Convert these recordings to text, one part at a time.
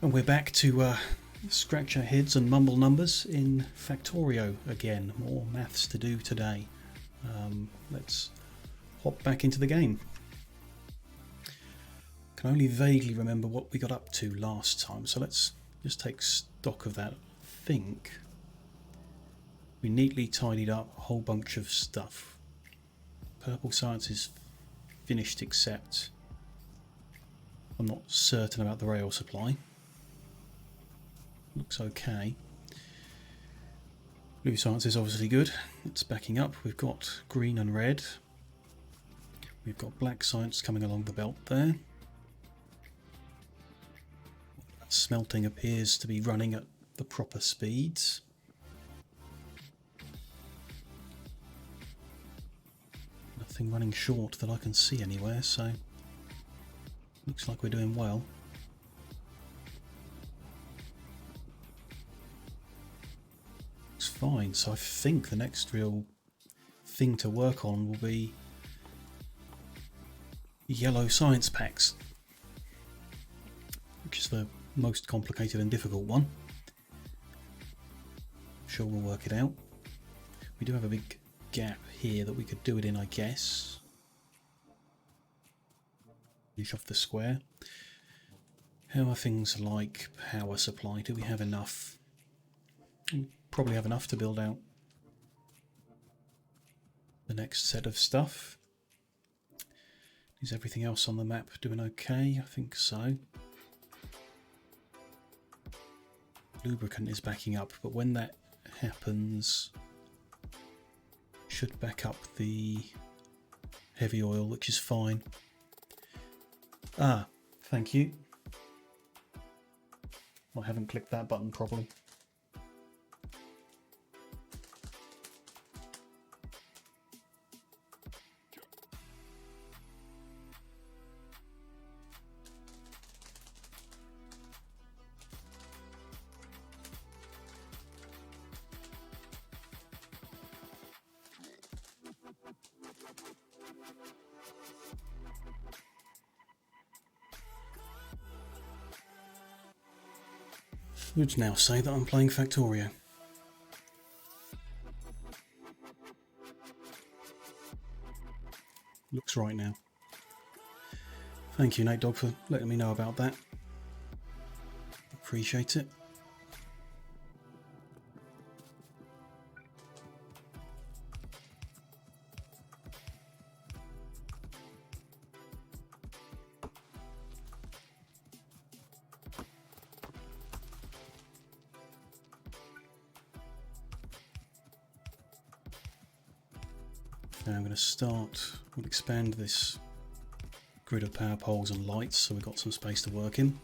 And we're back to scratch our heads and mumble numbers in Factorio again. More maths to do today. Let's hop back into the game. Can only vaguely remember what we got up to last time, so let's just take stock of that. I think we neatly tidied up a whole bunch of stuff. Purple science is finished, except I'm not certain about the rail supply. Looks okay. Blue science is obviously good. It's backing up. We've got green and red. We've got black science coming along the belt there. Smelting appears to be running at the proper speeds. Nothing running short that I can see anywhere, so looks like we're doing well. Looks fine, so I think the next real thing to work on will be yellow science packs, which is the most complicated and difficult one. I'm sure we'll work it out. We do have a big gap here that we could do it in, I guess. Finish off the square. How are things like power supply? Do we have enough? We probably have enough to build out the next set of stuff. Is everything else on the map doing okay? I think so. Lubricant is backing up, but when that happens, should back up the heavy oil, which is fine. Ah, thank you. I haven't clicked that button properly. Would now say that I'm playing Factorio. Looks right now. Thank you, Nate Dog, for letting me know about that. Appreciate it. Now I'm going to start, we'll expand this grid of power poles and lights so we've got some space to work in.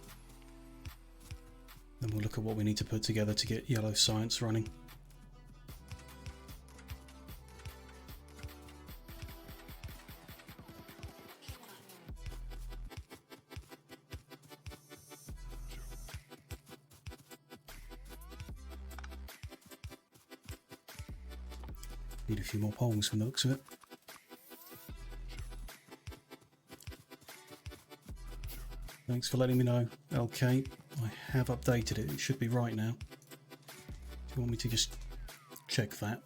Then we'll look at what we need to put together to get yellow science running. Need a few more poles from the looks of it. Thanks for letting me know, LK. I have updated it. It should be right now. Do you want me to just check that?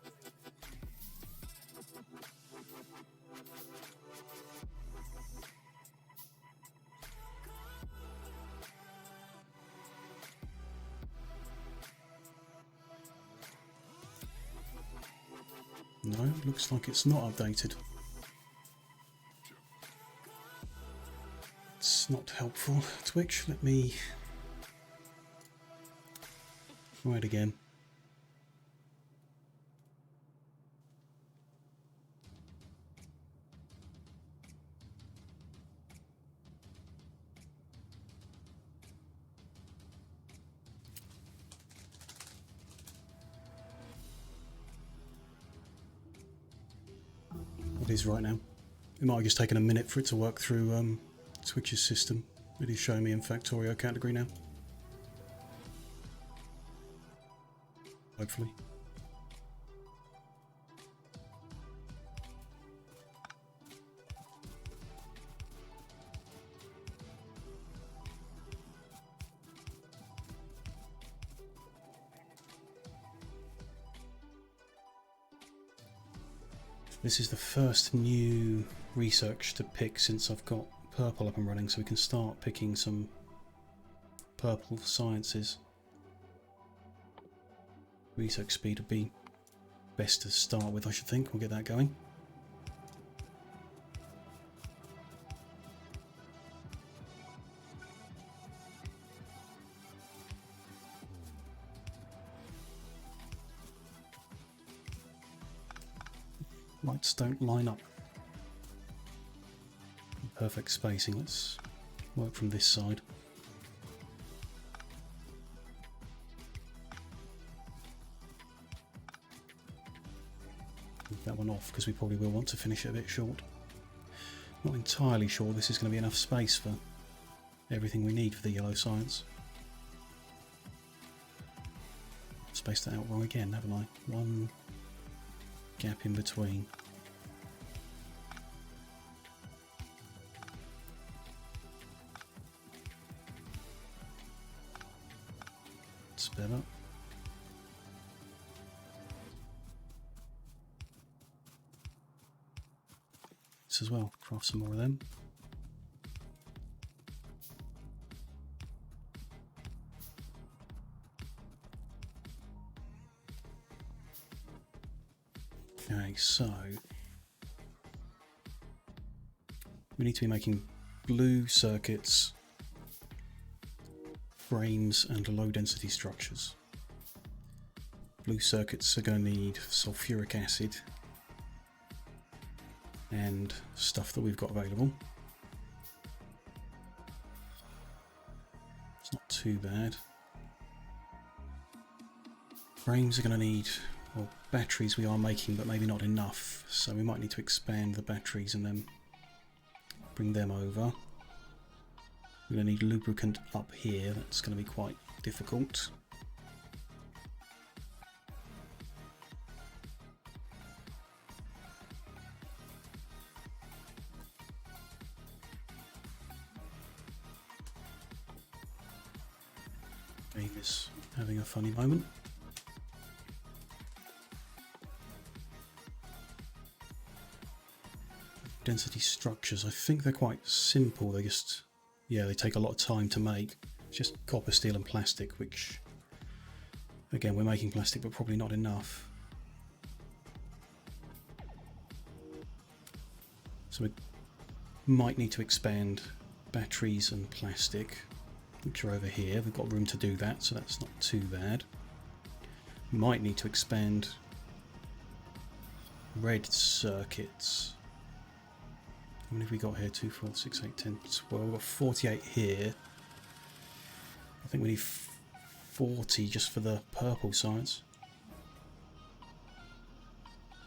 No, looks like it's not updated. It's not helpful. Twitch, let me try it again. It is right now. It might have just taken a minute for it to work through Twitch's system. It is showing me in Factorio category now. Hopefully. This is the first new research to pick since I've got purple up and running, so we can start picking some purple sciences. Research speed would be best to start with, I should think. We'll get that going. Lights don't line up. Perfect spacing. Let's work from this side. Leave that one off because we probably will want to finish it a bit short. Not entirely sure this is going to be enough space for everything we need for the yellow science. Spaced that out wrong again, haven't I? One gap in between. It's better. This as well, craft some more of them. Okay, so we need to be making blue circuits, frames and low density structures. Blue circuits are going to need sulfuric acid and stuff that we've got available. It's not too bad. Frames are going to need, well, batteries we are making, but maybe not enough, so we might need to expand the batteries and then bring them over. We're going to need lubricant up here. That's going to be quite difficult. Game is having a funny moment. Density structures, I think they're quite simple. They just, yeah, they take a lot of time to make. It's just copper, steel and plastic, which, again, we're making plastic but probably not enough. So we might need to expand batteries and plastic, which are over here. We've got room to do that, so that's not too bad. Might need to expand red circuits. How many have we got here? 2, 4, 6, 8, 10, 12. We've got 48 here. I think we need 40 just for the purple science,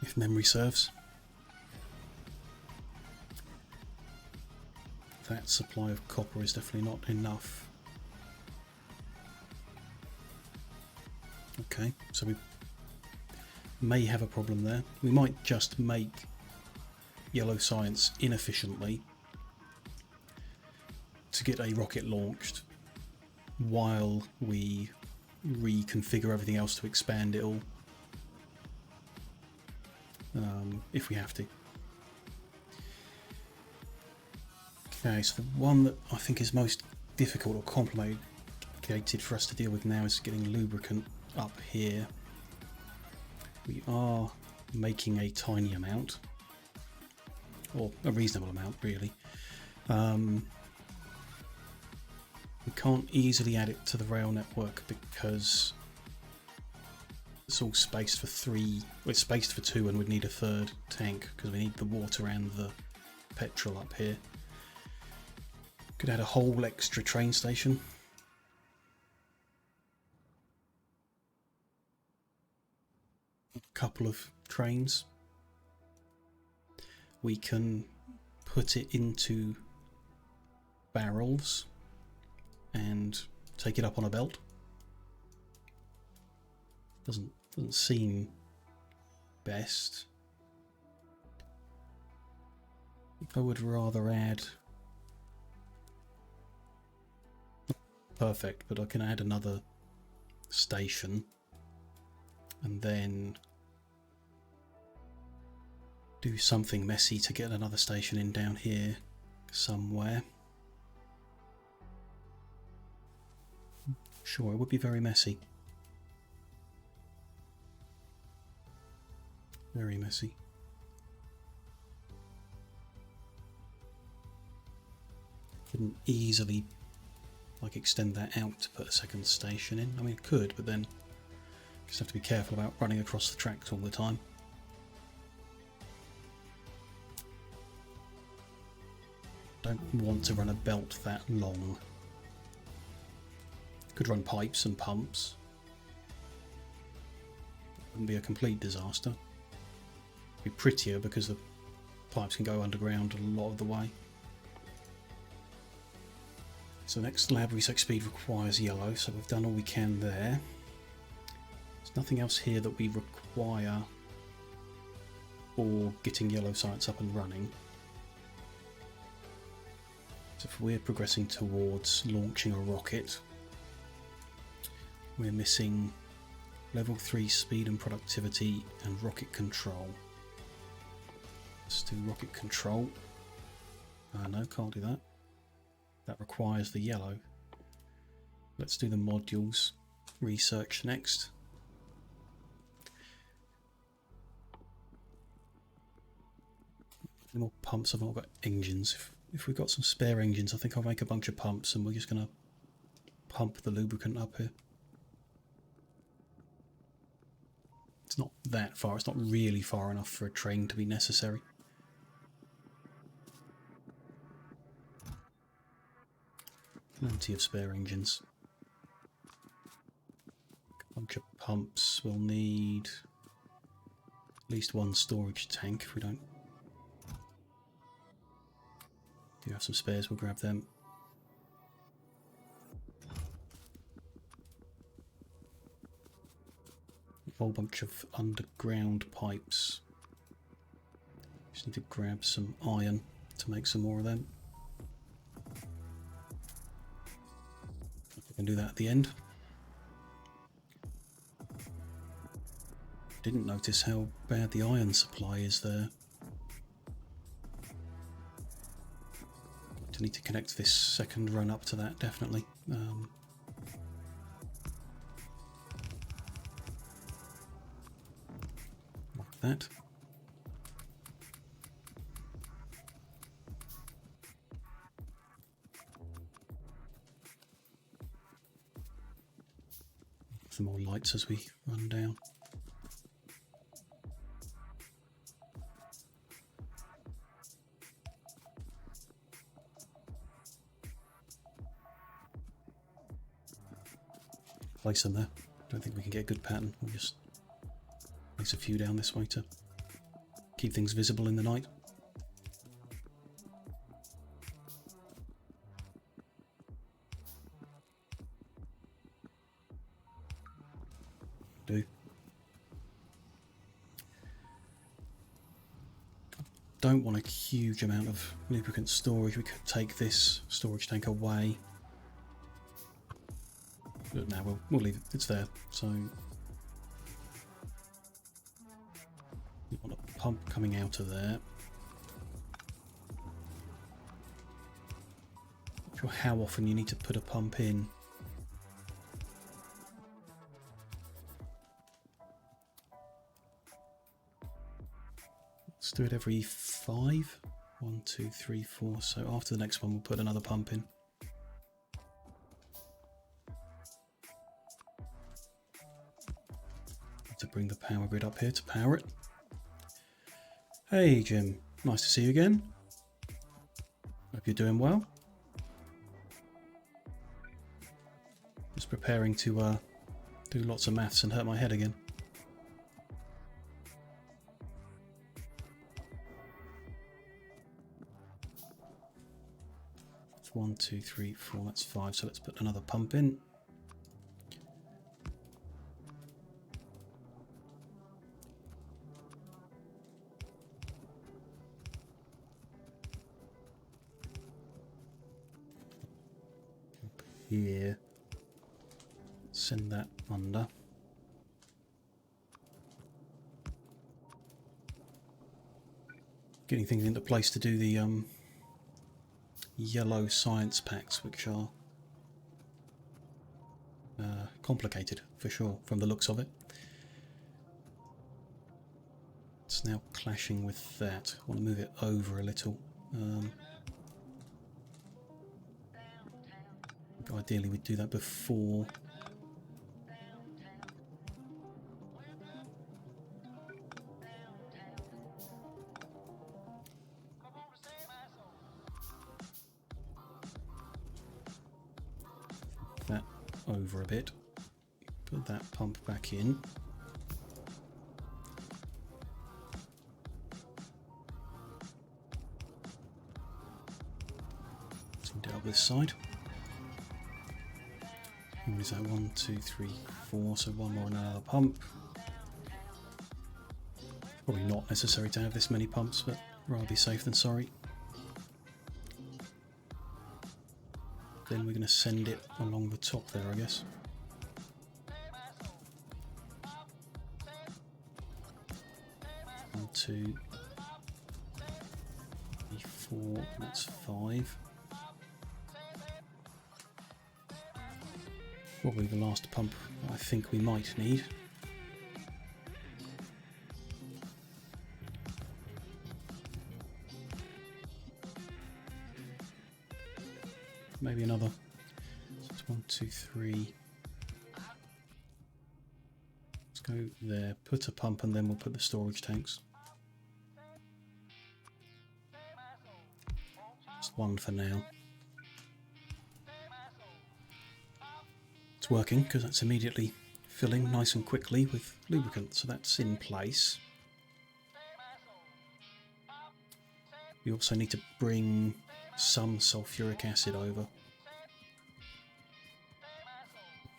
if memory serves. That supply of copper is definitely not enough. Okay, so we may have a problem there. We might just make yellow science inefficiently to get a rocket launched while we reconfigure everything else to expand it all, if we have to. Okay, so the one that I think is most difficult or complicated for us to deal with now is getting lubricant up here. We are making a tiny amount, or a reasonable amount really. We can't easily add it to the rail network because it's all spaced for 3, well, it's spaced for 2 and we'd need a third tank because we need the water and the petrol up here. Could add a whole extra train station. A couple of trains. We can put it into barrels and take it up on a belt. Doesn't seem best. I would rather add, perfect, but I can add another station and then do something messy to get another station in down here somewhere. Sure, it would be very messy. Very messy. Couldn't easily like extend that out to put a second station in. I mean, it could, but then just have to be careful about running across the tracks all the time. Don't want to run a belt that long. Could run pipes and pumps. Wouldn't be a complete disaster. Be prettier because the pipes can go underground a lot of the way. So next lab research speed requires yellow, so we've done all we can there. There's nothing else here that we require for getting yellow sites up and running. So if we're progressing towards launching a rocket, we're missing level 3 speed and productivity and rocket control. Let's do rocket control. No, can't do that. That requires the yellow. Let's do the modules research next. Any more pumps? I've not got engines. If we've got some spare engines, I think I'll make a bunch of pumps and we're just going to pump the lubricant up here. It's not that far. It's not really far enough for a train to be necessary. Plenty of spare engines. A bunch of pumps. We'll need at least one storage tank if we don't. Do have some spares, we'll grab them. A whole bunch of underground pipes. Just need to grab some iron to make some more of them. I can do that at the end. Didn't notice how bad the iron supply is there. Need to connect this second run up to that, definitely. Like that. Some more lights as we run down. Place them there. Don't think we can get a good pattern. We'll just place a few down this way to keep things visible in the night. Do. Don't want a huge amount of lubricant storage. We could take this storage tank away. But now we'll leave it. It's there. So you want a pump coming out of there. Not sure how often you need to put a pump in. Let's do it every 5. 1, 2, 3, 4. So after the next one, we'll put another pump in. To bring the power grid up here to power it. Hey Jim, nice to see you again. Hope you're doing well. Just preparing to do lots of maths and hurt my head again. That's 1, 2, 3, 4, that's 5, so let's put another pump in. Here, send that under. getting things into place to do the yellow science packs, which are complicated for sure from the looks of it. It's now clashing with that. I want to move it over a little. Ideally we'd do that before. That over a bit. Put that pump back in. Down this side. What is that? 1, 2, 3, 4. So one more and another pump. Probably not necessary to have this many pumps, but rather be safe than sorry. Then we're going to send it along the top there, I guess. 1, 2, 3, 4. That's 5. Probably the last pump I think we might need. Maybe another. So it's 1, 2, 3. Let's go there, put a pump, and then we'll put the storage tanks. Just one for now. It's working because that's immediately filling nice and quickly with lubricant, so that's in place. We also need to bring some sulfuric acid over.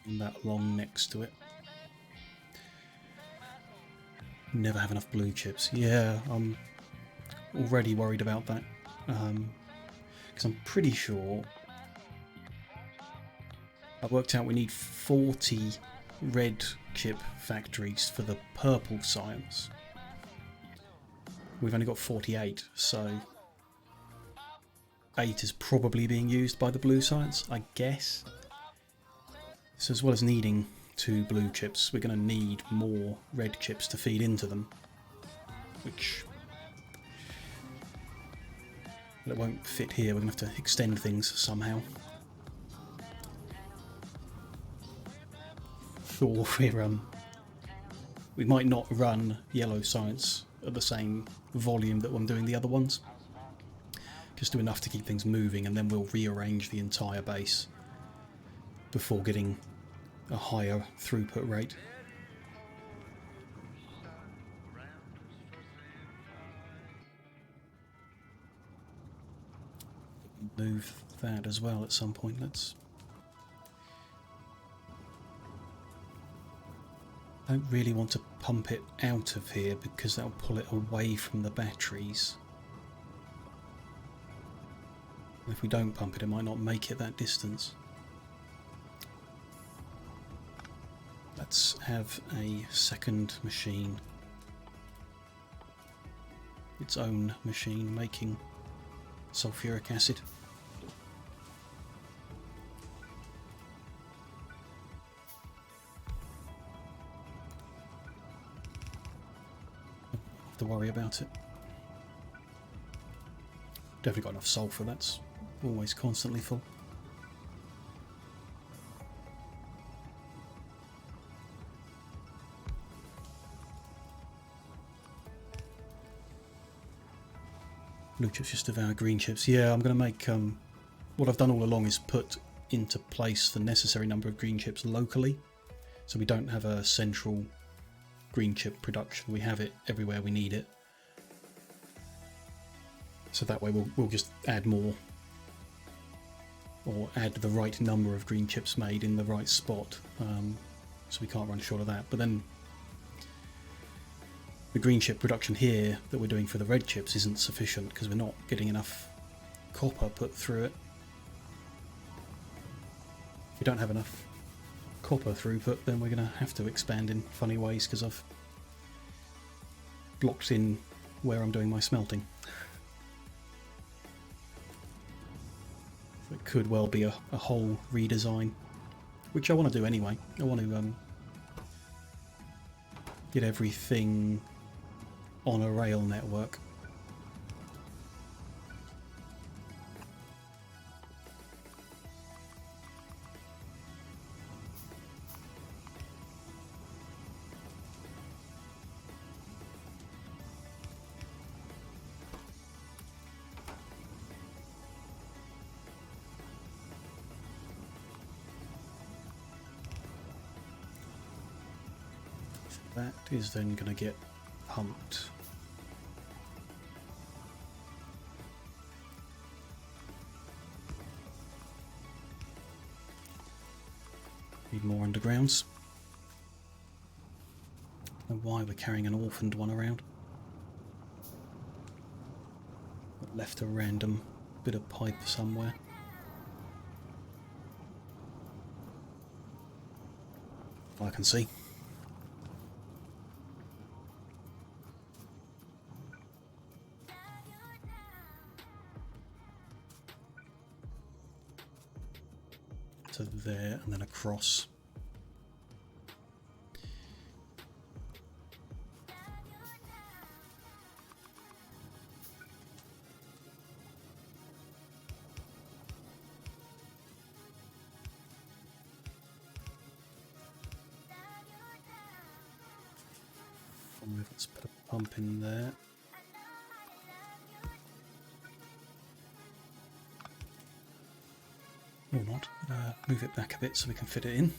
And that along next to it. Never have enough blue chips. Yeah, I'm already worried about that. Because I'm pretty sure I worked out we need 40 red chip factories for the purple science. We've only got 48, so 8 is probably being used by the blue science, I guess. So as well as needing 2 blue chips, we're going to need more red chips to feed into them, which it won't fit here. We're going to have to extend things somehow. Or we might not run yellow science at the same volume that I'm doing the other ones. Just do enough to keep things moving, and then we'll rearrange the entire base before getting a higher throughput rate. Move that as well at some point. I don't really want to pump it out of here because that'll pull it away from the batteries. If we don't pump it, it might not make it that distance. Let's have a second machine. Its own machine making sulfuric acid. To worry about it. Definitely got enough sulfur, that's always constantly full. Blue chips just devour green chips. Yeah, I'm going to make what I've done all along is put into place the necessary number of green chips locally, so we don't have a central green chip production. We have it everywhere we need it, so that way we'll just add more, or add the right number of green chips made in the right spot, so we can't run short of that. But then the green chip production here that we're doing for the red chips isn't sufficient because we're not getting enough copper put through it. If we don't have enough copper throughput, then we're going to have to expand in funny ways because I've blocked in where I'm doing my smelting. It could well be a whole redesign, which I want to do anyway. I want to get everything on a rail network. That is then going to get pumped. Need more undergrounds. I don't know why we're carrying an orphaned one around. But left a random bit of pipe somewhere. I can see. To there and then across. Let's put a pump in there. Or not. Move it back a bit so we can fit it in.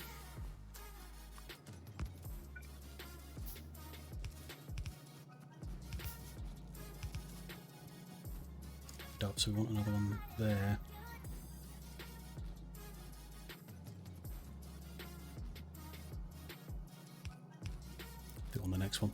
Up, so we want another one there. Do it on the next one.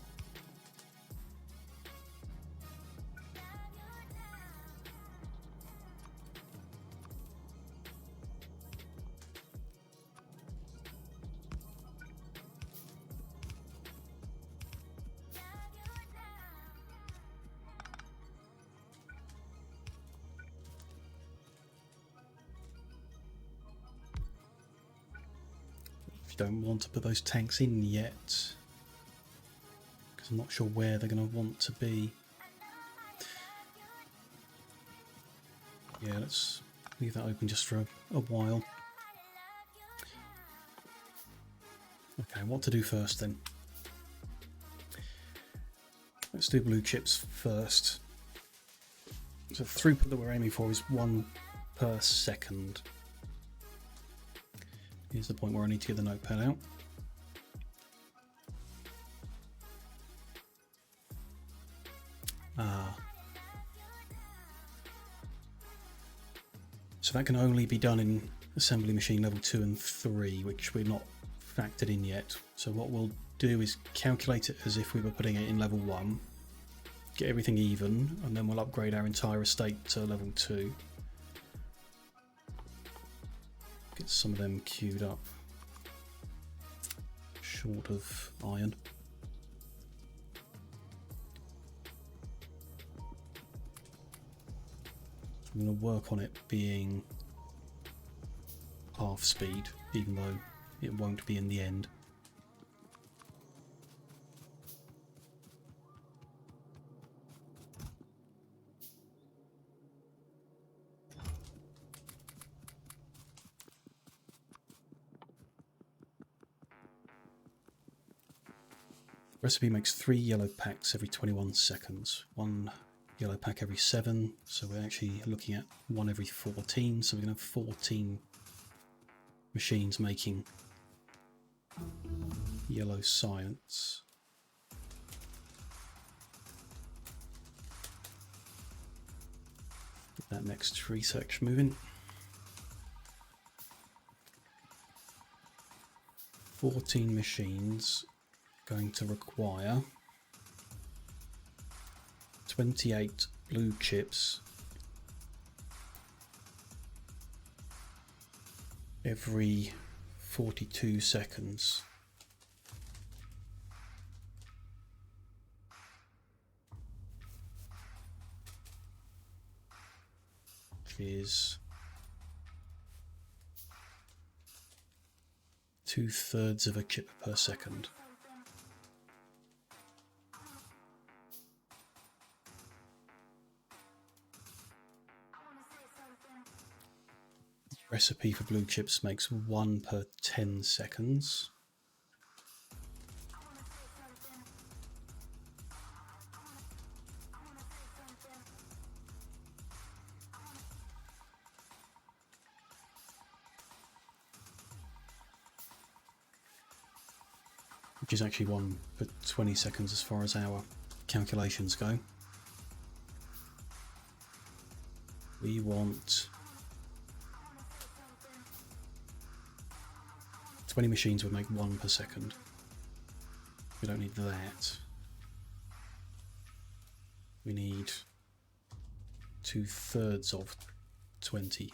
Don't want to put those tanks in yet because I'm not sure where they're going to want to be. Yeah, let's leave that open just for a while. Okay, what to do first then? Let's do blue chips first. So the throughput that we're aiming for is 1 per second. Here's the point where I need to get the notepad out. So that can only be done in assembly machine level 2 and 3, which we're not factored in yet. So what we'll do is calculate it as if we were putting it in level 1, get everything even, and then we'll upgrade our entire estate to level 2. Get some of them queued up, short of iron. I'm going to work on it being half speed, even though it won't be in the end. The recipe makes 3 yellow packs every 21 seconds. 1 yellow pack every 7, so we're actually looking at 1 every 14, so we're going to have 14 machines making yellow science. Get that next research moving. 14 machines going to require 28 blue chips every 42 seconds. is 2/3 of a chip per second. Recipe for blue chips makes 1 per 10 seconds. Which is actually 1 per 20 seconds as far as our calculations go. We want 20 machines would make 1 per second. We don't need that. We need 2/3 of 20.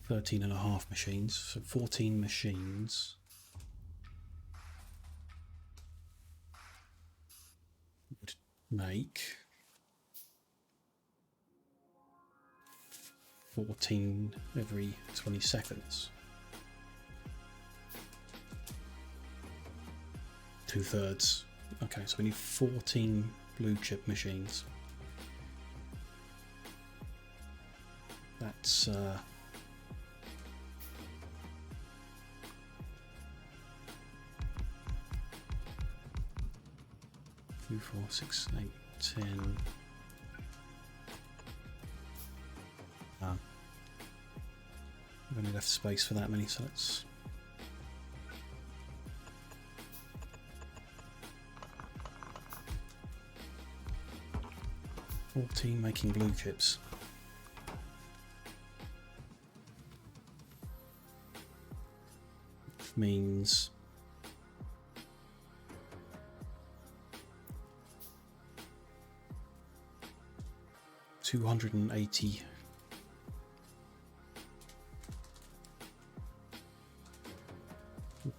13.5 machines, so 14 machines. Would make 14 every 20 seconds. 2/3. Okay, so we need 14 blue chip machines. That's 2, 4, 6, 8, 10. We've only left space for that many, so let's 14 making blue chips. Which means $280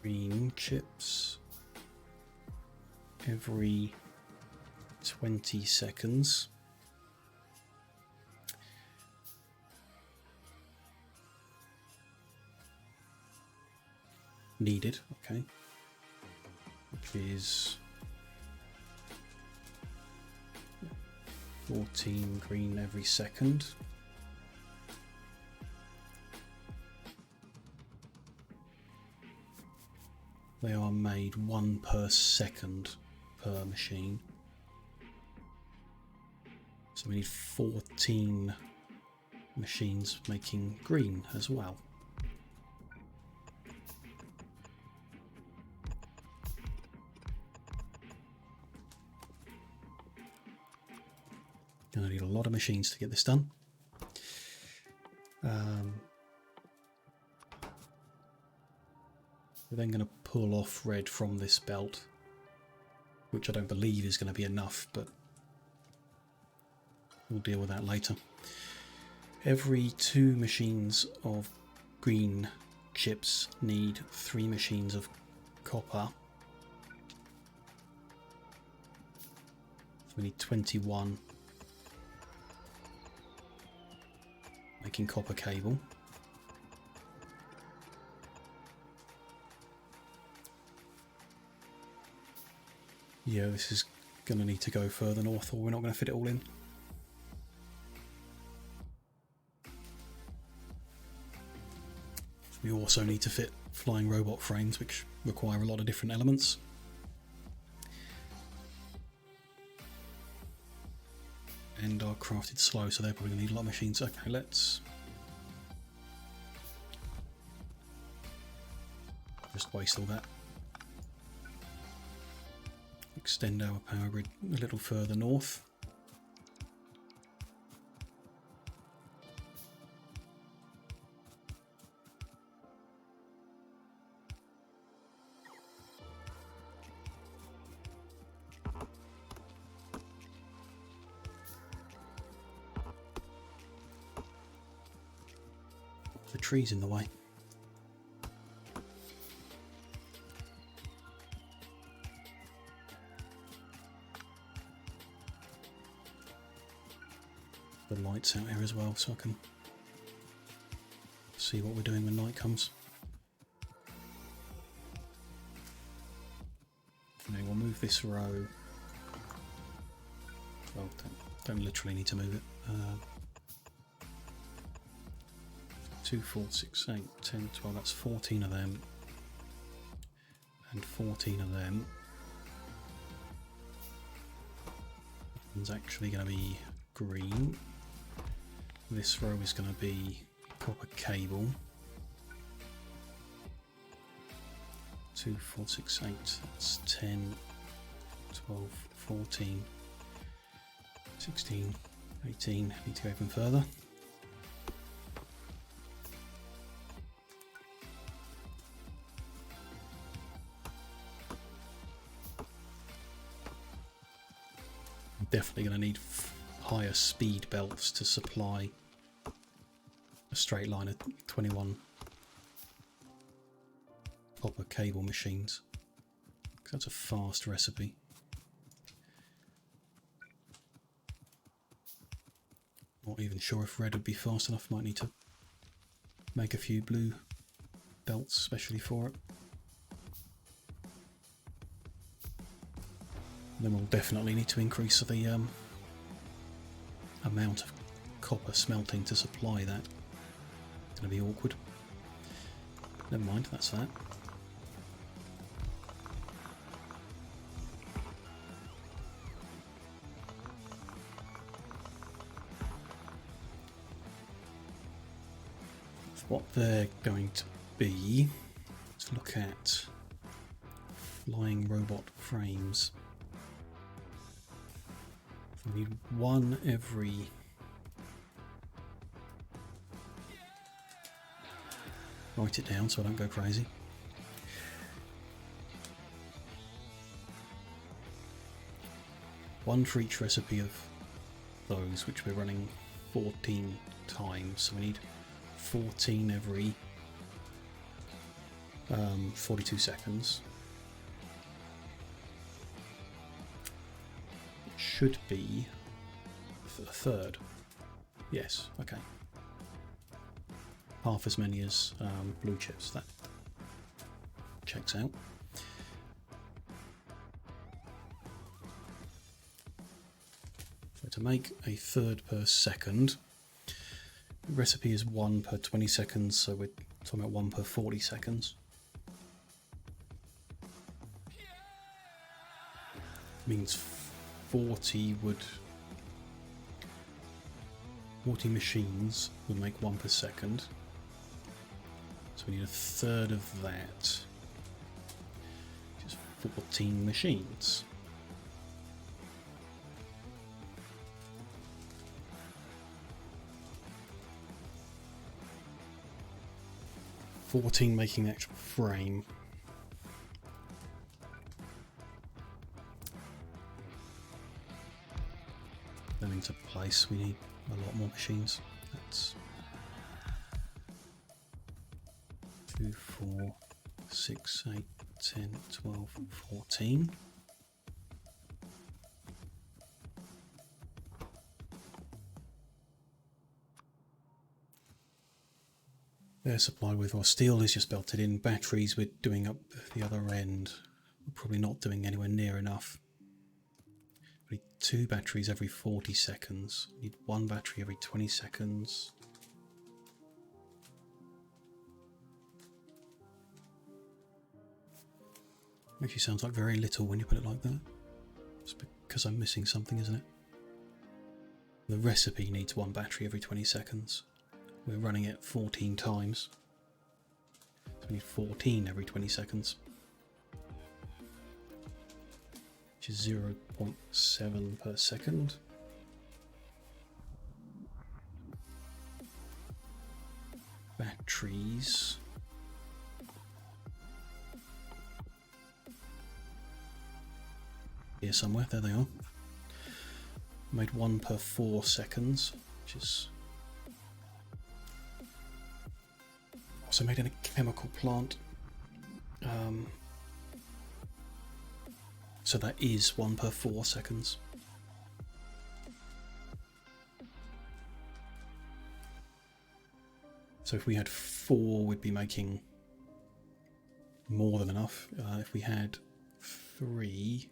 green chips every 20 seconds. Needed, okay, which is 14 green every second. They are made 1 per second per machine. So we need 14 machines making green as well. Gonna need a lot of machines to get this done. We're then going to pull off red from this belt, which I don't believe is going to be enough, but we'll deal with that later. Every 2 machines of green chips need 3 machines of copper. So we need 21 making copper cable. Yeah, this is going to need to go further north or we're not going to fit it all in. We also need to fit flying robot frames, which require a lot of different elements. And are crafted slow, so they're probably going to need a lot of machines. Okay, let's just waste all that. Extend our power grid a little further north. The trees in the way. the lights out here as well so I can see what we're doing when night comes. Okay, we'll move this row. Well, don't literally need to move it. 2, 4, 6, 8, 10, 12, that's 14 of them. And 14 of them. One's actually going to be green. This row is going to be copper cable. 2, 4, 6, 8, that's 10, 12, 14, 16, 18, need to go even further. I'm definitely going to need higher speed belts to supply a straight line of 21 copper cable machines, because that's a fast recipe. Not even sure if red would be fast enough, might need to make a few blue belts especially for it. Then we'll definitely need to increase the amount of copper smelting to supply that. It's going to be awkward. Never mind, that's that. What they're going to be, let's look at flying robot frames. So we need one every write it down so I don't go crazy. One for each recipe of those, which we're running 14 times, so we need 14 every 42 seconds. It should be a third. Yes, okay. Half as many as blue chips. That checks out. So to make a third per second, the recipe is 1 per 20 seconds, so we're talking about 1 per 40 seconds. Means 40 machines would make 1 per second. So we need a third of that, which is 14 machines. Making the actual frame. Then into place we need a lot more machines. That's 2, 4, 6, 8, 10, 12, 14. They're supplied with, well, steel is just belted in. Batteries we're doing up the other end. We're probably not doing anywhere near enough. We need 2 batteries every 40 seconds. We need 1 battery every 20 seconds. Actually sounds like very little when you put it like that. It's because I'm missing something, isn't it? The recipe needs 1 battery every 20 seconds. We're running it 14 times. So we need 14 every 20 seconds. Which is 0.7 per second. Batteries. Here somewhere, there they are. Made 1 per 4 seconds, which is also made in a chemical plant. So that is 1 per 4 seconds. So if we had 4, we'd be making more than enough. If we had 3,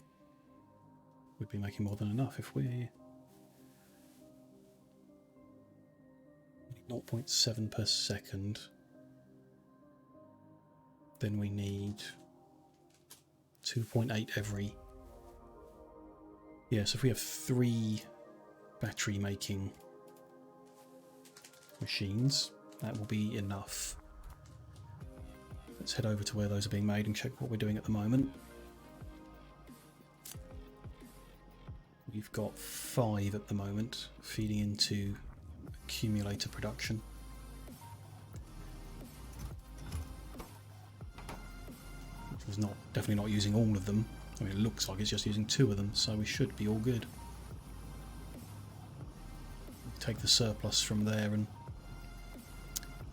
we'd be making more than enough. If we're 0.7 per second, then we need 2.8 every. Yeah, so if we have 3 battery making machines, that will be enough. Let's head over to where those are being made and check what we're doing at the moment. We've got 5 at the moment feeding into accumulator production. Which was definitely not using all of them. I mean, it looks like it's just using 2 of them, so we should be all good. Take the surplus from there and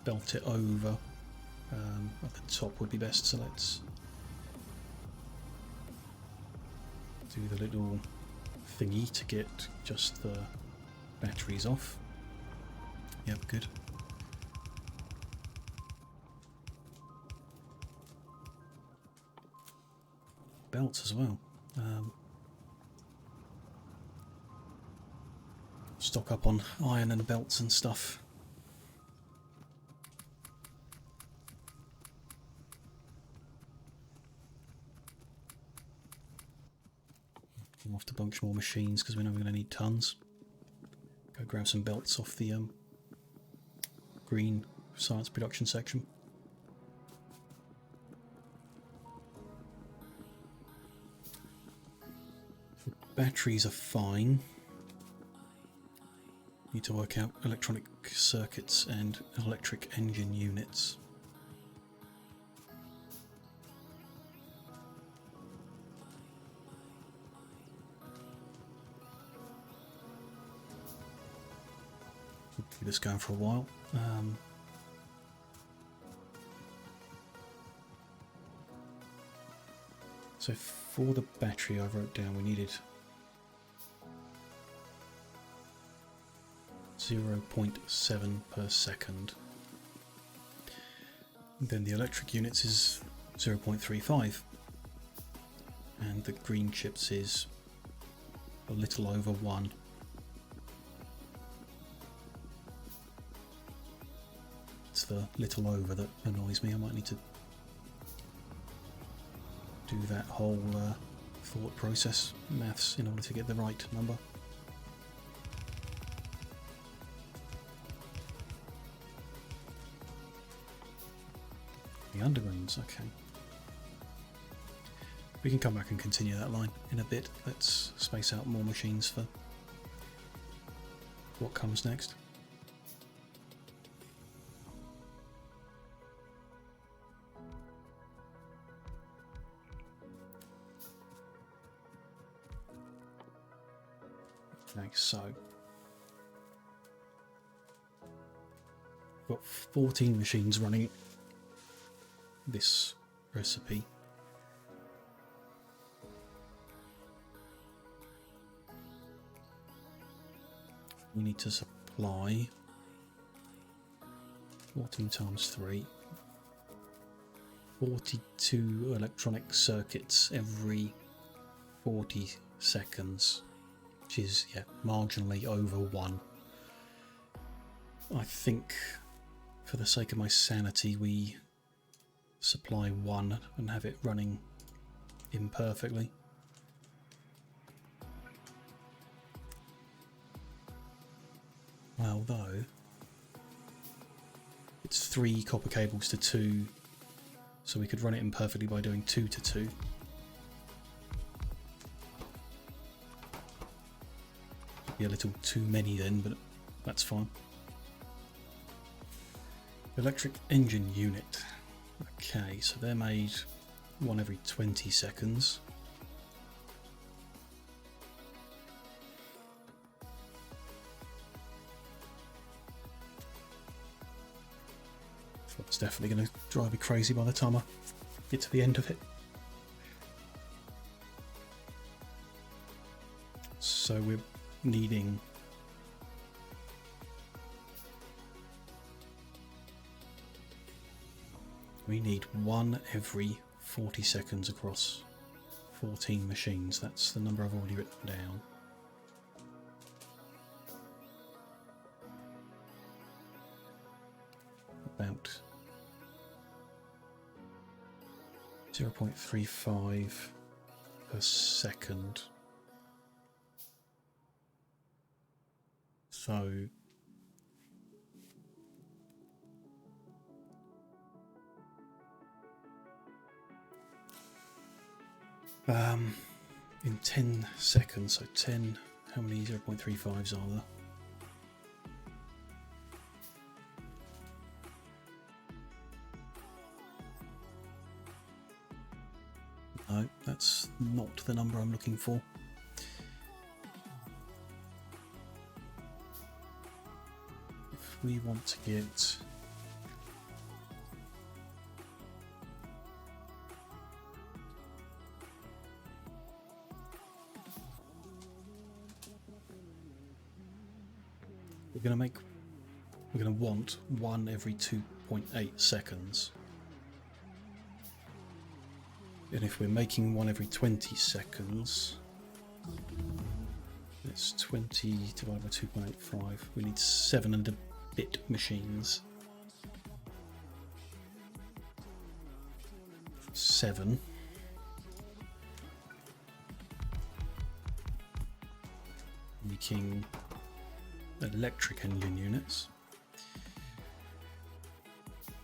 belt it over. At the top would be best, so let's do the little thingy to get just the batteries off. Yep, good. Belts as well. Stock up on iron and belts and stuff. I'm off to bunch more machines because we know we're going to need tons. Go grab some belts off the green science production section. The batteries are fine. Need to work out electronic circuits and electric engine units. Keep this going for a while. So for the battery I wrote down we needed 0.7 per second. Then the electric units is 0.35 and the green chips is a little over 1. It's the little over that annoys me. I might need to do that whole thought process maths in order to get the right number. The undergrounds, okay. We can come back and continue that line in a bit. Let's space out more machines for what comes next. Okay, so we've got 14 machines running this recipe. We need to supply 14 times 3, 42 electronic circuits every 40 seconds, which is, yeah, marginally over 1. I think for the sake of my sanity we supply 1 and have it running imperfectly. Although it's 3 copper cables to 2, so we could run it imperfectly by doing 2 to 2. Be a little too many then, but that's fine. Electric engine unit. Okay, so they're made 1 every 20 seconds. It's definitely going to drive me crazy by the time I get to the end of it. So we're needing We need one every 40 seconds across 14 machines. That's the number I've already written down. About 0.35 per second. So in 10 seconds, so 10, how many 0.35s are there? No, that's not the number I'm looking for. If we want to get we're going to want one every 2.8 seconds. And if we're making one every 20 seconds, it's 20 divided by 2.85. We need 7 and a bit machines. 7. Making electric engine units.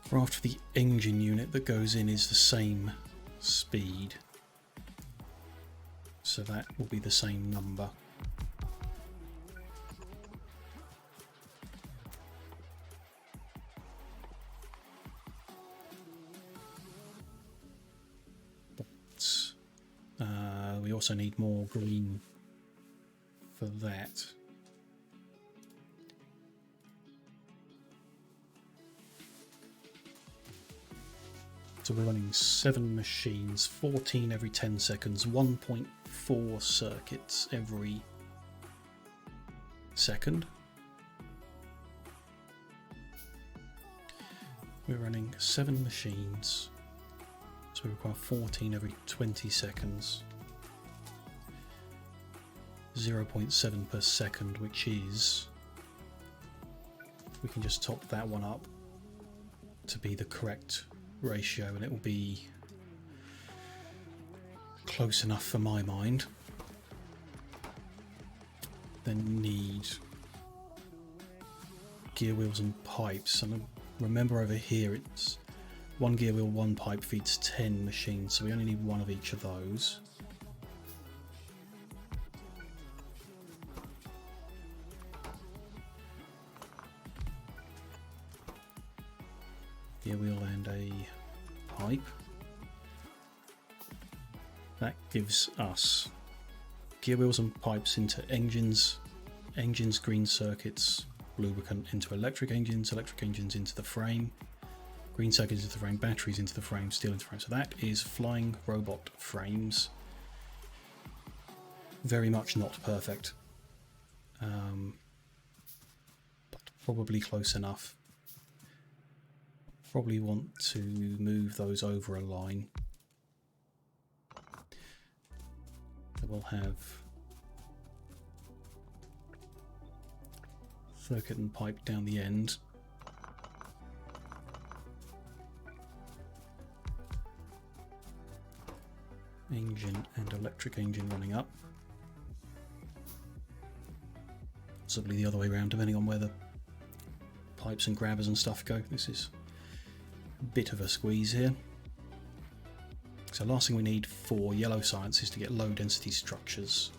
For after the engine unit that goes in is the same speed, so that will be the same number. But we also need more green for that. So we're running 7 machines, 14 every 10 seconds, 1.4 circuits every second. We're running 7 machines, so we require 14 every 20 seconds. 0.7 per second, which is, we can just top that one up to be the correct ratio, and it will be close enough for my mind. Then need gear wheels and pipes, and remember over here it's 1 gear wheel, 1 pipe feeds 10 machines, so we only need 1 of each of those. Gear wheel and a pipe. That gives us gear wheels and pipes into engines, green circuits, lubricant into electric engines into the frame, green circuits into the frame, batteries into the frame, steel into the frame. So that is flying robot frames. Very much not perfect, but probably close enough. Probably want to move those over a line. So we'll have circuit and pipe down the end. Engine and electric engine running up. Possibly the other way around, depending on where the pipes and grabbers and stuff go. This is bit of a squeeze here. So last thing we need for yellow science is to get low density structures.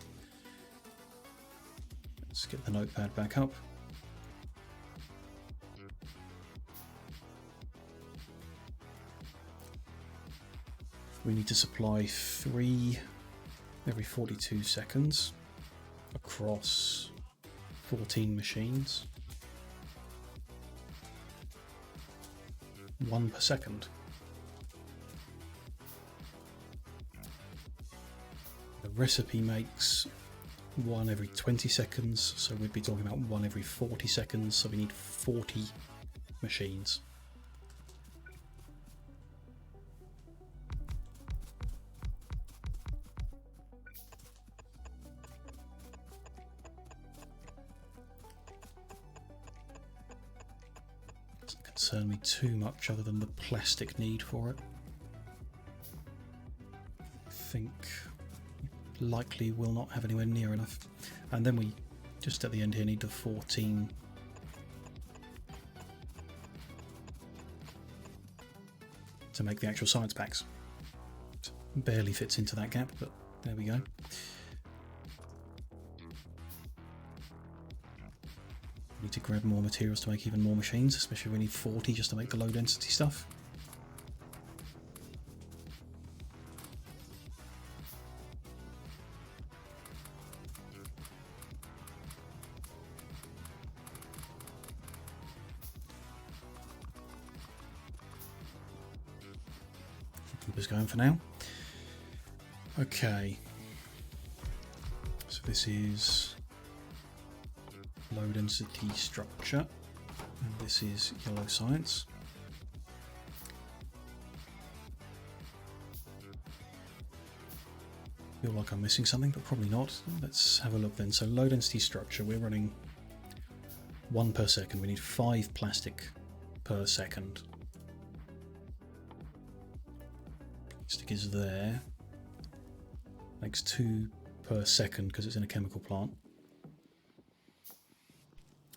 Let's get the notepad back up. We need to supply 3 every 42 seconds across 14 machines. 1 per second. The recipe makes 1 every 20 seconds, so we'd be talking about 1 every 40 seconds, so we need 40 machines. concern me too much other than the plastic need for it. I think likely will not have anywhere near enough. And then we, just at the end here, need the 14 to make the actual science packs. Barely fits into that gap, but there we go. Need to grab more materials to make even more machines, especially we need 40 just to make the low density stuff. Keep us going for now. Okay, so this is low density structure, and this is yellow science. Feel like I'm missing something, but probably not. Let's have a look then. So low density structure, we're running 1 per second. We need 5 plastic per second. Plastic is there. Makes 2 per second because it's in a chemical plant.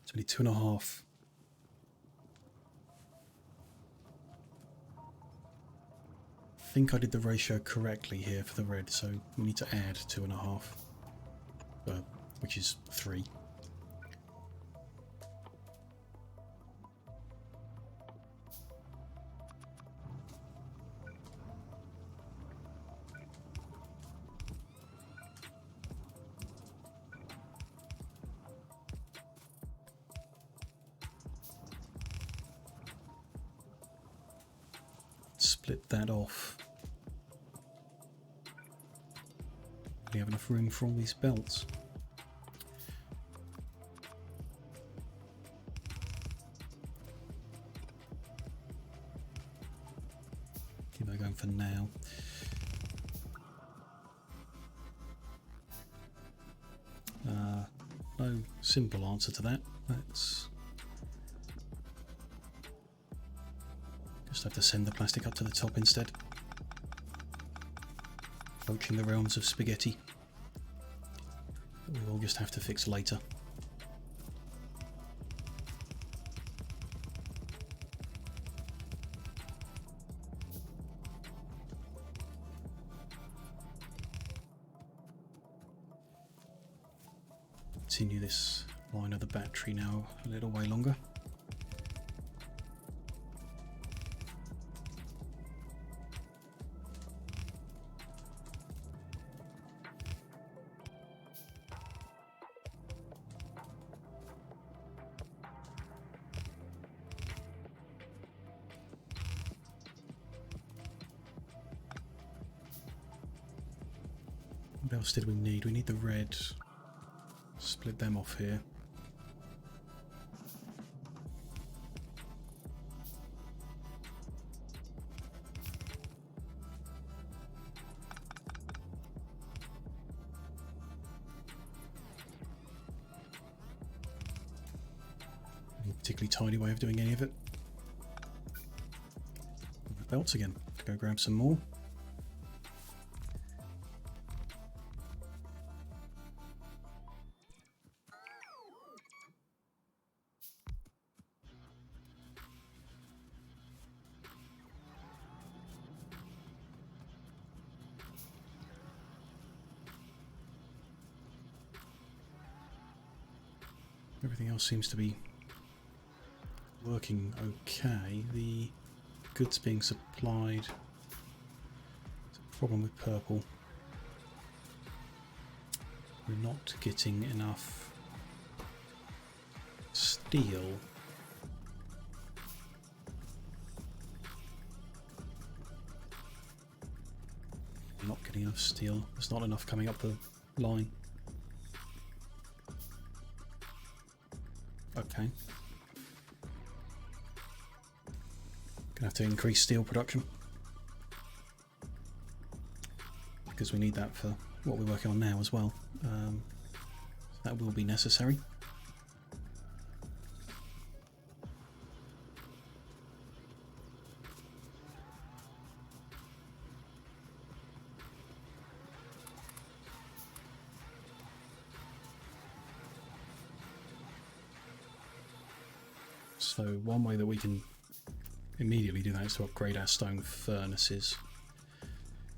So we need 2.5. I think I did the ratio correctly here for the red, so we need to add 2.5, which is 3. Split that off. Do we have enough room for all these belts? Keep that going for now. No simple answer to that. Let's just have to send the plastic up to the top instead. Approaching the realms of spaghetti that we will just have to fix later. Continue this line of the battery now a little way longer. What else did we need? We need the red. Split them off here. Any particularly tidy way of doing any of it. Belts again. Go grab some more. Everything else seems to be working okay. The goods being supplied. There's a problem with purple. We're not getting enough steel. We're not getting enough steel. There's not enough coming up the line. Okay. Gonna have to increase steel production because we need that for what we're working on now as well. That will be necessary. So one way that we can immediately do that is to upgrade our stone furnaces.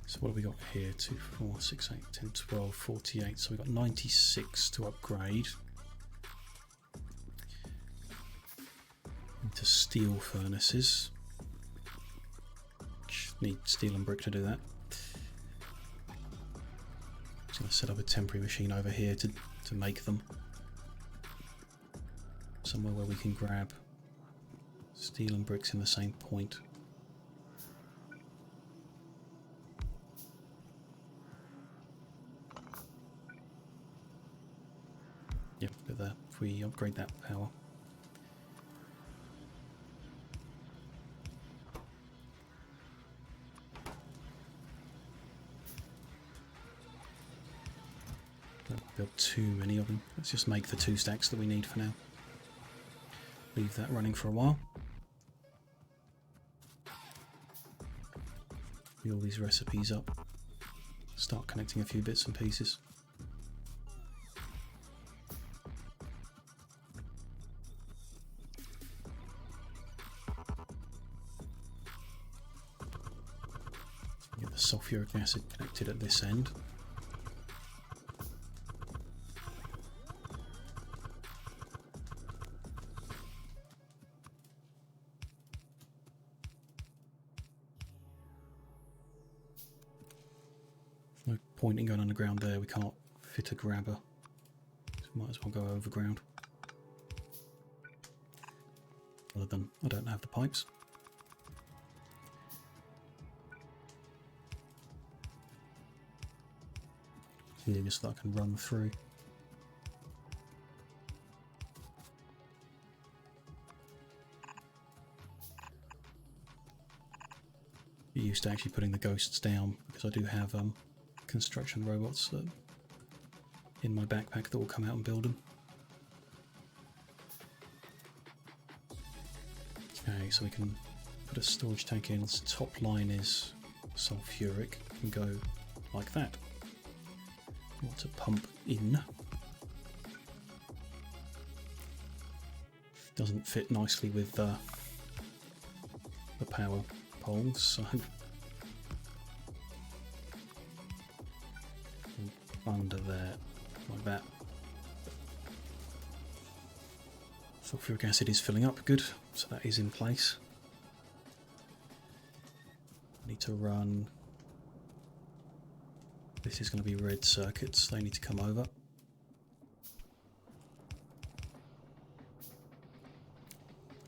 So what have we got here? 2, 4, 6, 8, 10, 12, 48. So we've got 96 to upgrade. Into steel furnaces. Need steel and brick to do that. Just going to set up a temporary machine over here to make them. Somewhere where we can grab steel and bricks in the same point. Yep, look at that. If we upgrade that power. Don't build too many of them. Let's just make the 2 stacks that we need for now. Leave that running for a while. Fill these recipes up. Start connecting a few bits and pieces. Get the sulfuric acid connected at this end. No point in going underground there, we can't fit a grabber. So might as well go overground. Other than I don't have the pipes. Here just so that I can run through. Get used to actually putting the ghosts down because I do have construction robots in my backpack that will come out and build them. Okay, so we can put a storage tank in. Its top line is sulfuric. Can go like that. Want to pump in. Doesn't fit nicely with the power poles, so under there, like that. Sulfuric acid is filling up, good, so that is in place. Need to run. This is going to be red circuits, they need to come over.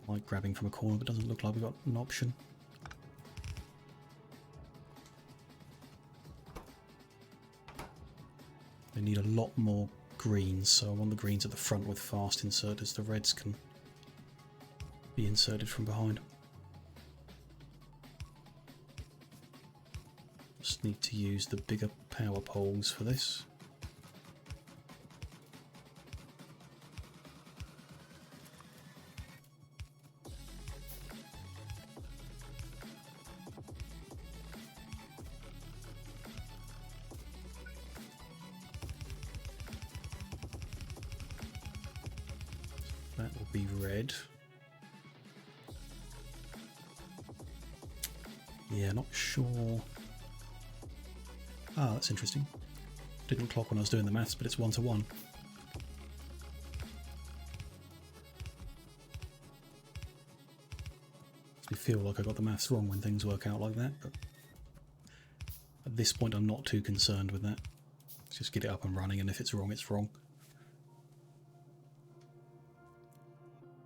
Like grabbing from a corner, but doesn't look like we've got an option. They need a lot more greens, so I want the greens at the front with fast inserters. The reds can be inserted from behind. Just need to use the bigger power poles for this. That will be red. Yeah, not sure. Ah, that's interesting. Didn't clock when I was doing the maths, but it's 1 to 1. I feel like I got the maths wrong when things work out like that, but at this point I'm not too concerned with that. Let's just get it up and running, and if it's wrong, it's wrong.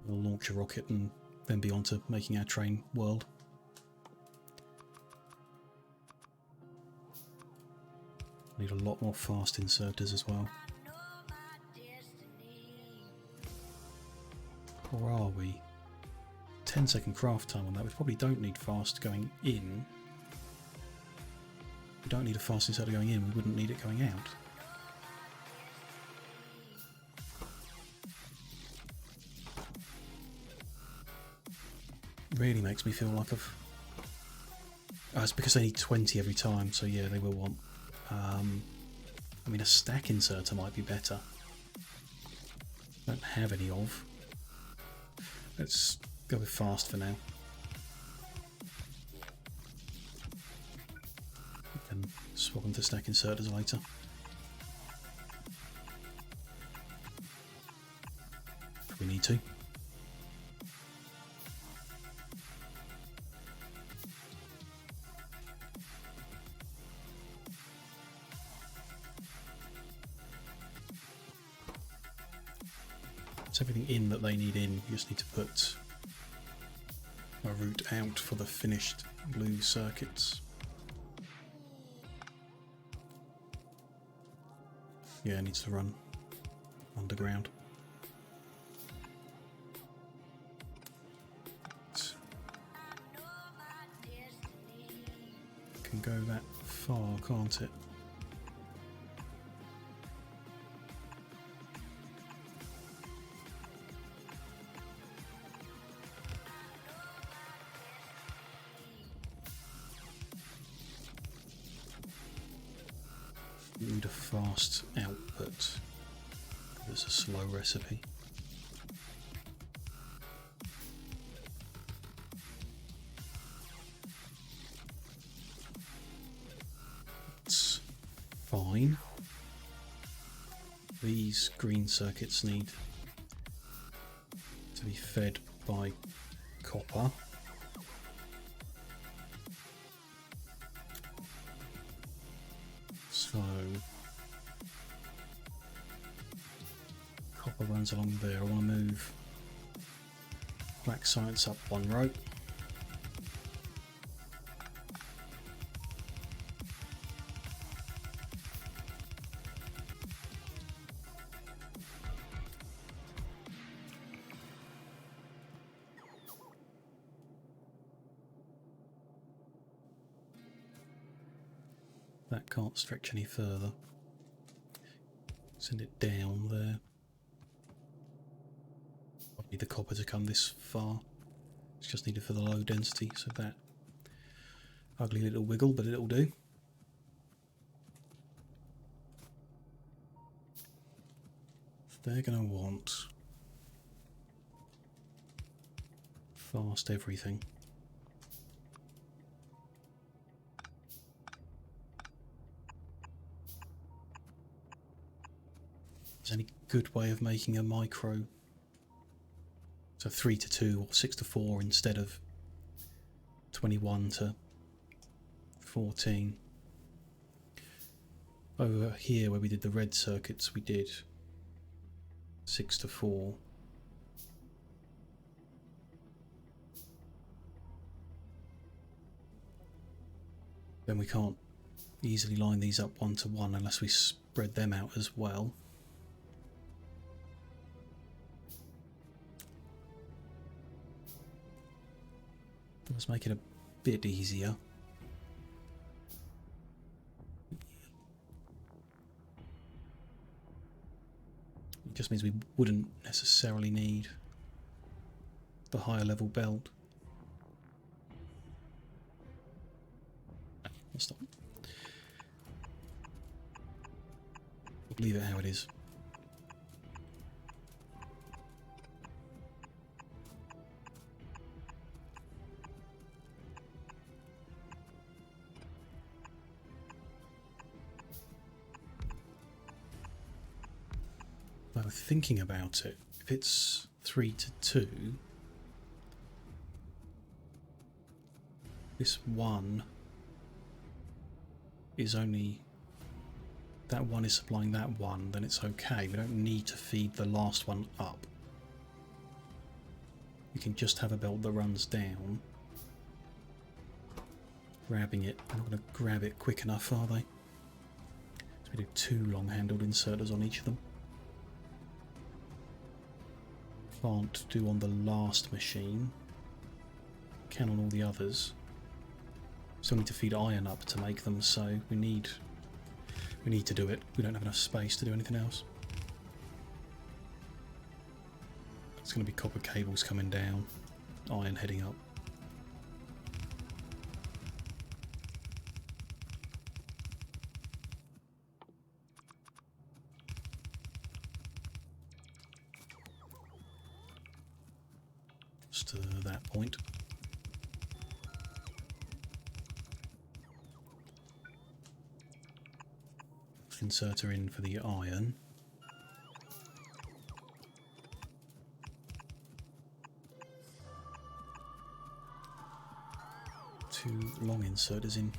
We'll launch a rocket and then be on to making our train world. Need a lot more fast inserters as well. Or are we? 10-second craft time on that. We probably don't need fast going in. We don't need a fast inserter going in, we wouldn't need it going out. Really makes me feel like I've... Oh, it's because they need 20 every time, so yeah, they will want... I mean, a stack inserter might be better. Don't have any of. Let's go with fast for now. And swap them to stack inserters later. If we need to. Everything in that they need in. You just need to put a route out for the finished blue circuits. Yeah, it needs to run underground. Can go that far, can't it? Need a fast output. There's a slow recipe. It's fine. These green circuits need to be fed by copper. So copper runs along there. I want to move black science up one row. That can't stretch any further. Send it down there. I need the copper to come this far. It's just needed for the low density, so that ugly little wiggle, but it'll do. They're going to want fast everything. Is there any good way of making a micro? So 3 to 2 or 6 to 4 instead of 21 to 14. Over here where we did the red circuits, we did 6 to 4. Then we can't easily line these up 1 to 1 unless we spread them out as well. Let's make it a bit easier. It just means we wouldn't necessarily need the higher level belt. Let's not. We'll leave it how it is. Well, thinking about it, if it's 3 to 2, this 1 is only, that 1 is supplying that 1, then it's okay. We don't need to feed the last one up. We can just have a belt that runs down. Grabbing it, they're not going to grab it quick enough, are they? So we do 2 long-handled inserters on each of them. Can't do on the last machine. Can on all the others. Still need to feed iron up to make them, so we need to do it. We don't have enough space to do anything else. It's going to be copper cables coming down, iron heading up. Just to that point. Inserter in for the iron. Two long inserters in.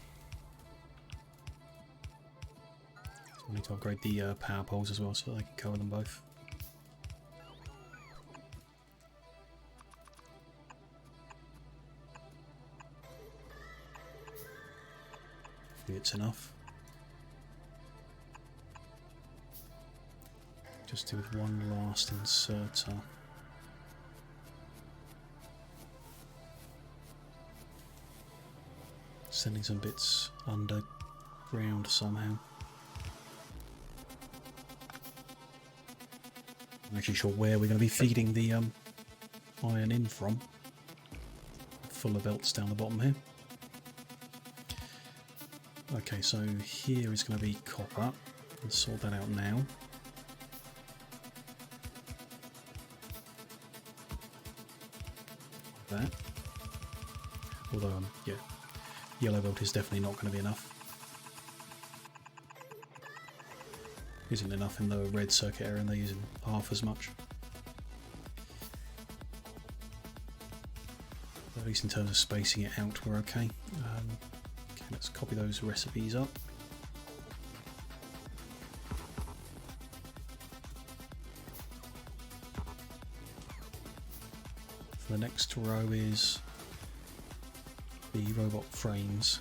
So we need to upgrade the power poles as well so they can cover them both. Hopefully it's enough. Just do with one last inserter. Sending some bits underground somehow. I'm not actually sure where we're going to be feeding the iron in from. Fuller belts down the bottom here. Okay, so here is going to be copper. Let's sort that out now. That. Although, yeah, yellow belt is definitely not going to be enough. Isn't enough in the red circuit area, and they're using half as much. At least in terms of spacing it out, we're okay. Okay, let's copy those recipes up. The next row is the robot frames.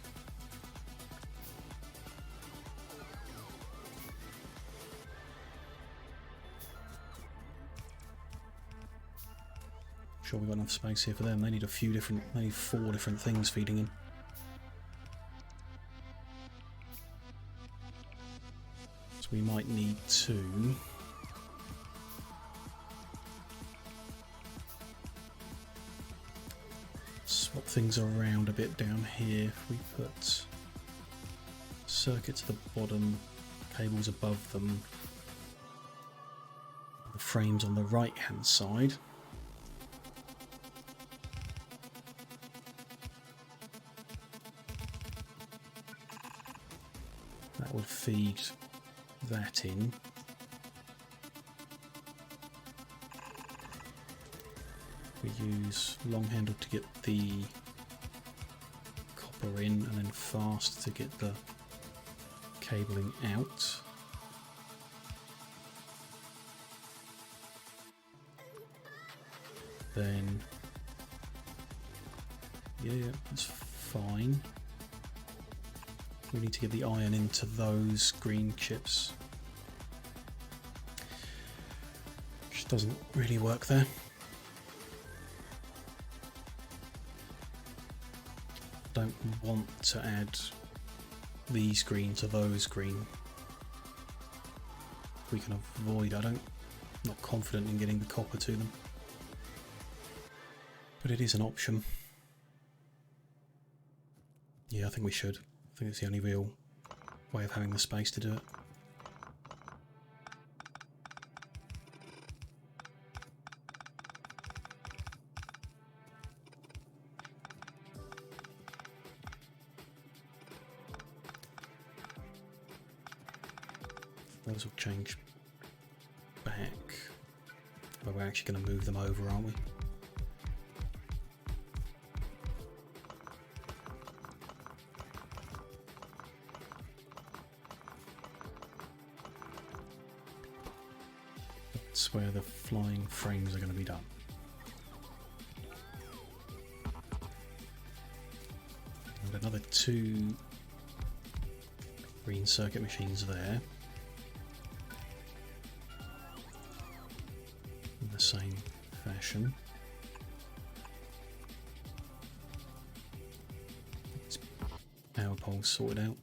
Sure we've got enough space here for them. They need a few different, they need 4 different things feeding in. So we might need to swap things around a bit down here. If we put circuits at the bottom, cables above them, the frames on the right hand side. That would feed that in. We use long handle to get the copper in, and then fast to get the cabling out. Then, yeah, that's fine. We need to get the iron into those green chips, which doesn't really work there. Don't want to add these green to those green. If we can avoid, I'm not confident in getting the copper to them, but it is an option. Yeah, I think we should. I think it's the only real way of having the space to do it. Those will change back, but we're actually going to move them over, aren't we? That's where the flying frames are going to be done. And another 2 green circuit machines there. In the same fashion. These power poles sorted out.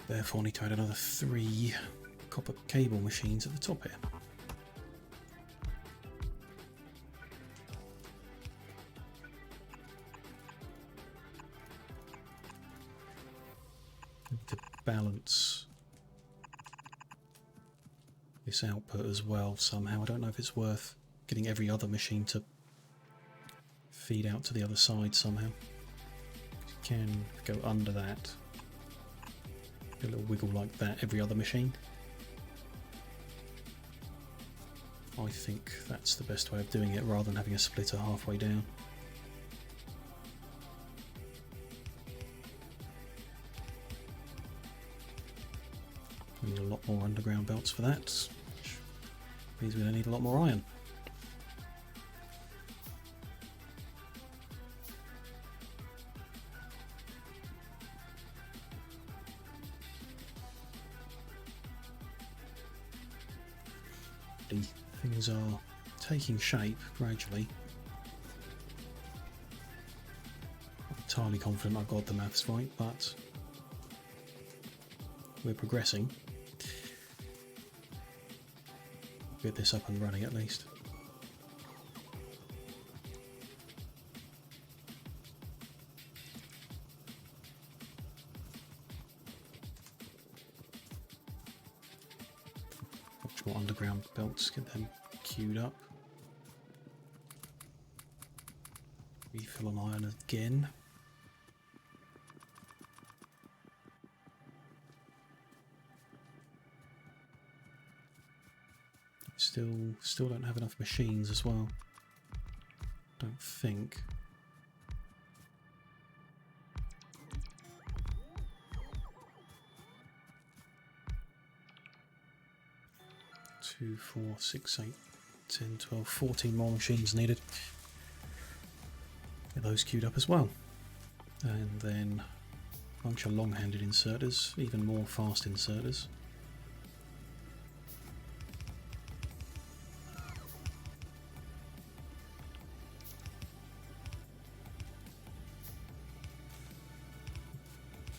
Therefore, need to add another 3 copper cable machines at the top here. To balance this output as well somehow. I don't know if it's worth getting every other machine to feed out to the other side somehow. You can go under that, do a little wiggle like that every other machine. I think that's the best way of doing it rather than having a splitter halfway down. We need a lot more underground belts for that, which means we're going to need a lot more iron. Things are taking shape gradually. I'm entirely confident I've got the maths right, but we're progressing. Get this up and running at least. Much more underground belts, get them queued up. Refill on iron again. Still don't have enough machines as well. Don't think. Two, 4, 6, 8, 10, 12, 14 more machines needed. Get those queued up as well. And then a bunch of long-handed inserters, even more fast inserters.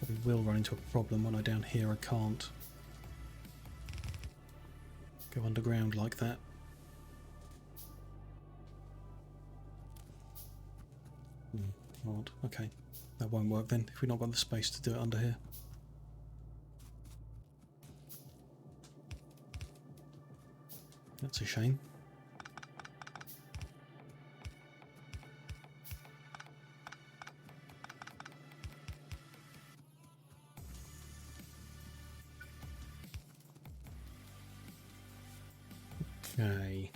Probably will run into a problem when I down here I can't go underground like that. Odd. Okay, that won't work then if we've not got the space to do it under here. That's a shame. Okay.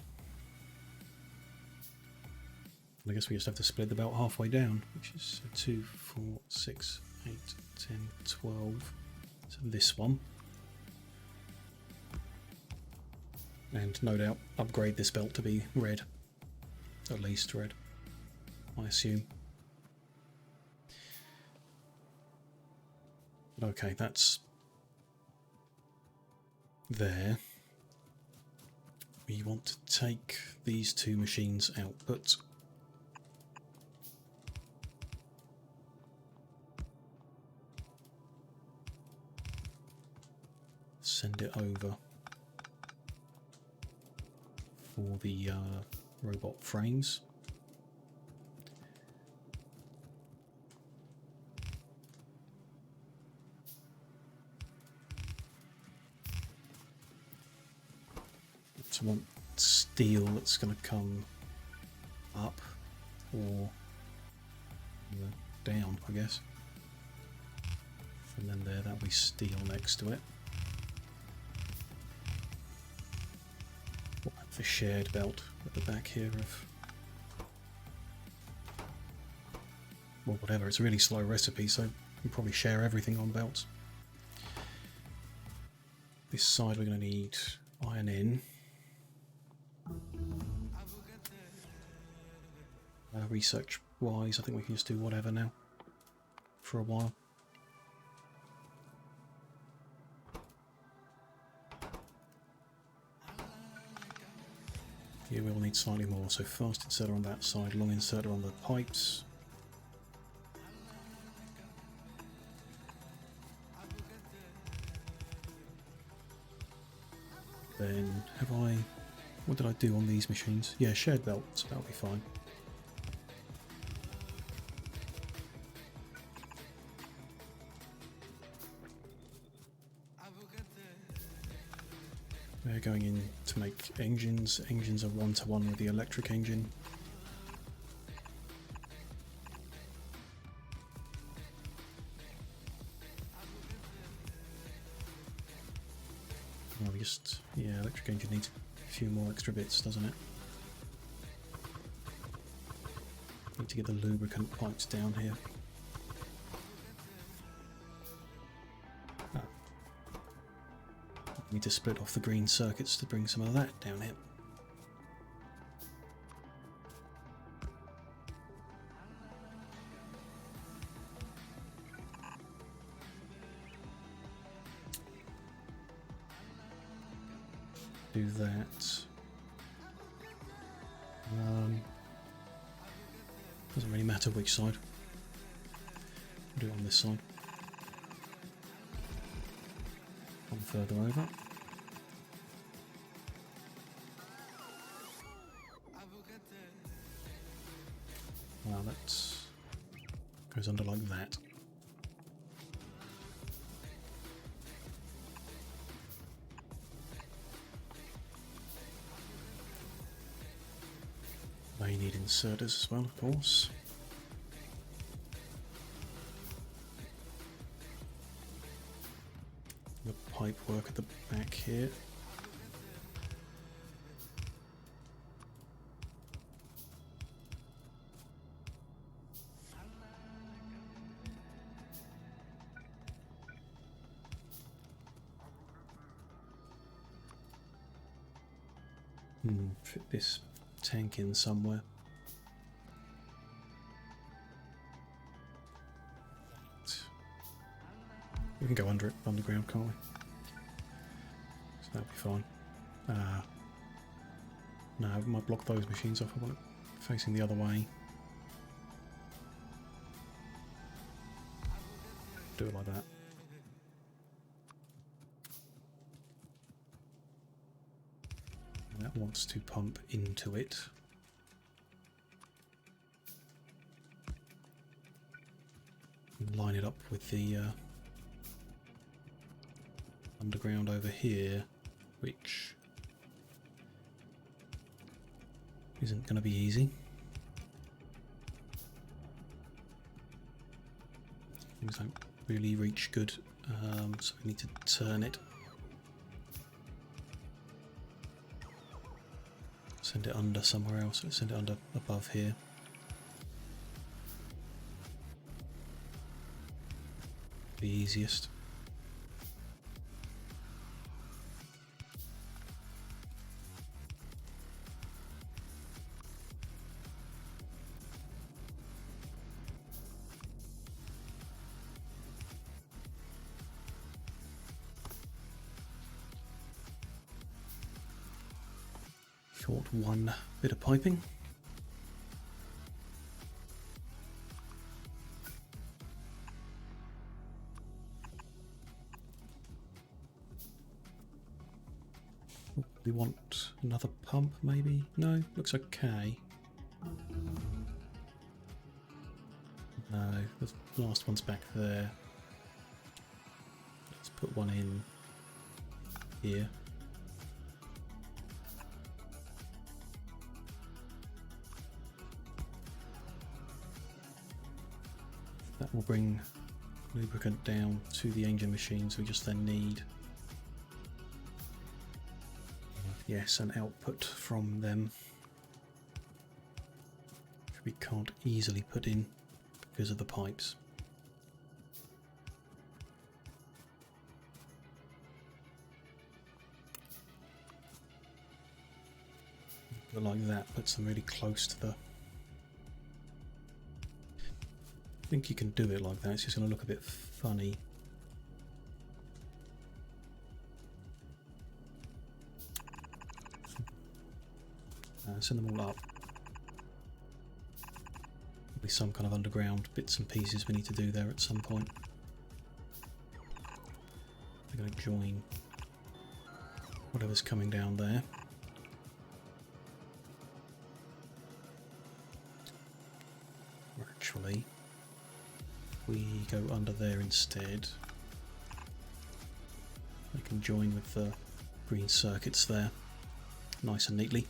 I guess we just have to split the belt halfway down, which is 2, 4, 6, 8, 10, 12. So this one. And no doubt upgrade this belt to be red. At least red, I assume. Okay, that's there. We want to take these two machines' output. Send it over for the robot frames. So I want steel that's going to come up or down, I guess. And then that'll be steel next to it. The shared belt at the back here of, well, whatever, it's a really slow recipe, so we probably share everything on belts. This side we're going to need iron in. Research wise, I think we can just do whatever now for a while. Here we'll need slightly more, so fast inserter on that side, long inserter on the pipes. Then what did I do on these machines? Yeah, shared belt, so that'll be fine. We're going in to make engines. Engines are one-to-one with the electric engine. Oh, yeah, electric engine needs a few more extra bits, doesn't it? Need to get the lubricant pipes down here. Oh. Need to split off the green circuits to bring some of that down here. Do that. Doesn't really matter which side. We'll do it on this side. One further over. Well, that goes under like that. They need inserters as well, of course. The pipe work at the back here. Fit this tank in somewhere. We can go under it, underground, can't we? So that'll be fine. No, I might block those machines off. I want it facing the other way. Do it like that. That wants to pump into it. And line it up with the underground over here, which isn't going to be easy. Things don't really reach good, so we need to turn it. Send it under somewhere else. Send it under above here. The easiest. Short one bit of piping. We want another pump, maybe? No, looks okay. No, the last one's back there. Let's put one in here. That will bring lubricant down to the engine machines. We just then need, yes, an output from them, which we can't easily put in because of the pipes. But like that puts them really close to the... I think you can do it like that, it's just going to look a bit funny. Send them all up. There'll be some kind of underground bits and pieces we need to do there at some point. We're going to join whatever's coming down there. Or actually, we go under there instead. We can join with the green circuits there, nice and neatly.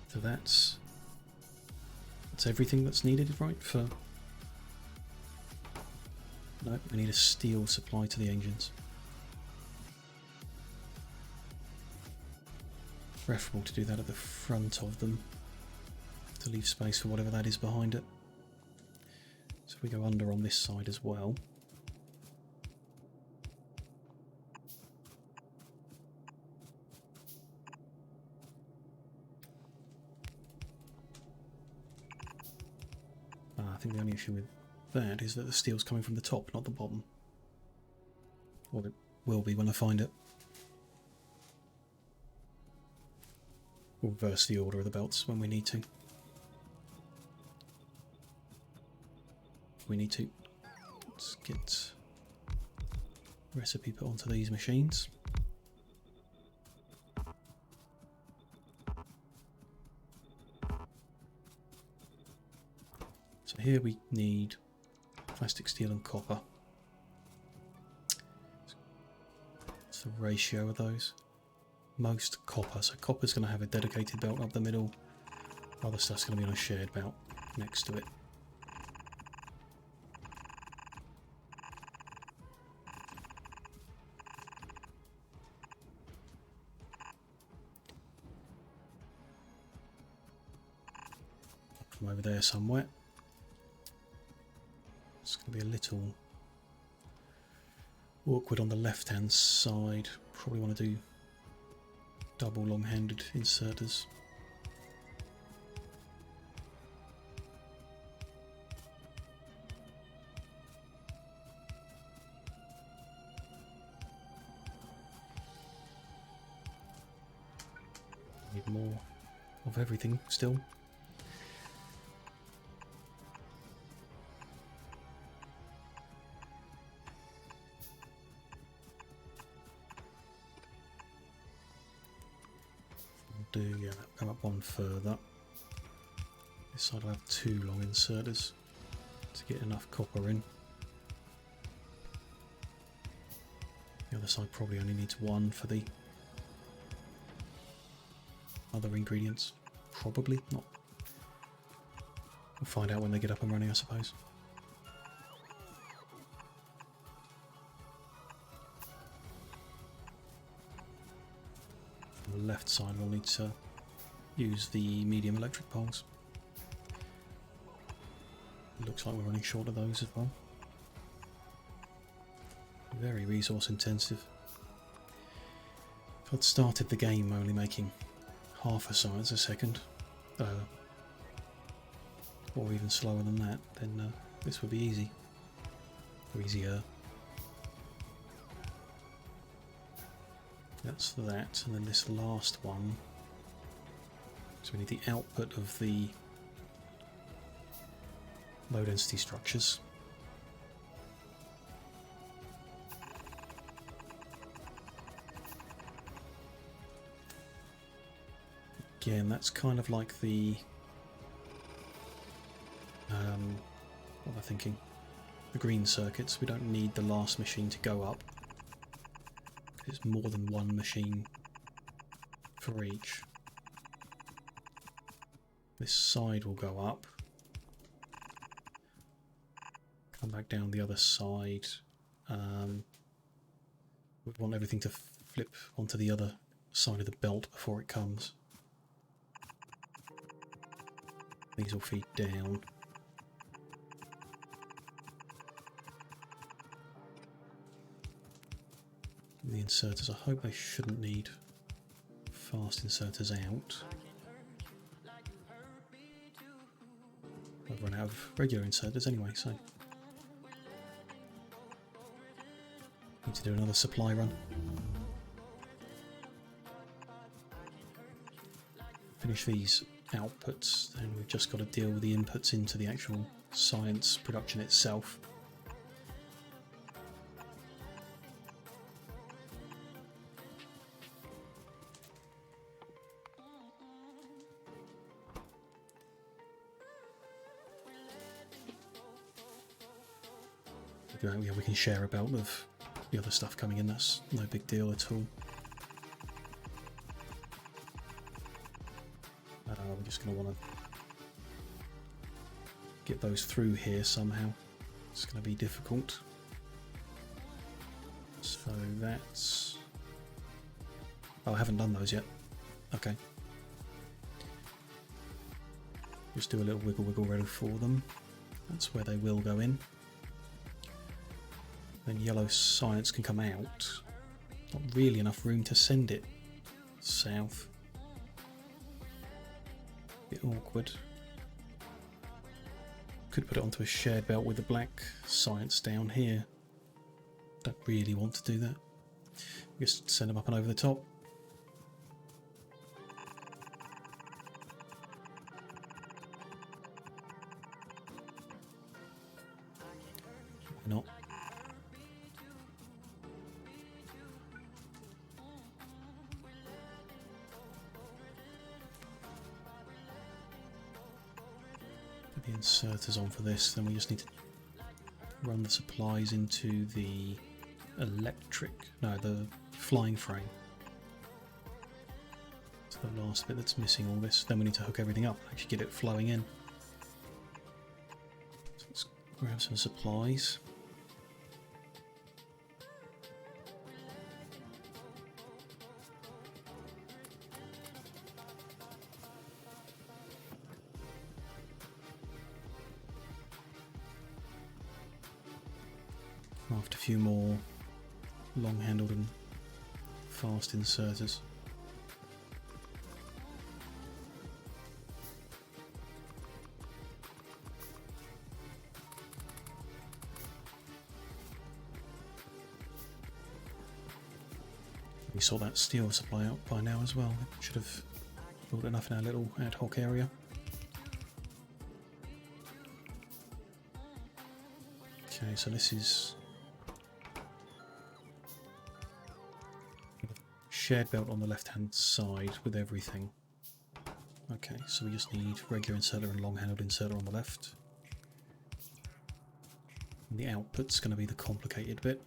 So that's everything that's needed, right? For no, we need a steel supply to the engines. Preferable to do that at the front of them, to leave space for whatever that is behind it. So we go under on this side as well. I think the only issue with that is that the steel's coming from the top, not the bottom. Or it will be when I find it. We'll reverse the order of the belts when we need to. We need to. Let's get recipe put onto these machines. So here we need plastic, steel and copper. What's the ratio of those? Most copper, so copper's going to have a dedicated belt up the middle, other stuff's going to be on a shared belt next to it. From over there somewhere. It's going to be a little awkward on the left hand side, probably want to do double long-handed inserters. Need more of everything still. Yeah, that'll come up one further. This side will have 2 long inserters to get enough copper in. The other side probably only needs 1 for the other ingredients. Probably not. We'll find out when they get up and running, I suppose. On the left side we'll need to use the medium electric poles. It looks like we're running short of those as well. Very resource intensive. If I'd started the game only making half a science a second, or even slower than that, then this would be easy. Or easier. That's that, and then this last one. So we need the output of the low density structures. Again, that's kind of like the what am I thinking? The green circuits. We don't need the last machine to go up. It's more than one machine for each. This side will go up. Come back down the other side. We want everything to flip onto the other side of the belt before it comes. These will feed down. The inserters, I hope they shouldn't need fast inserters out. I've run out of regular inserters anyway, so need to do another supply run. Finish these outputs, then we've just got to deal with the inputs into the actual science production itself. Yeah, we can share a belt of the other stuff coming in. That's no big deal at all. We're just going to want to get those through here somehow. It's going to be difficult. So that's... Oh, I haven't done those yet. Okay. Just do a little wiggle wiggle ready for them. That's where they will go in. Then yellow science can come out. Not really enough room to send it south. Bit awkward. Could put it onto a shared belt with the black science down here. Don't really want to do that. Just send them up and over the top. Why not? The inserters on for this, then we just need to run the supplies into the the flying frame. It's the last bit that's missing all this. Then we need to hook everything up, actually get it flowing in. So let's grab some supplies. Craft a few more long-handled and fast inserters. We saw that steel supply out by now as well. Should have built enough in our little ad hoc area. Okay, so this is shared belt on the left hand side with everything. Okay, so we just need regular inserter and long-handled inserter on the left. And the output's going to be the complicated bit.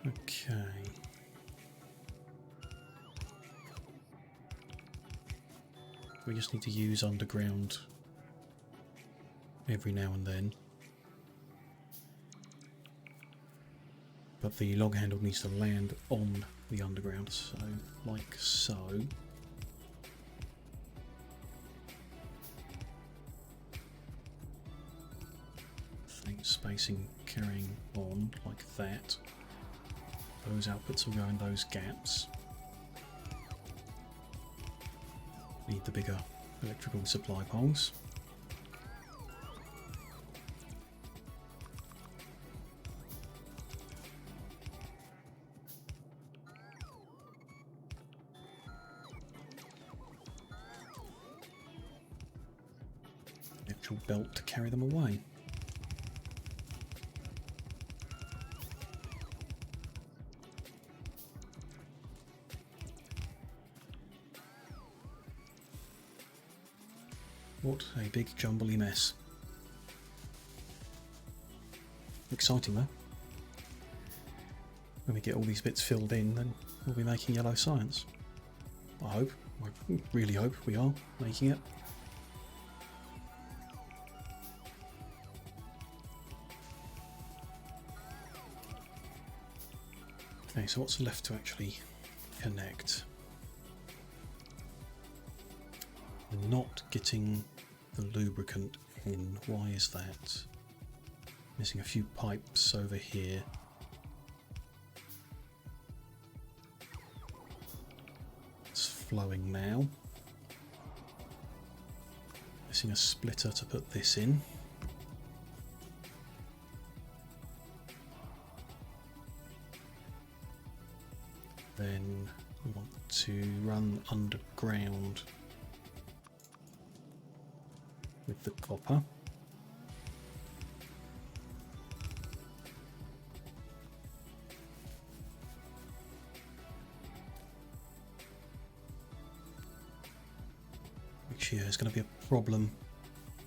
Okay. We just need to use underground every now and then. But the long handle needs to land on the underground, so like so. Same spacing carrying on like that. Those outputs will go in those gaps. Need the bigger electrical supply poles. The actual belt to carry them away. What a big jumbly mess. Exciting though. When we get all these bits filled in, then we'll be making yellow science. I hope. I really hope we are making it. Okay, so what's left to actually connect? We're not getting the lubricant in. Why is that? Missing a few pipes over here. It's flowing now. Missing a splitter to put this in. Then we want to run underground with the copper. which here is going to be a problem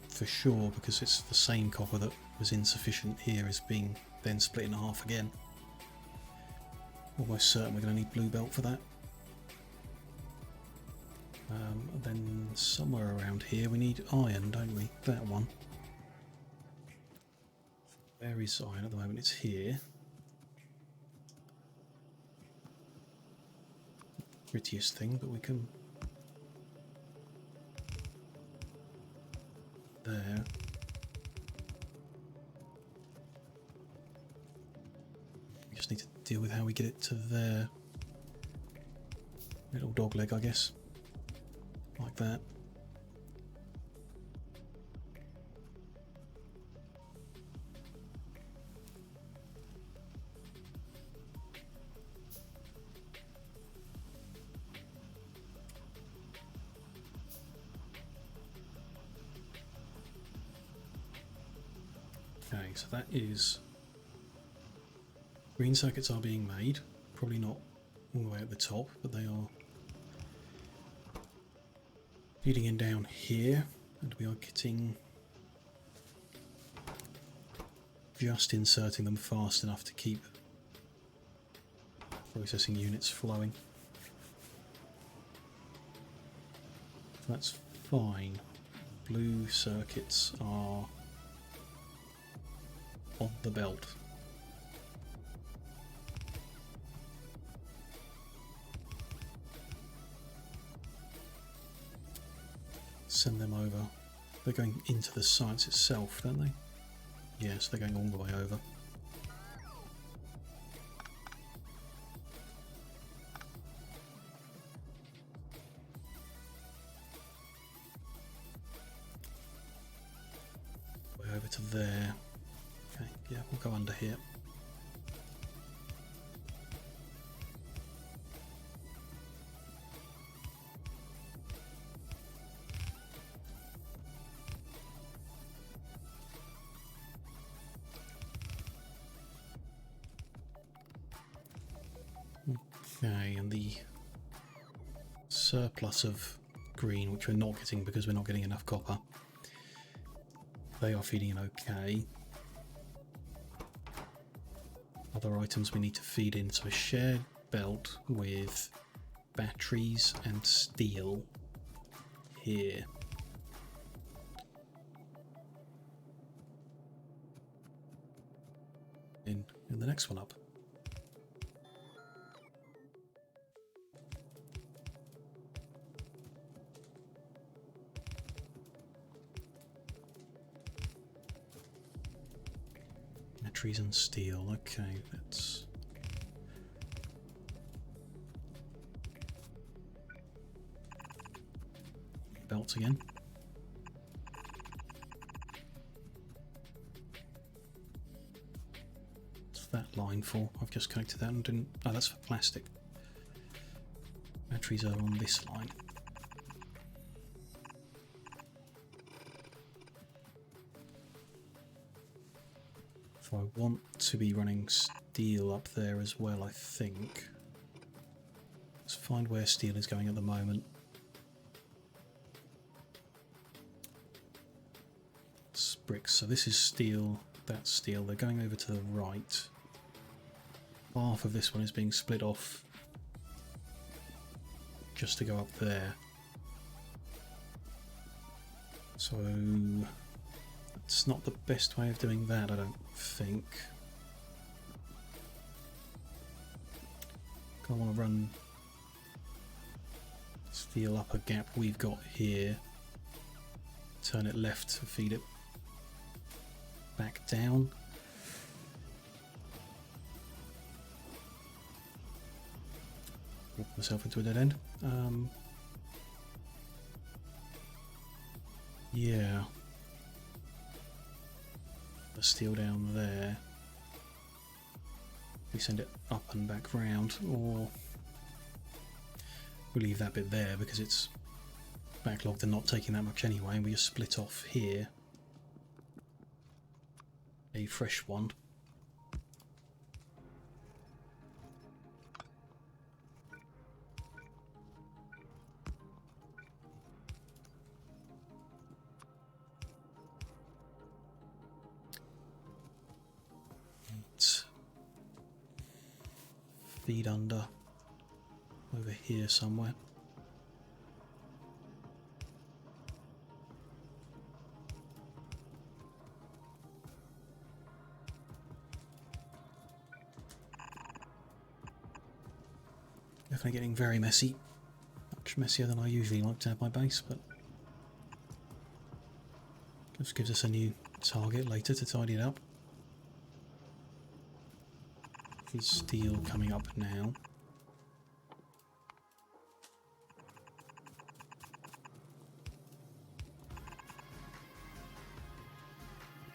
for sure, because it's the same copper that was insufficient here is being then split in half again. Almost certain we're going to need blue belt for that. Then somewhere around here we need iron, don't we? That one. Where is iron at the moment? It's here. Prettiest thing, but we can... There. We just need to deal with how we get it to there. Little dog leg, I guess. Like that. Okay, so that is... Green circuits are being made. Probably not all the way at the top, but they are feeding in down here, and we are getting... just inserting them fast enough to keep processing units flowing. So that's fine. Blue circuits are on the belt. Send them over. They're going into the science itself, don't they? Yes, they're going all the way over. Way over to there. Okay, yeah, we'll go under here. Okay, and the surplus of green, which we're not getting because we're not getting enough copper, they are feeding in okay. Other items we need to feed in, so a shared belt with batteries and steel here. In the next one up. Batteries and steel, okay, that's... belts again. What's that line for? I've just connected that and didn't... oh, that's for plastic. Batteries are on this line. So I want to be running steel up there as well, I think. Let's find where steel is going at the moment. It's bricks. So this is steel, that's steel. They're going over to the right. Half of this one is being split off just to go up there. So it's not the best way of doing that, I don't think. I want to run steel up a gap we've got here, turn it left to feed it back down. Walk myself into a dead end. Yeah. The steel down there. We send it up and back round, or we leave that bit there because it's backlogged and not taking that much anyway, and we just split off here a fresh one. feed under over here somewhere. Definitely getting very messy. Much messier than I usually like to have my base, but just gives us a new target later to tidy it up. There's steel coming up now.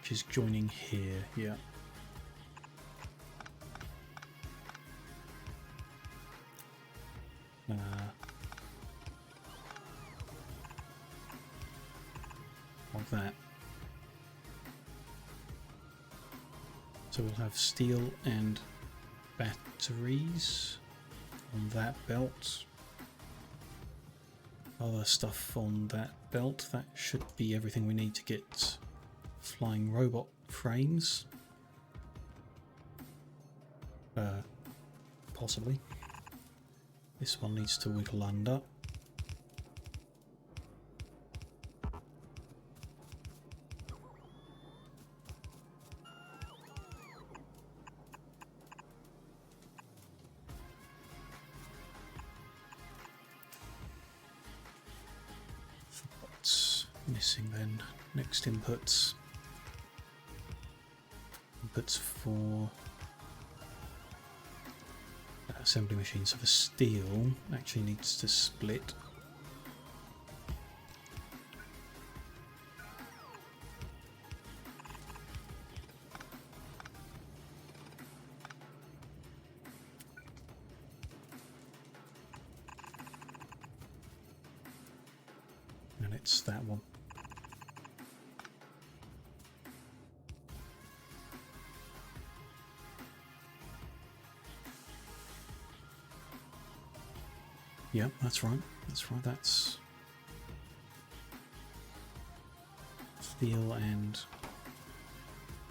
Which is joining here, yeah. Of that. So we'll have steel and batteries on that belt. Other stuff on that belt. That should be everything we need to get flying robot frames. Possibly. This one needs to wiggle under. What's missing then? Next inputs. Inputs for assembly machine. So the steel actually needs to split. And it's that one. Yeah, that's right. That's right. That's steel and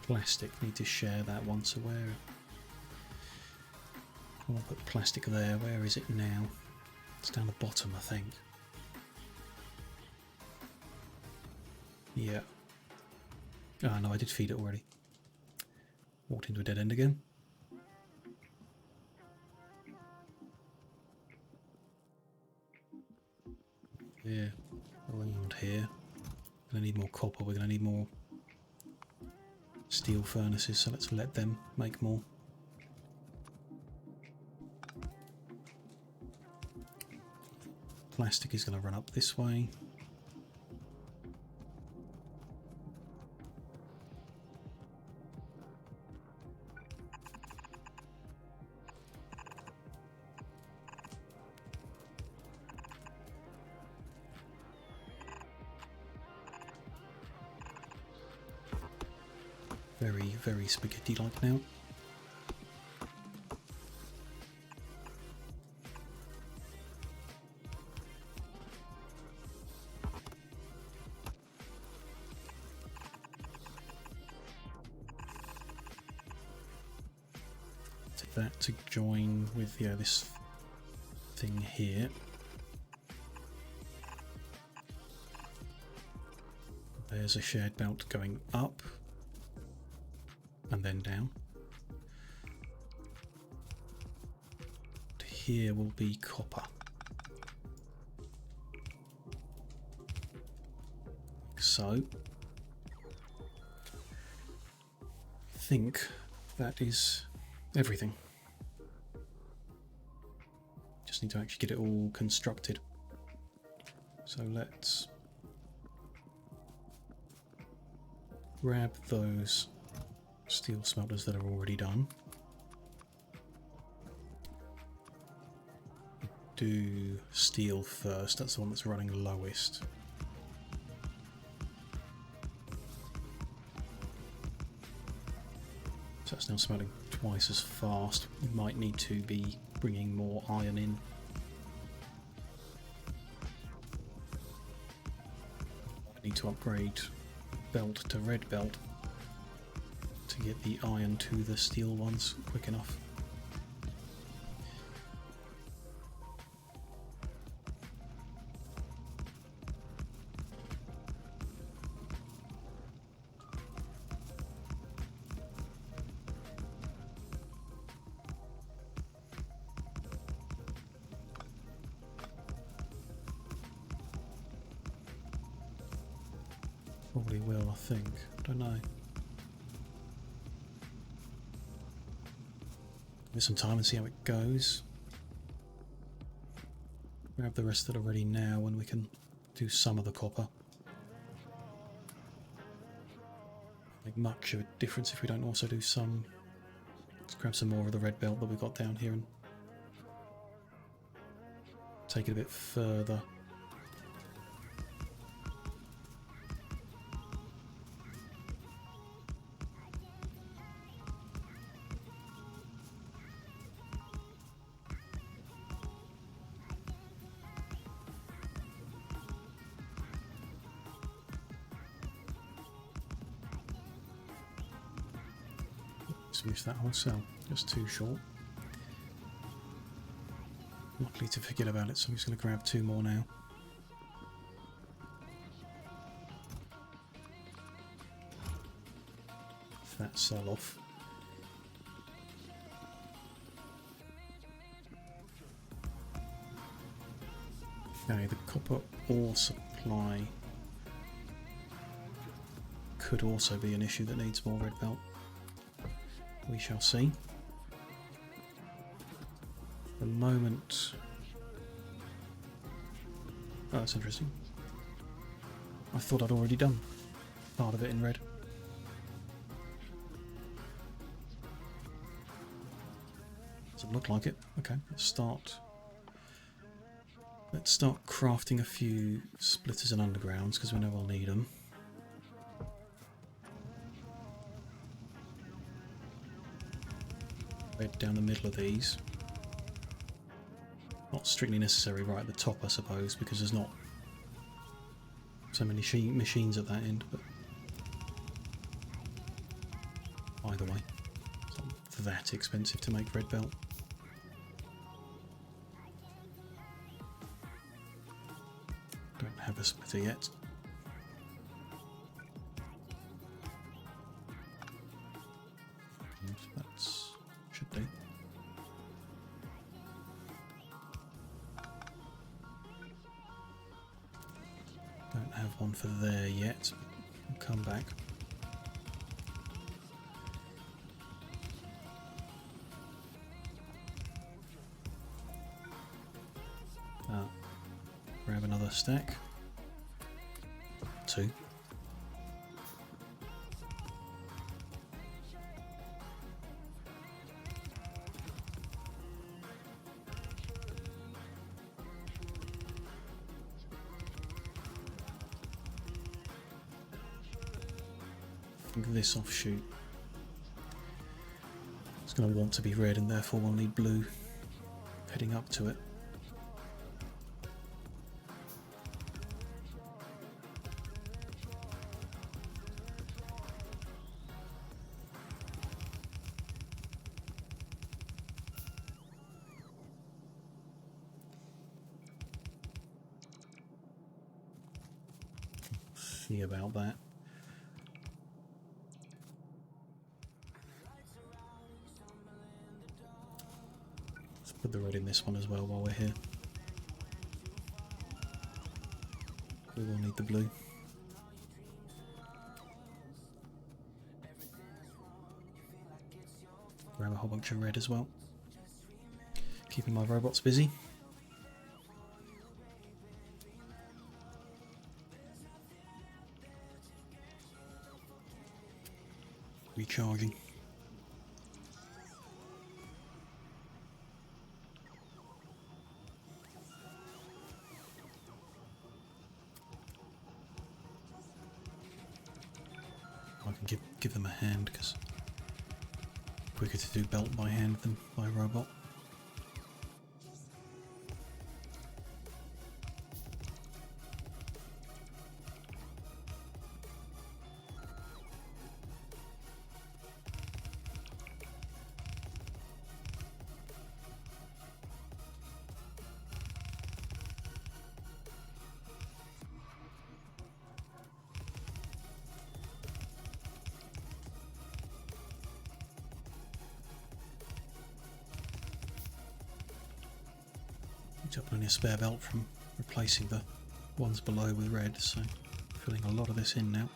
plastic need to share that one. So where I'll put plastic there. Where is it now? It's down the bottom, I think. Yeah. Ah, no, I did feed it already. Walked into a dead end again. Yeah, around here. Gonna need more copper, we're gonna need more steel furnaces, so let's let them make more. Plastic is gonna run up this way. Very, very spaghetti-like now. Take that to join with this thing here. There's a shared belt going up. And then down. Here will be copper. So, I think that is everything. Just need to actually get it all constructed. So let's grab those steel smelters that are already done. Do steel first, that's the one that's running lowest. So that's now smelting twice as fast. We might need to be bringing more iron in. I need to upgrade belt to red belt to get the iron to the steel ones quick enough. Probably will, I think. I don't know. Give it some time and see how it goes. Grab the rest that are ready now and we can do some of the copper. Make much of a difference if we don't also do some. Let's grab some more of the red belt that we've got down here and take it a bit further. Finish that whole cell, just too short. Likely to forget about it, so I'm just going to grab 2 more now. That cell off. Okay, the copper ore supply could also be an issue that needs more red belt. We shall see. The moment... Oh, that's interesting. I thought I'd already done part of it in red. Doesn't look like it. Okay, let's start crafting a few splitters and undergrounds because we know we'll need them. Red down the middle of these. Not strictly necessary right at the top, I suppose, because there's not so many machines at that end, but either way, it's not that expensive to make red belt. Don't have a splitter yet. That's should do. Don't have one for there yet. We'll come back. Grab another stack. 2. I think this offshoot is going to want to be red and therefore we'll need blue heading up to it. See about that. Let's put the red in this one as well while we're here. We will need the blue. Grab a whole bunch of red as well. Keeping my robots busy. Recharging. I can give them a hand because quicker to do belt by hand than by robot. Up only a spare belt from replacing the ones below with red, so filling a lot of this in now.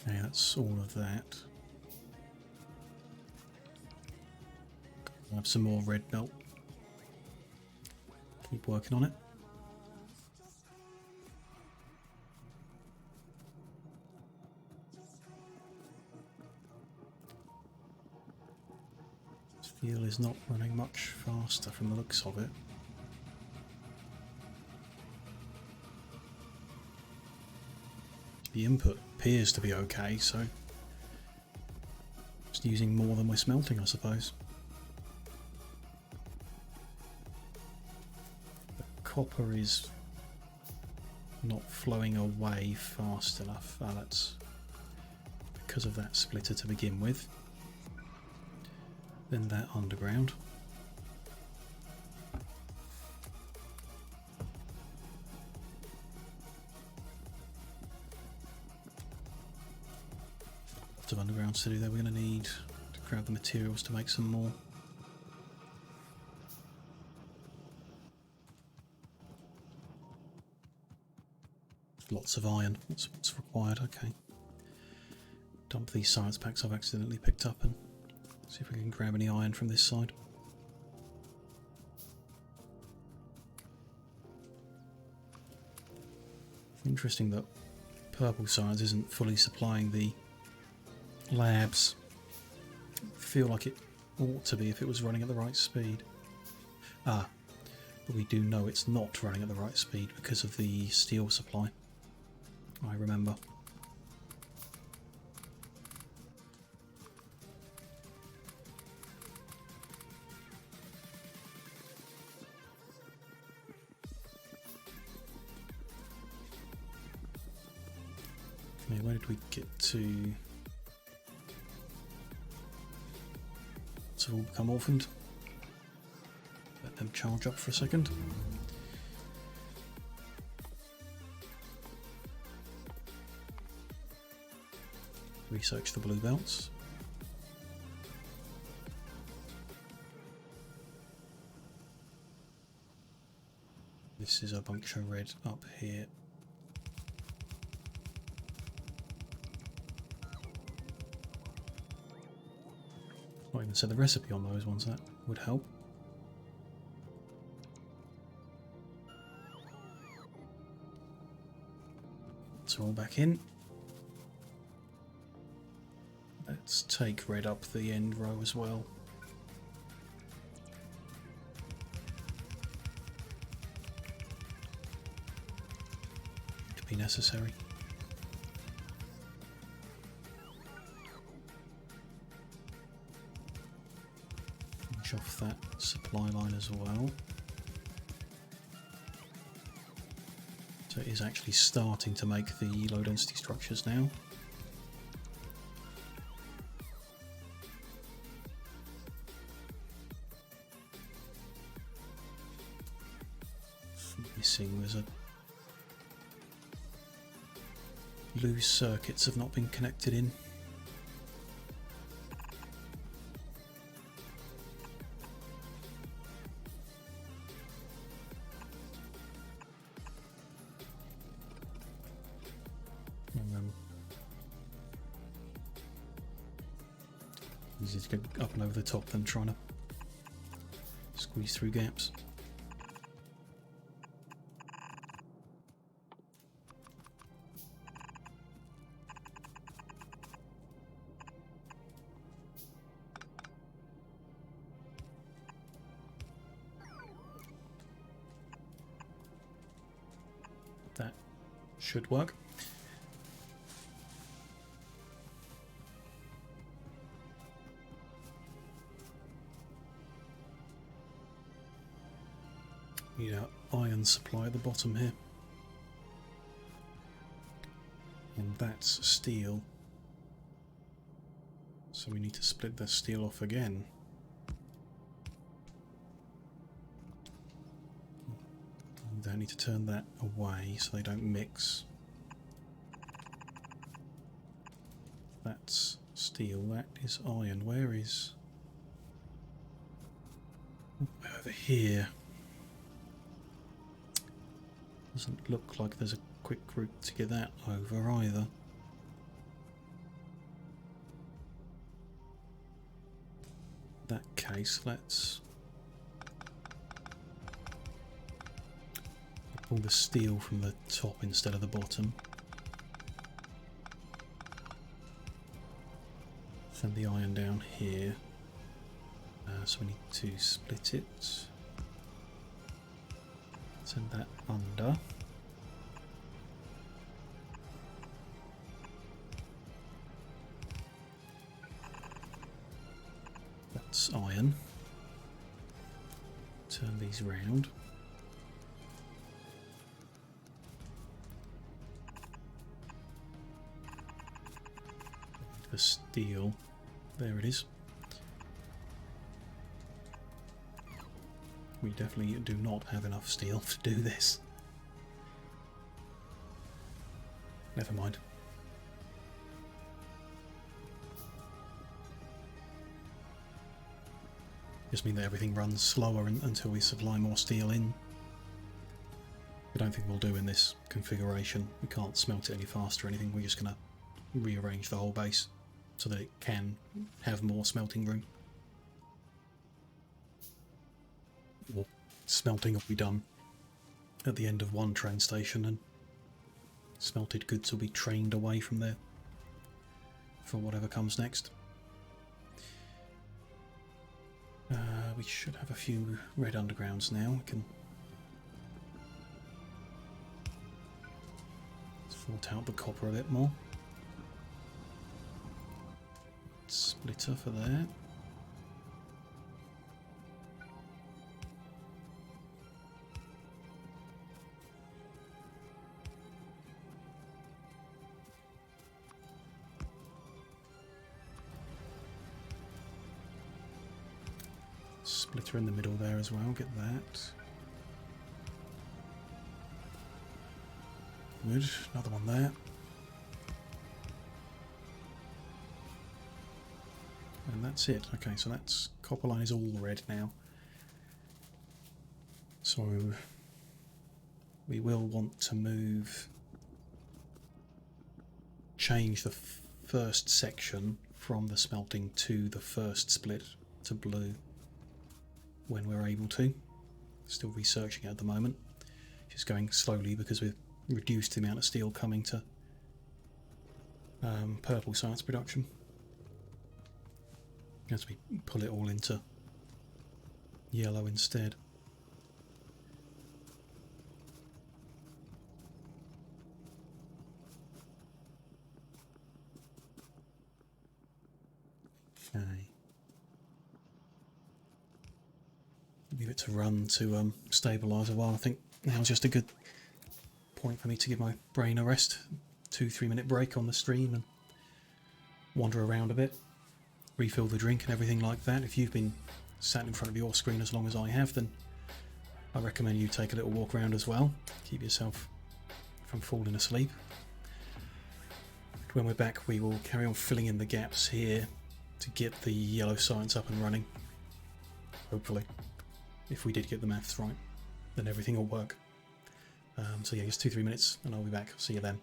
Okay, that's all of that. I'll have some more red belt. Keep working on it. Steel is not running much faster from the looks of it. The input appears to be okay, so just using more than we're smelting, I suppose. The copper is not flowing away fast enough. Ah, that's because of that splitter to begin with. Then that underground. Lots of undergrounds to do there. We're going to need to grab the materials to make some more. Lots of iron. That's what's required. Okay. Dump these science packs I've accidentally picked up and see if we can grab any iron from this side. Interesting that purple science isn't fully supplying the labs. I feel like it ought to be if it was running at the right speed. Ah, but we do know it's not running at the right speed because of the steel supply. I remember. Okay, where did we get to? So all become orphaned. Let them charge up for a second. Research the blue belts. This is a bunch of red up here. Not even said the recipe on those ones, that would help. So all back in. Let's take red up the end row as well. To be necessary. Finish off that supply line as well. So it is actually starting to make the low density structures now. Missing was a loose circuits have not been connected in. Easier to go up and over the top than trying to squeeze through gaps. That should work. Need our iron supply at the bottom here. And that's steel. So we need to split the steel off again. And I need to turn that away so they don't mix. That's steel, that is iron. Where is... over here. Doesn't look like there's a quick route to get that over either. that case, let's pull the steel from the top instead of the bottom. Send the iron down here. So we need to split it. Send that under. That's iron. Turn these round. The steel. There it is. We definitely do not have enough steel to do this. Never mind. Just mean that everything runs slower until we supply more steel in. I don't think we'll do in this configuration. We can't smelt it any faster or anything. We're just going to rearrange the whole base so that it can have more smelting room. Well, smelting will be done at the end of one train station, and smelted goods will be trained away from there for whatever comes next. We should have a few red undergrounds now. We can sort out the copper a bit more. Splitter for that. Splitter in the middle there as well, get that. Good, another one there. And that's it. Okay, so that's copper line is all red now. So we will want to change the first section from the smelting to the first split to blue when we're able to. Still researching it at the moment. Just going slowly because we've reduced the amount of steel coming to purple science production. As we pull it all into yellow instead. Okay. Leave it to run to stabilise a while. I think now's just a good point for me to give my brain a rest. 2-3 minute break on the stream and wander around a bit. Refill the drink and everything like that. If you've been sat in front of your screen as long as I have, then I recommend you take a little walk around as well. Keep yourself from falling asleep. When we're back, we will carry on filling in the gaps here to get the yellow science up and running. Hopefully. If we did get the maths right, then everything will work. So yeah, just 2-3 minutes and I'll be back. See you then.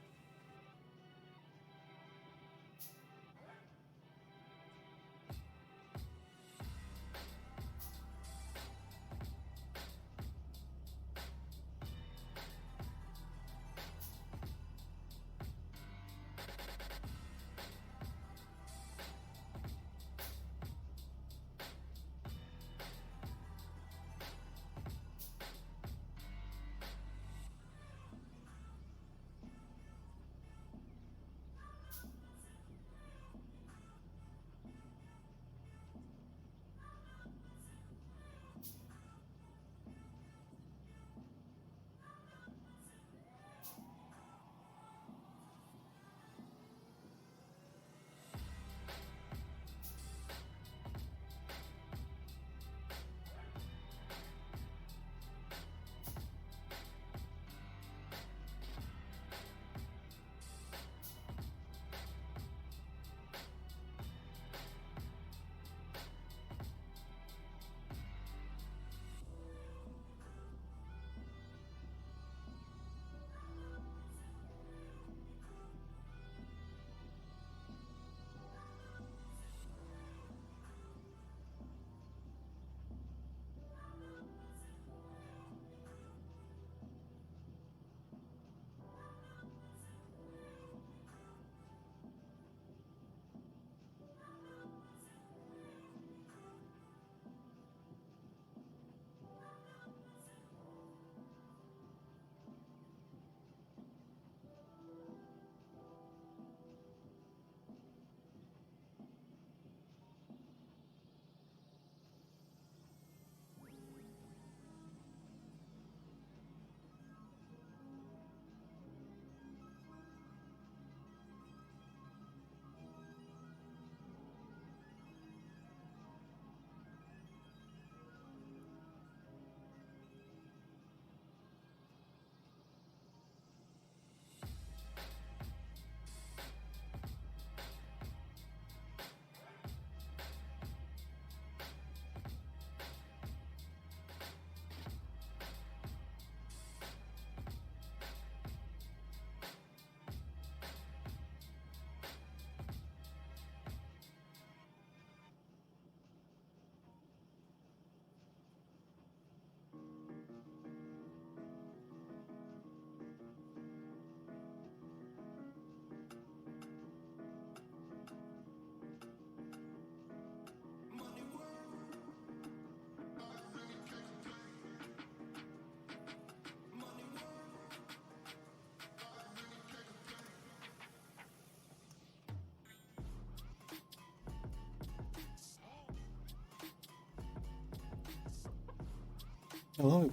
Hello.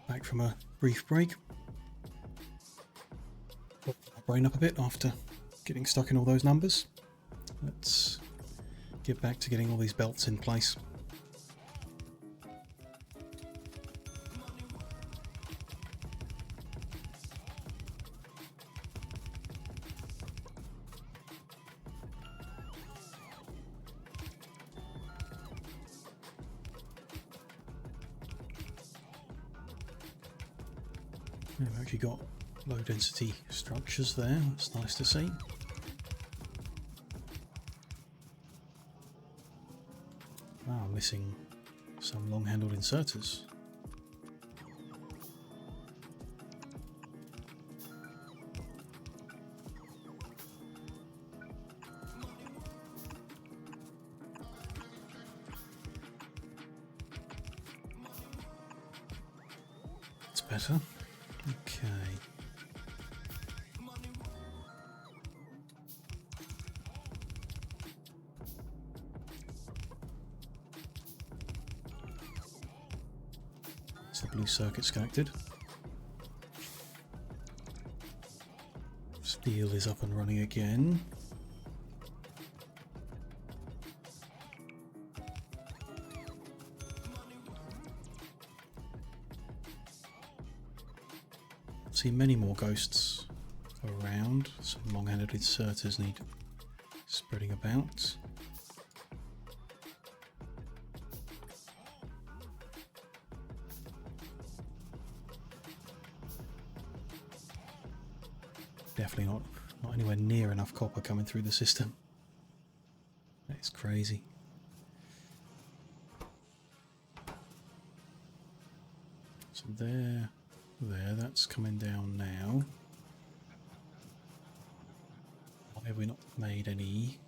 Back from a brief break. Got my brain up a bit after getting stuck in all those numbers. Let's get back to getting all these belts in place. We've actually got low density structures there, that's nice to see. Ah, missing some long-handled inserters. That's better. Okay. So the blue circuit's connected. Steel is up and running again. See many more ghosts around. Some long-handed inserters need spreading about. Definitely not anywhere near enough copper coming through the system. That's crazy. So there, that's coming down now. Why have we not made any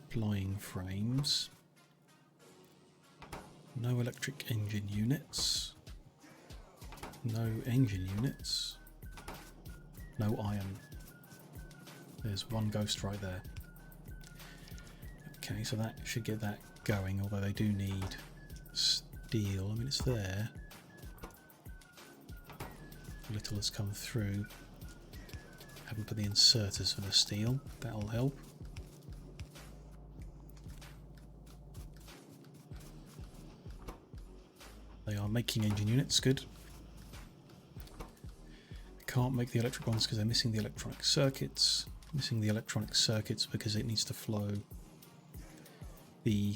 flying frames? No electric engine units. No engine units. No iron. There's one ghost right there. Okay, so that should get that going, although they do need steel. I mean, it's there. Little has come through. Haven't put the inserters for the steel. That'll help. They are making engine units, good. Can't make the electric ones because they're missing the electronic circuits. Missing the electronic circuits because it needs to flow. The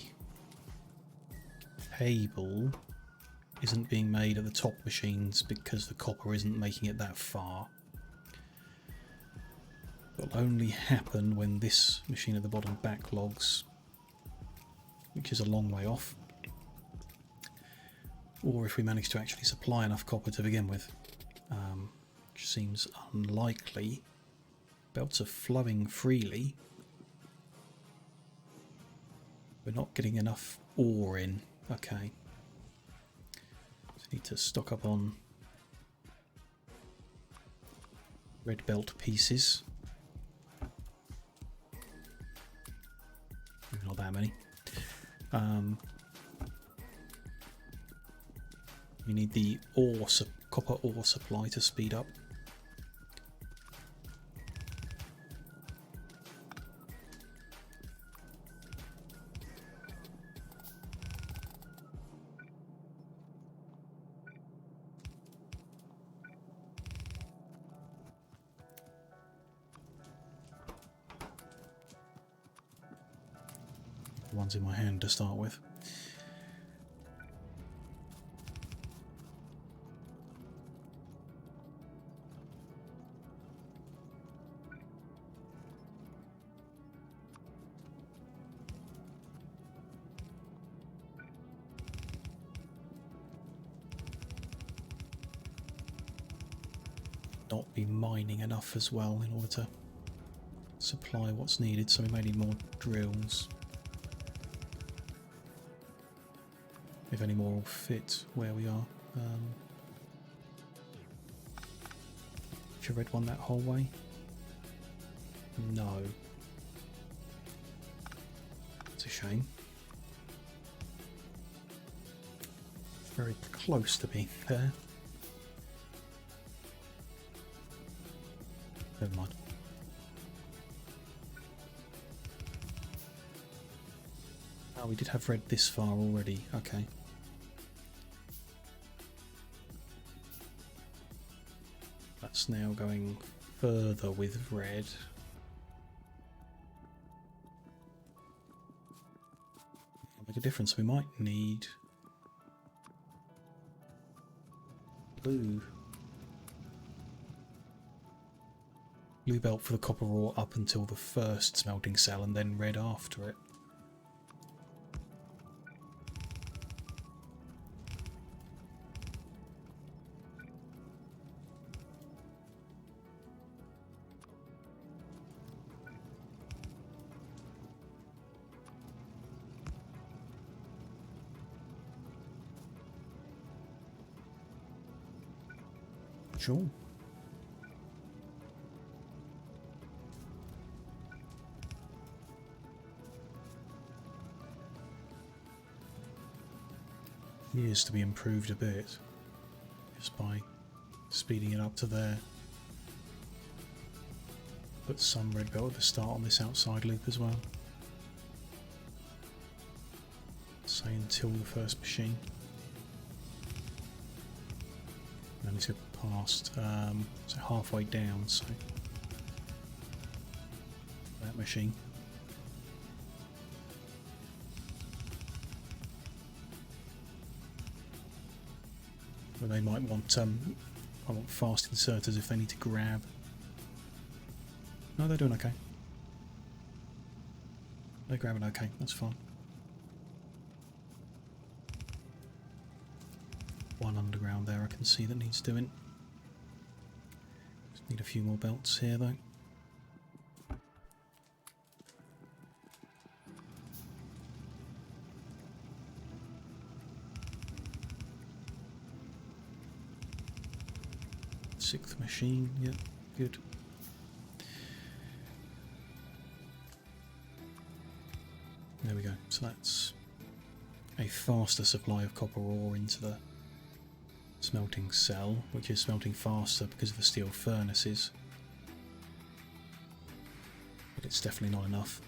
cable isn't being made at the top machines because the copper isn't making it that far. It'll only happen when this machine at the bottom backlogs, which is a long way off, or if we manage to actually supply enough copper to begin with, which seems unlikely. Belts are flowing freely. We're not getting enough ore in. Okay. So need to stock up on red belt pieces. Not that many. We need the copper ore supply to speed up. The ones in my hand to start with. Not be mining enough as well in order to supply what's needed, so we may need more drills. If any more will fit where we are. If you read one that whole way? No. It's a shame. very close to being there. Never mind. Oh, we did have red this far already. Okay. That's now going further with red. Make a difference. We might need blue. Blue belt for the copper ore up until the first smelting cell and then red after it. Sure. Needs to be improved a bit just by speeding it up to there. Put some red belt at the start on this outside loop as well. Say until the first machine. And it's past, so halfway down, so that machine. But they might want, I want fast inserters if they need to grab. No, they're doing okay. They're grabbing okay, that's fine. One underground there I can see that needs doing. Just need a few more belts here though. Sixth machine, yep, good. There we go, so that's a faster supply of copper ore into the smelting cell, which is smelting faster because of the steel furnaces. But it's definitely not enough.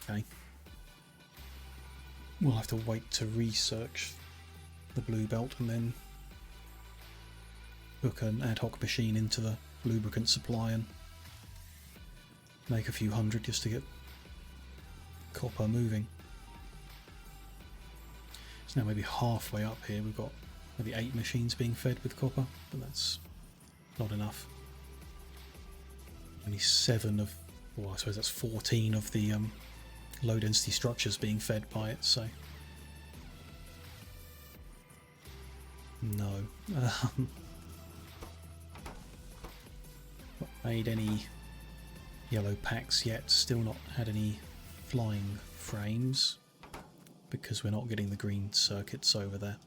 Okay. We'll have to wait to research the blue belt and then hook an ad hoc machine into the lubricant supply and make a few hundred just to get copper moving. So now maybe halfway up here we've got maybe 8 machines being fed with copper, but that's not enough. Only 7 of, well I suppose that's 14 of the low density structures being fed by it, so no. Not made any yellow packs yet, still not had any flying frames because we're not getting the green circuits over there.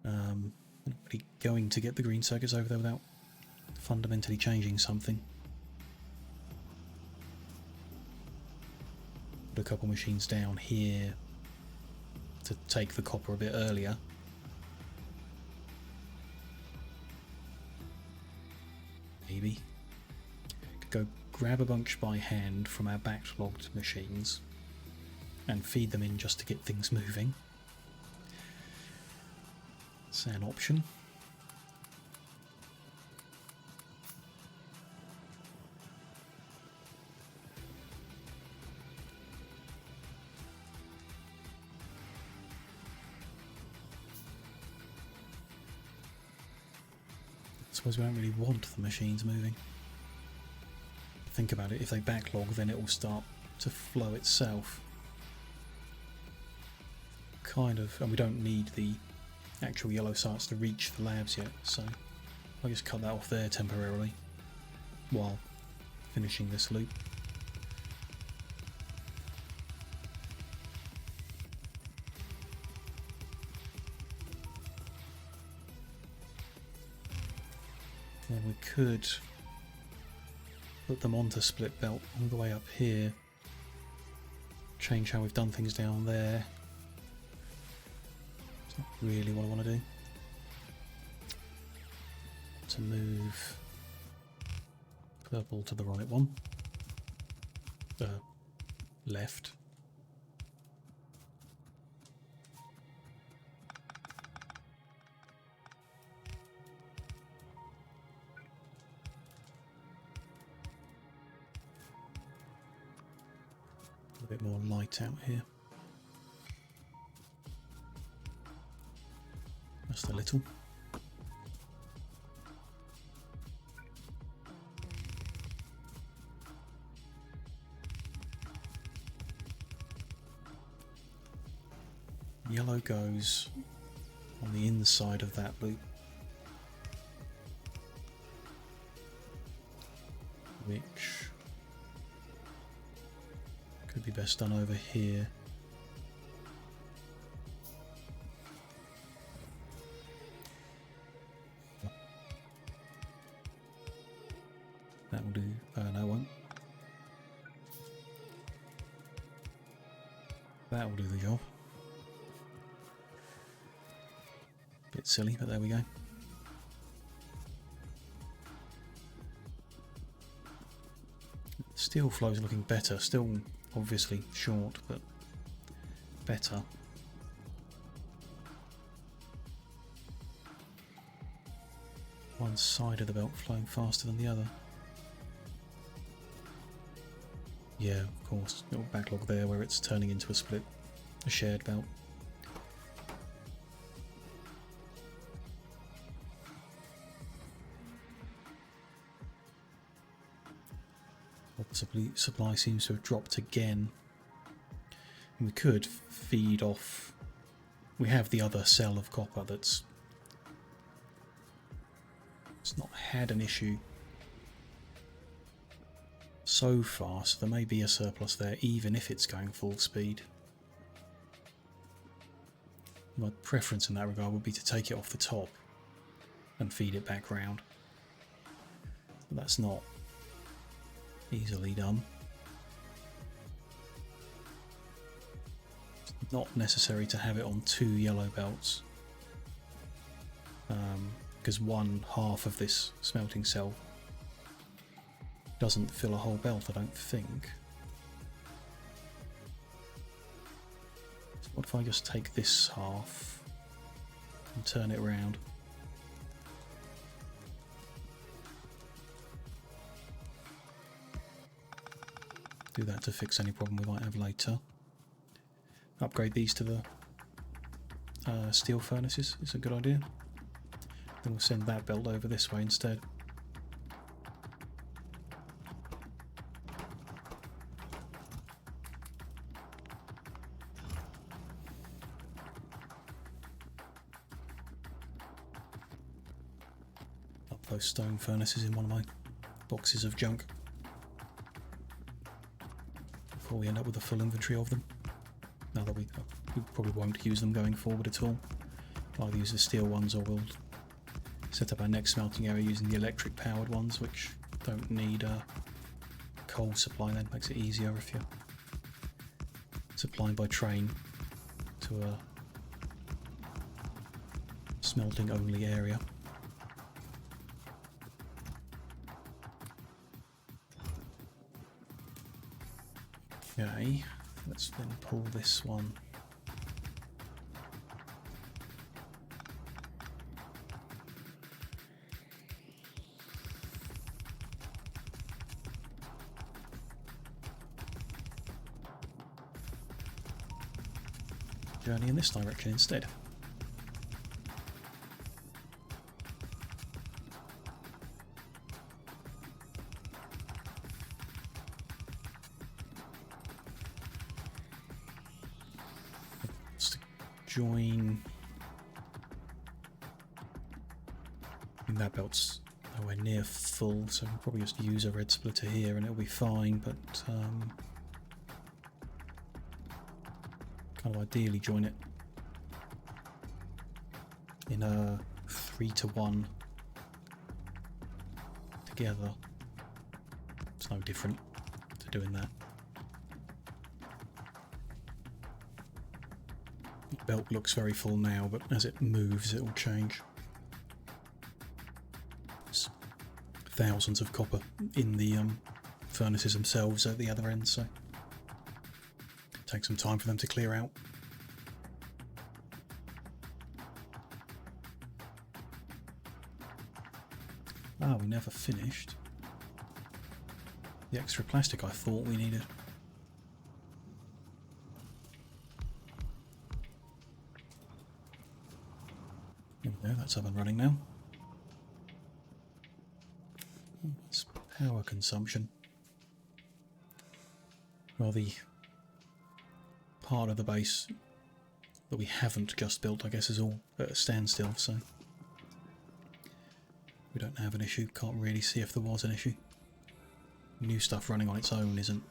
We're not really going to get the green circuits over there without fundamentally changing something. Put a couple machines down here to take the copper a bit earlier. Maybe. Could go grab a bunch by hand from our backlogged machines and feed them in just to get things moving. That's an option. I suppose we don't really want the machines moving. Think about it, if they backlog then it will start to flow itself. Kind of, and we don't need the actual yellow sites to reach the labs yet, so I'll just cut that off there temporarily while finishing this loop. Then we could put them onto split belt all the way up here. Change how we've done things down there. It's not really what I want to do. To move purple to the right one. Left. A bit more light out here. Just a little. Yellow goes on the inside of that loop, which could be best done over here. That will do. No, it won't. That will do the job. Bit silly, but there we go. Steel flow's looking better. Still obviously short, but better. One side of the belt flowing faster than the other. Yeah, of course. Little backlog there where it's turning into a shared belt. Supply seems to have dropped again. And we could feed off. We have the other cell of copper it's not had an issue so far, so there may be a surplus there even if it's going full speed. My preference in that regard would be to take it off the top and feed it back round. But that's not easily done. It's not necessary to have it on 2 yellow belts, because one half of this smelting cell doesn't fill a whole belt, I don't think. So what if I just take this half and turn it around? Do that to fix any problem we might have later. Upgrade these to the steel furnaces is a good idea. Then we'll send that belt over this way instead. Up those stone furnaces in one of my boxes of junk before we end up with a full inventory of them. Now that we probably won't use them going forward at all. We'll either use the steel ones or we'll set up our next smelting area using the electric powered ones, which don't need a coal supply. Then makes it easier if you're supplying by train to a smelting only area. Okay, let's then pull this one. Journey in this direction instead. Join. That belt's nowhere near full, so we'll probably just use a red splitter here and it'll be fine, but kind of ideally join it in a 3-to-1 together. It's no different to doing that. The belt looks very full now, but as it moves it will change. There's thousands of copper in the furnaces themselves at the other end, so it takes some time for them to clear out. Ah, we never finished the extra plastic I thought we needed. There we go, that's up and running now. It's power consumption. Well, the part of the base that we haven't just built, I guess, is all at a standstill, so we don't have an issue. Can't really see if there was an issue. New stuff running on its own isn't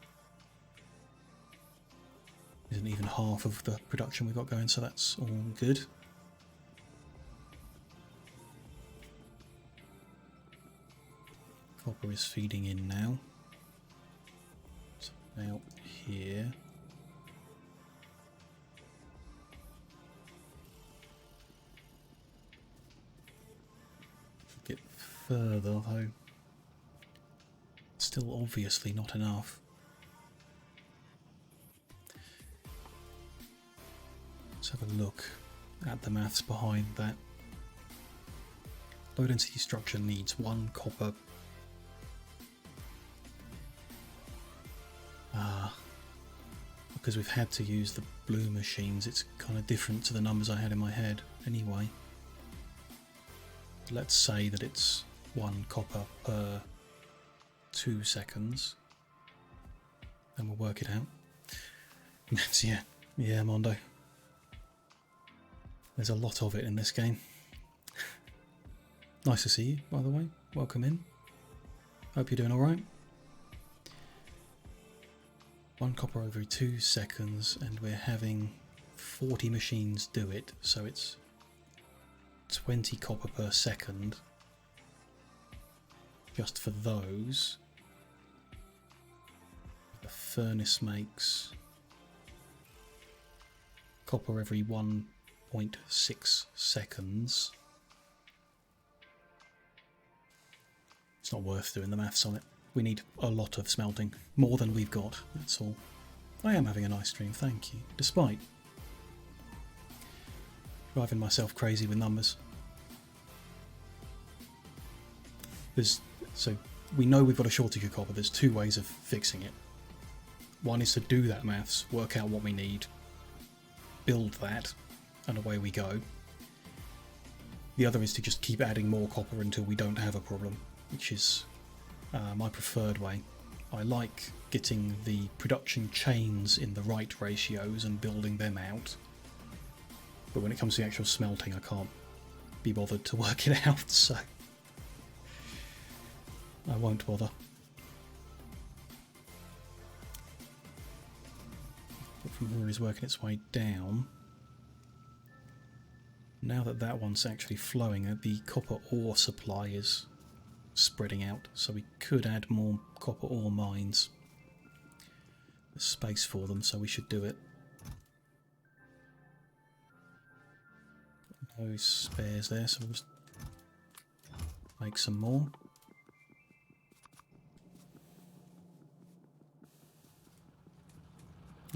even half of the production we've got going, so that's all good. Copper is feeding in now. So out here. A bit further, though. Still obviously not enough. Let's have a look at the maths behind that. Low density structure needs 1 copper. Because we've had to use the blue machines, it's kind of different to the numbers I had in my head anyway. Let's say that it's 1 copper per 2 seconds, and we'll work it out. yeah, Mondo. There's a lot of it in this game. Nice to see you, by the way. Welcome in. Hope you're doing alright. 1 copper every 2 seconds, and we're having 40 machines do it, so it's 20 copper per second just for those. The furnace makes copper every 1.6 seconds. It's not worth doing the maths on it. We need a lot of smelting, more than we've got, that's all. I am having a nice stream, thank you, despite driving myself crazy with numbers. So we know we've got a shortage of copper. There's 2 ways of fixing it. One is to do that maths, work out what we need, build that, and away we go. The other is to just keep adding more copper until we don't have a problem, which is my preferred way. I like getting the production chains in the right ratios and building them out, but when it comes to the actual smelting I can't be bothered to work it out, so I won't bother. But from here is working its way down. Now that that one's actually flowing, the copper ore supply is spreading out, so we could add more copper ore mines. There's space for them, so we should do it. No spares there, so we'll just make some more.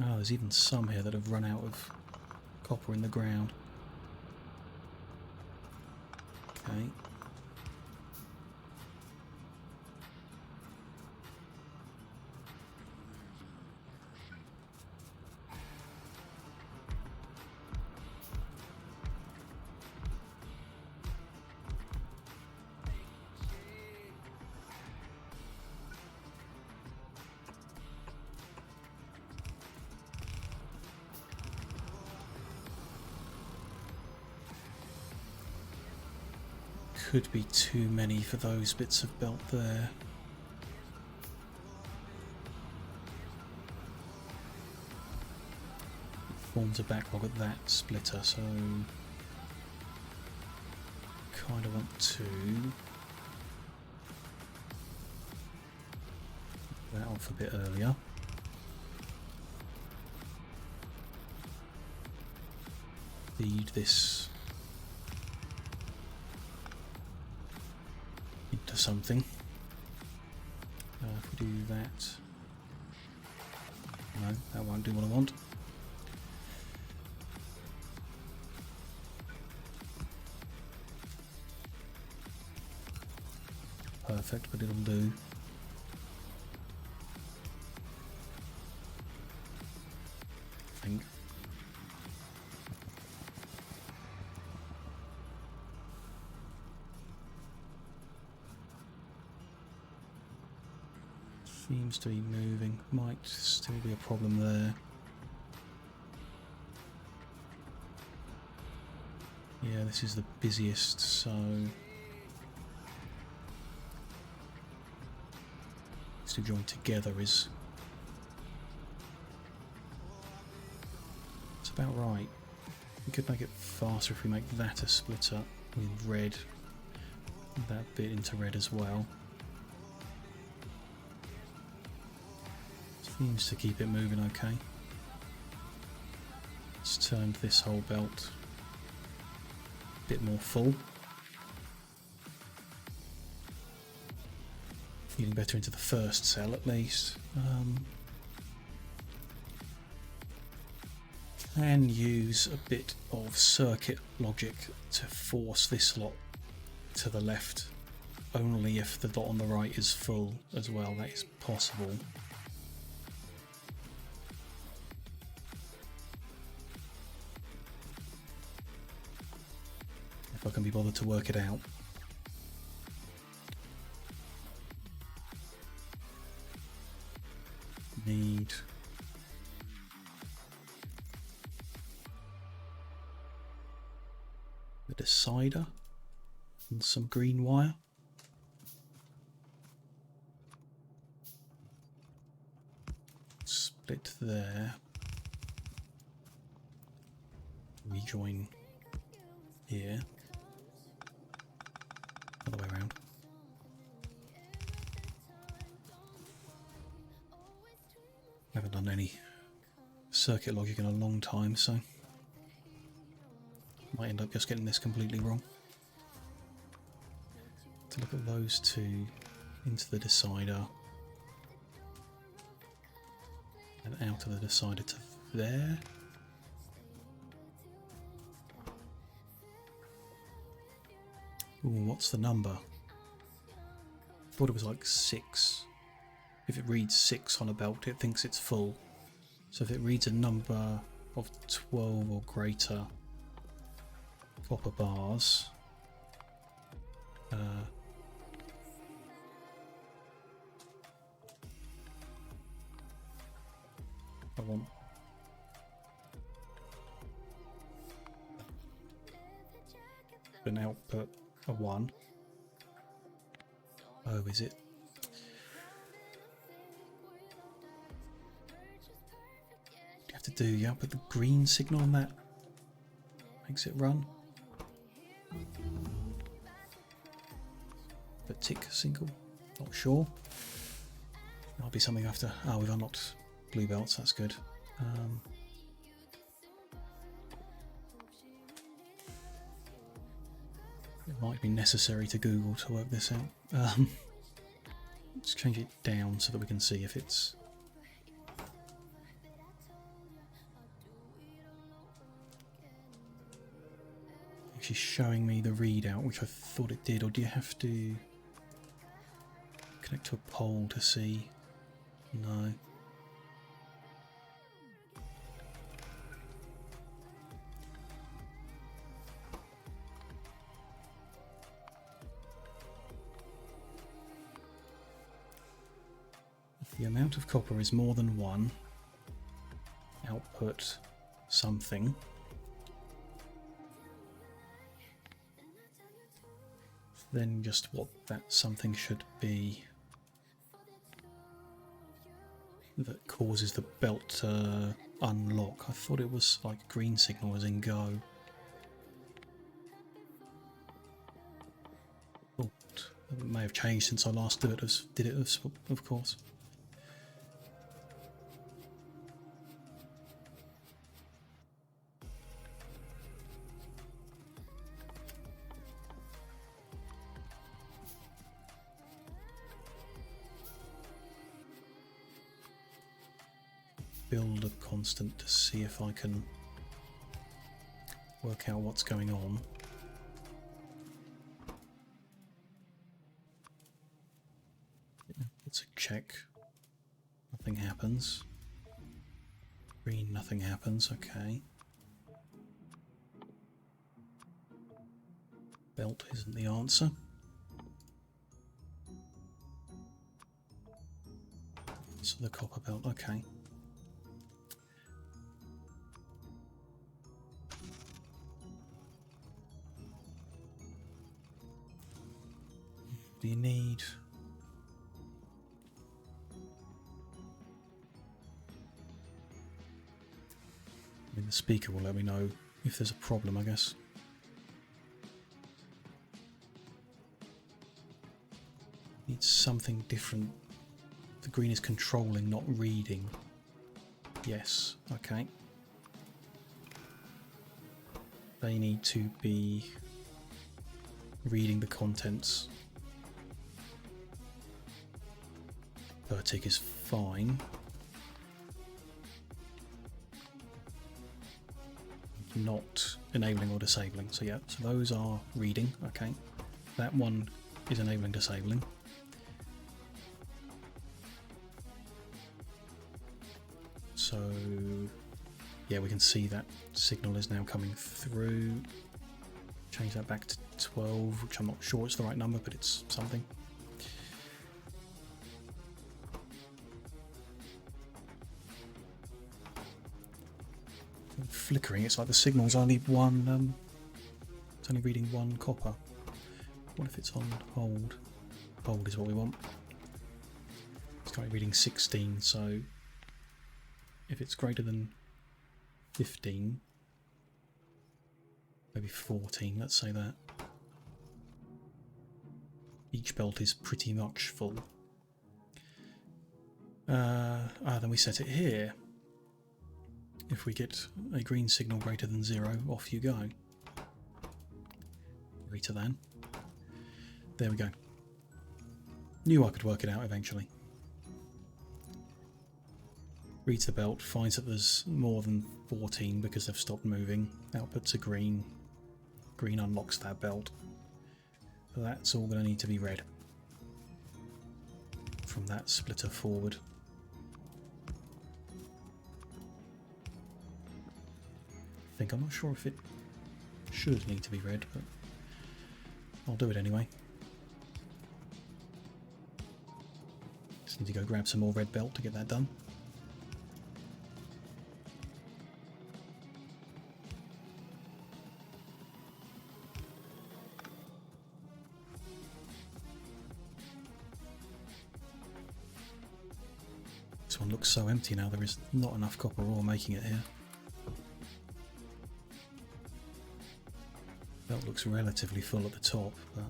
Oh, there's even some here that have run out of copper in the ground. Okay. Could be too many for those bits of belt there. It forms a backlog at that splitter, so kind of want to that off a bit earlier. Feed this into something. If we do that, no, that won't do what I want. Perfect, but it'll do. I think. Seems to be moving. Might still be a problem there. Yeah, this is the busiest, so to join together is it's about right. We could make it faster if we make that a splitter with red, that bit into red as well. Seems to keep it moving okay. Let's turn this whole belt a bit more full. Feeding better into the first cell at least. And use a bit of circuit logic to force this lot to the left. Only if the dot on the right is full as well, that is possible. If I can be bothered to work it out. Need the decider and some green wire. Split there. Rejoin here. Other way around. I haven't done any circuit logic in a long time, so might end up just getting this completely wrong. To look at those two into the decider and out of the decider to there. Ooh, what's the number? I thought it was like 6. If it reads 6 on a belt, it thinks it's full. So if it reads a number of 12 or greater copper bars, I want an output of 1. Oh, is it? You have to do, yeah, put the green signal on that. Makes it run. The tick single, not sure. Might be something after. Oh, we've unlocked blue belts, that's good. It might be necessary to Google to work this out. Let's change it down so that we can see if it's. Actually showing me the readout, which I thought it did, or do you have to connect to a pole to see? No. If the amount of copper is more than 1, output something. Then just what that something should be that causes the belt to unlock. I thought it was like green signal as in go. Oh, it may have changed since I last did it, of course. build a constant to see if I can work out what's going on. It's a check. Nothing happens. Green, nothing happens. Okay. Belt isn't the answer. So the copper belt, okay. Do you need... I mean, the speaker will let me know if there's a problem, I guess. Needs something different. The green is controlling, not reading. Yes, okay. They need to be reading the contents. Per tick is fine. Not enabling or disabling. So yeah, so those are reading, okay. That one is enabling, disabling. So yeah, we can see that signal is now coming through. Change that back to 12, which I'm not sure it's the right number, but it's something. Flickering, it's like the signal's only one, it's only reading one copper. What if it's on hold? Hold is what we want. It's currently reading 16, so if it's greater than 15, maybe 14, let's say that. Each belt is pretty much full. Then we set it here. If we get a green signal greater than 0, off you go. Greater than. There we go. Knew I could work it out eventually. Reads the belt, finds that there's more than 14 because they've stopped moving. Outputs are green. Green unlocks that belt. That's all going to need to be read from that splitter forward. I'm not sure if it should need to be read, but I'll do it anyway. Just need to go grab some more red belt to get that done. This one looks so empty now, there is not enough copper ore making it here. Belt looks relatively full at the top, but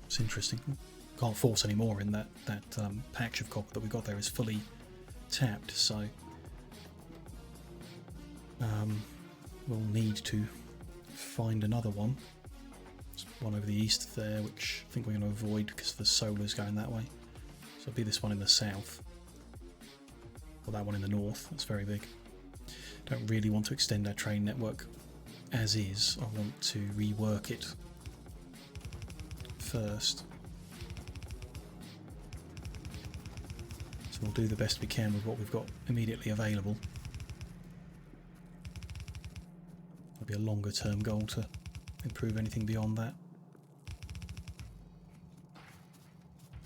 it's interesting. Can't force any more in that patch of copper that we got there is fully tapped, so we'll need to find another one. There's one over the east there, which I think we're going to avoid because the solar's going that way. So it'll be this one in the south, or that one in the north. That's very big. Don't really want to extend our train network as is. I want to rework it first. So we'll do the best we can with what we've got immediately available. There'll be a longer term goal to improve anything beyond that.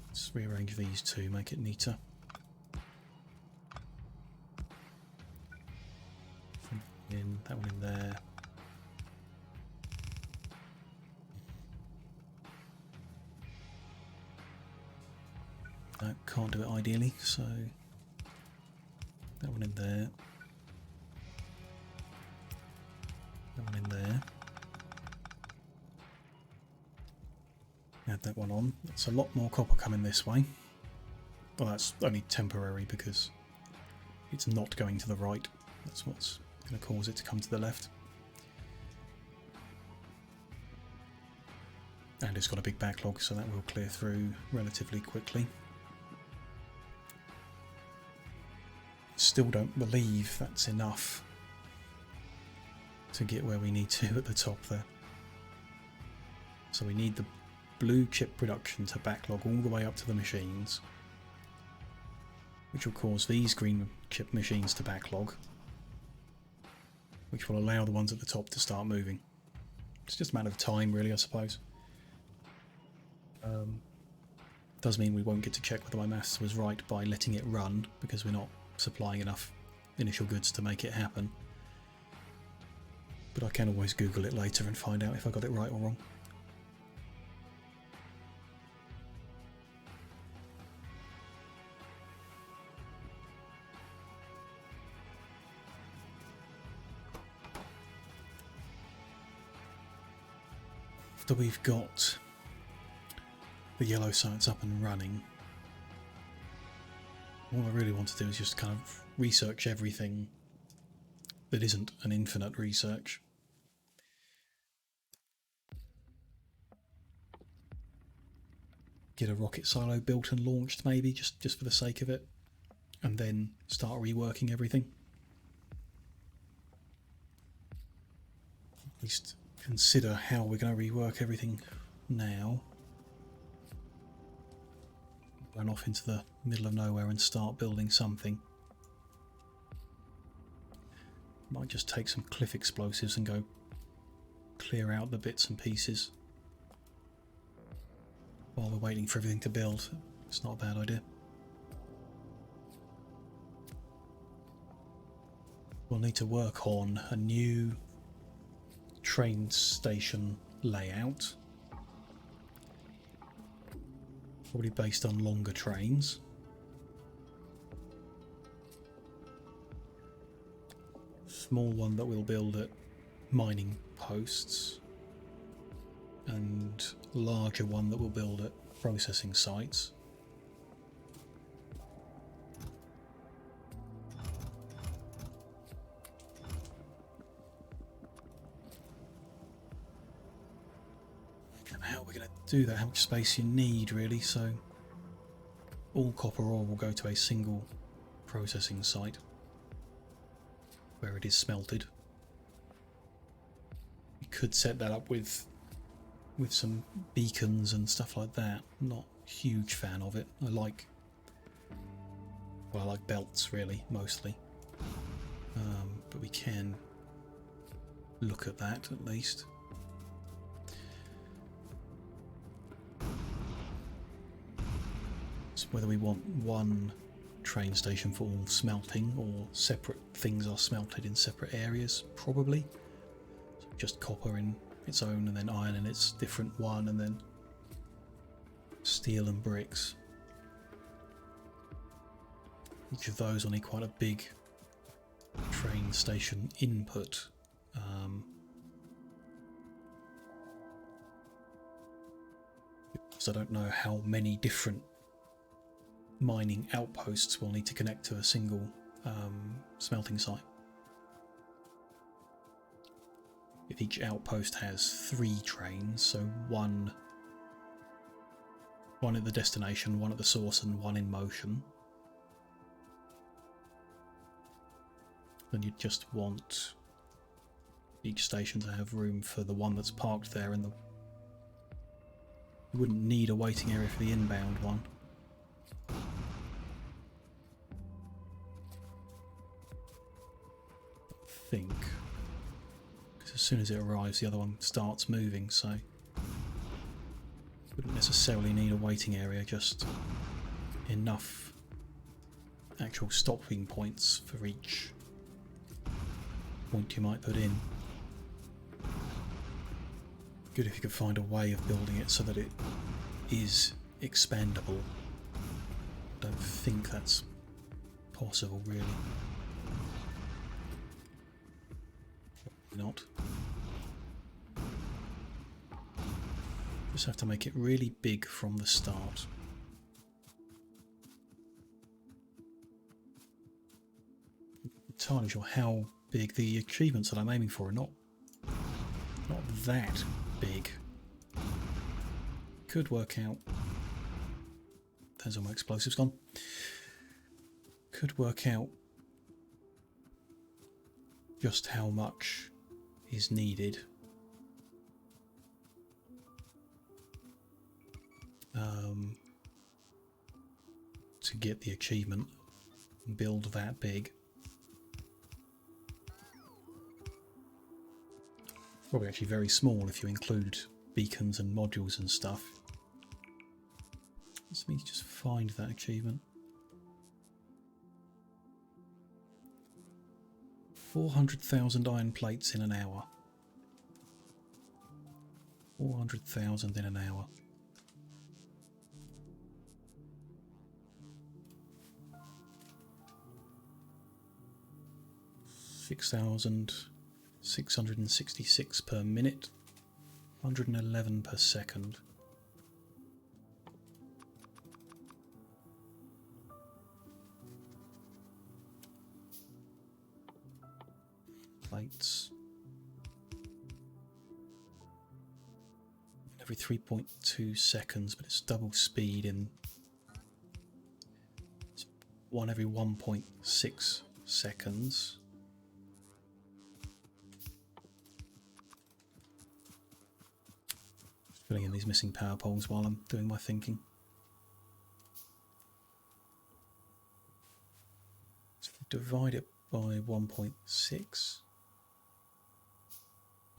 Let's rearrange these two, make it neater. In that one in there. No, can't do it ideally, so that one in there, that one in there. Add that one on. That's a lot more copper coming this way. Well, that's only temporary because it's not going to the right. That's what's going to cause it to come to the left. And it's got a big backlog, so that will clear through relatively quickly. still don't believe that's enough to get where we need to at the top there. So we need the blue chip production to backlog all the way up to the machines, which will cause these green chip machines to backlog, which will allow the ones at the top to start moving. It's just a matter of time, really, I suppose. Does mean we won't get to check whether my maths was right by letting it run, because we're not supplying enough initial goods to make it happen. But I can always Google it later and find out if I got it right or wrong. After we've got the yellow sites up and running, all I really want to do is just kind of research everything that isn't an infinite research. Get a rocket silo built and launched, maybe, just for the sake of it, and then start reworking everything. At least consider how we're going to rework everything now. Run off into the middle of nowhere and start building something. Might just take some cliff explosives and go clear out the bits and pieces while we're waiting for everything to build. It's not a bad idea. We'll need to work on a new train station layout, probably based on longer trains. Small one that we'll build at mining posts, and larger one that we'll build at processing sites. And how are we going to do that? How much space you need, really? So all copper ore will go to a single processing site where it is smelted. You could set that up with some beacons and stuff like that. Not a huge fan of it. I like belts, really, mostly. But we can look at that at least. So whether we want one train station for all smelting, or separate things are smelted in separate areas, probably. So just copper in its own, and then iron in its different one, and then steel and bricks. Each of those will need quite a big train station input. Because I don't know how many different mining outposts will need to connect to a single smelting site. If each outpost has 3 trains, so one at the destination, one at the source, and one in motion, then you'd just want each station to have room for the one that's parked there, and you wouldn't need a waiting area for the inbound one. I think, because as soon as it arrives, the other one starts moving, so wouldn't necessarily need a waiting area, just enough actual stopping points for each point you might put in. Good if you could find a way of building it so that it is expandable. Don't think that's possible, really. Probably not. Just have to make it really big from the start. I'm not entirely sure how big. The achievements that I'm aiming for are not that big. Could work out. Depends on my explosives gone. Could work out just how much is needed. To get the achievement and build that big. Probably actually very small if you include beacons and modules and stuff. Let me just find that achievement. 400,000 iron plates in an hour. 400,000 in an hour. 6,666 per minute, 111 per second. Plates. Every 3.2 seconds, but it's double speed in one every 1.6 seconds. Filling in these missing power poles while I'm doing my thinking. So if we divide it by 1.6,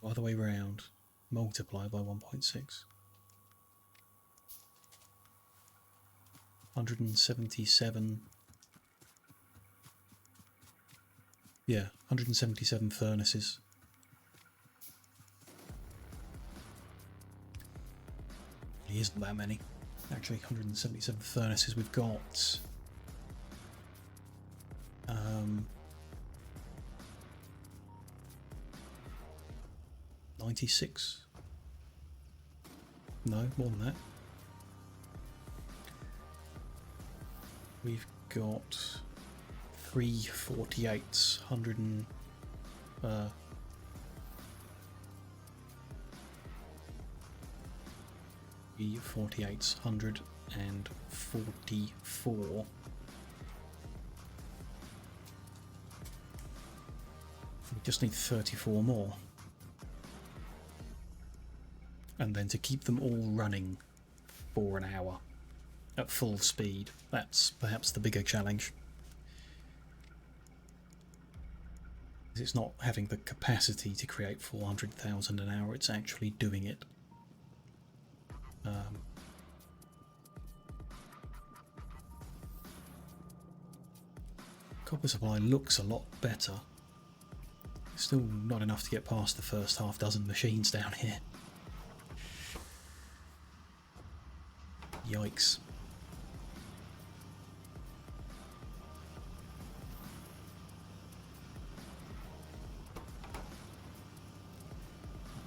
other way round, multiply by 1.6. 177. Yeah, 177 furnaces. It isn't that many. Actually, 177 furnaces. We've got 96. No, more than that. We've got 348s, 100 and 348s, 144. We just need 34 more. And then to keep them all running for an hour at full speed. That's perhaps the bigger challenge. It's not having the capacity to create 400,000 an hour, it's actually doing it. Copper supply looks a lot better. It's still not enough to get past the first half dozen machines down here. Yikes.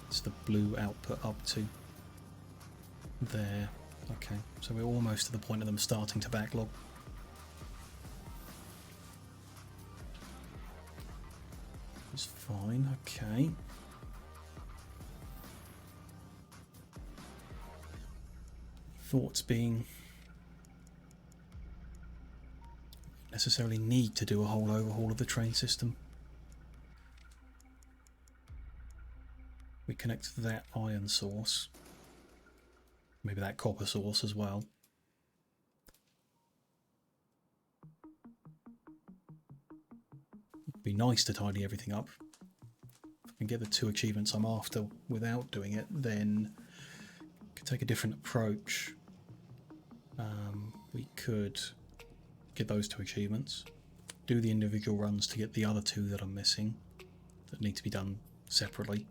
It's the blue output up to there. Okay, so we're almost to the point of them starting to backlog. It's fine, okay. Thoughts being necessarily need to do a whole overhaul of the train system. We connect that iron source, maybe that copper source as well. It'd be nice to tidy everything up. If I can get the 2 achievements I'm after without doing it, then we could take a different approach. We could get those 2 achievements, do the individual runs to get the other 2 that I'm missing, that need to be done separately,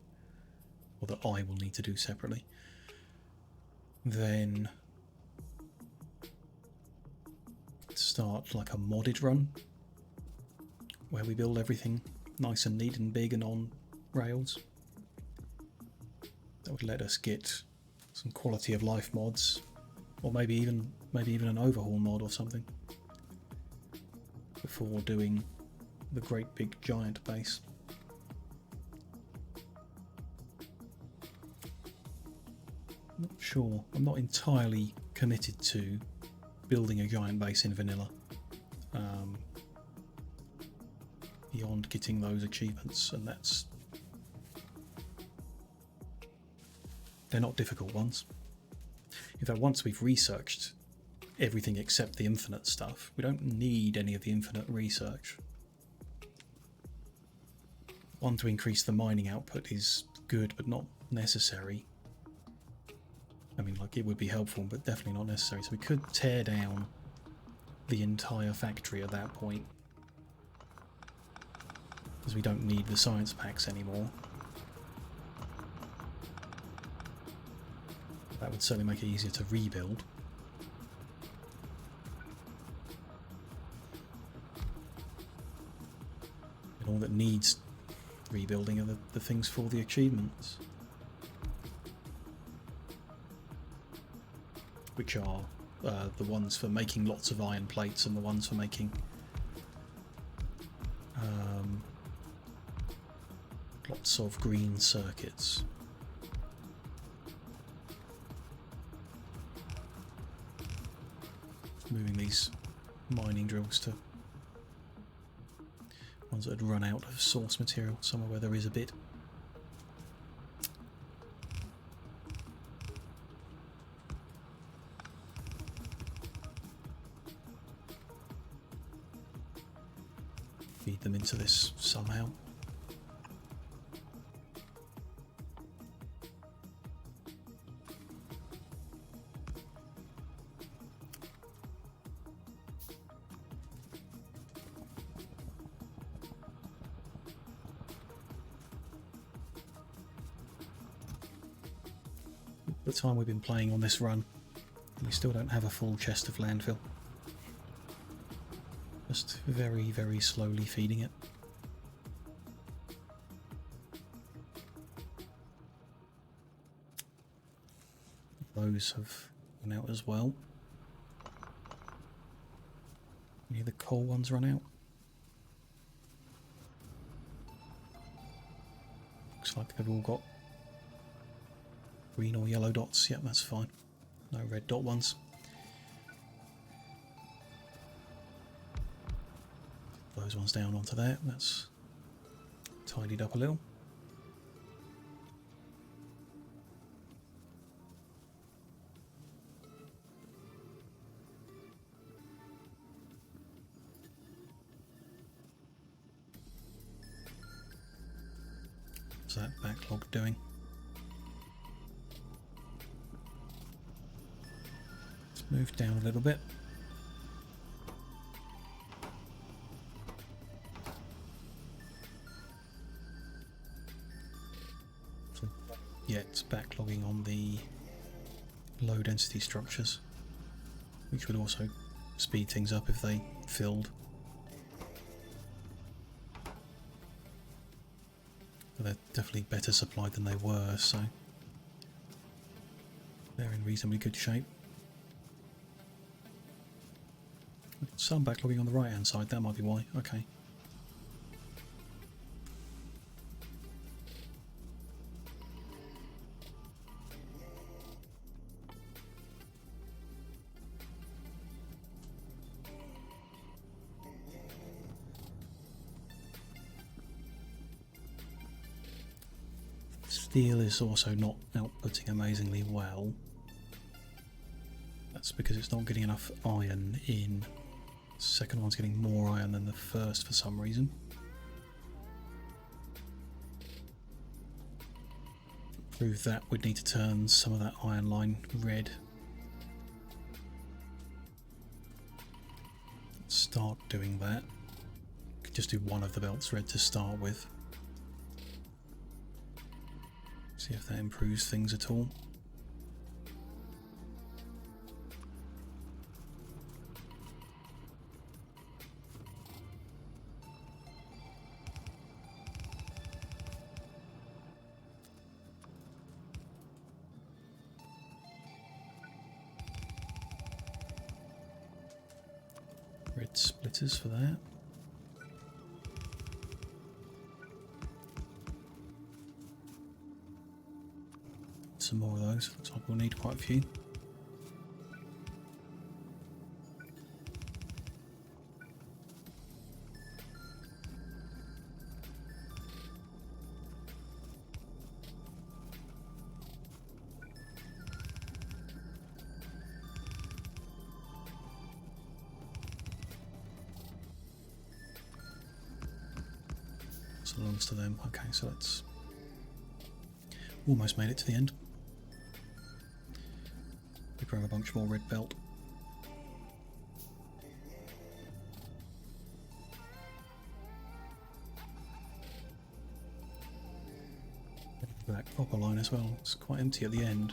or that I will need to do separately. Then start like a modded run, where we build everything nice and neat and big and on rails. That would let us get some quality of life mods, or maybe even an overhaul mod or something, before doing the great big giant base. Not sure. I'm not entirely committed to building a giant base in vanilla. beyond getting those achievements, and they're not difficult ones. In fact, once we've researched everything except the infinite stuff, we don't need any of the infinite research. One, to increase the mining output is good but not necessary. I mean, like, it would be helpful but definitely not necessary. So we could tear down the entire factory at that point, because we don't need the science packs anymore. That would certainly make it easier to rebuild. And all that needs rebuilding are the things for the achievements, which are the ones for making lots of iron plates and the ones for making lots of green circuits. Moving these mining drills to ones that had run out of source material, somewhere where there is a bit. Feed them into this somehow. The time we've been playing on this run, we still don't have a full chest of landfill. Just very, very slowly feeding it. Those have run out as well. Any of the coal ones run out? Looks like they've all got green or yellow dots. Yep, that's fine. No red dot ones. Those ones down onto there. That's tidied up a little. What's that backlog doing? Move down a little bit. So, yeah, it's backlogging on the low density structures, which would also speed things up if they filled. But they're definitely better supplied than they were, so they're in reasonably good shape. Some backlogging on the right hand side, that might be why. Okay. Steel is also not outputting amazingly well. That's because it's not getting enough iron in. The second one's getting more iron than the first for some reason. To prove that, we'd need to turn some of that iron line red. Let's start doing that. Could just do one of the belts red to start with. See if that improves things at all. Red splitters for that. Some more of those. Looks like we'll need quite a few. So belongs to them. Okay, so let's almost made it to the end. We grab a bunch more red belt. That copper line as well. It's quite empty at the end.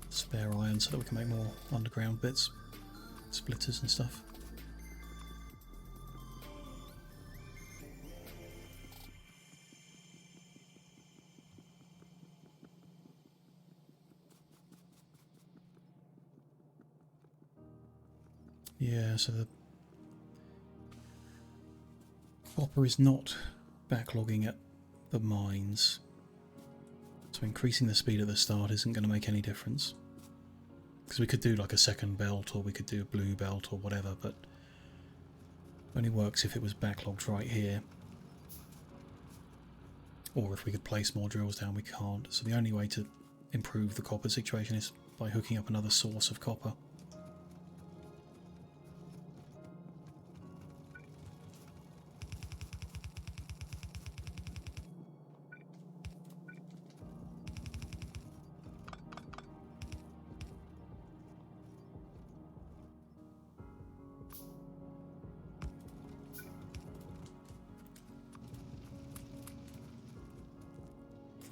Spare iron so that we can make more underground bits, splitters and stuff. Yeah, so the copper is not backlogging at the mines, so increasing the speed at the start isn't going to make any difference. Because we could do like a second belt, or we could do a blue belt or whatever, but it only works if it was backlogged right here. Or if we could place more drills down, we can't. So the only way to improve the copper situation is by hooking up another source of copper.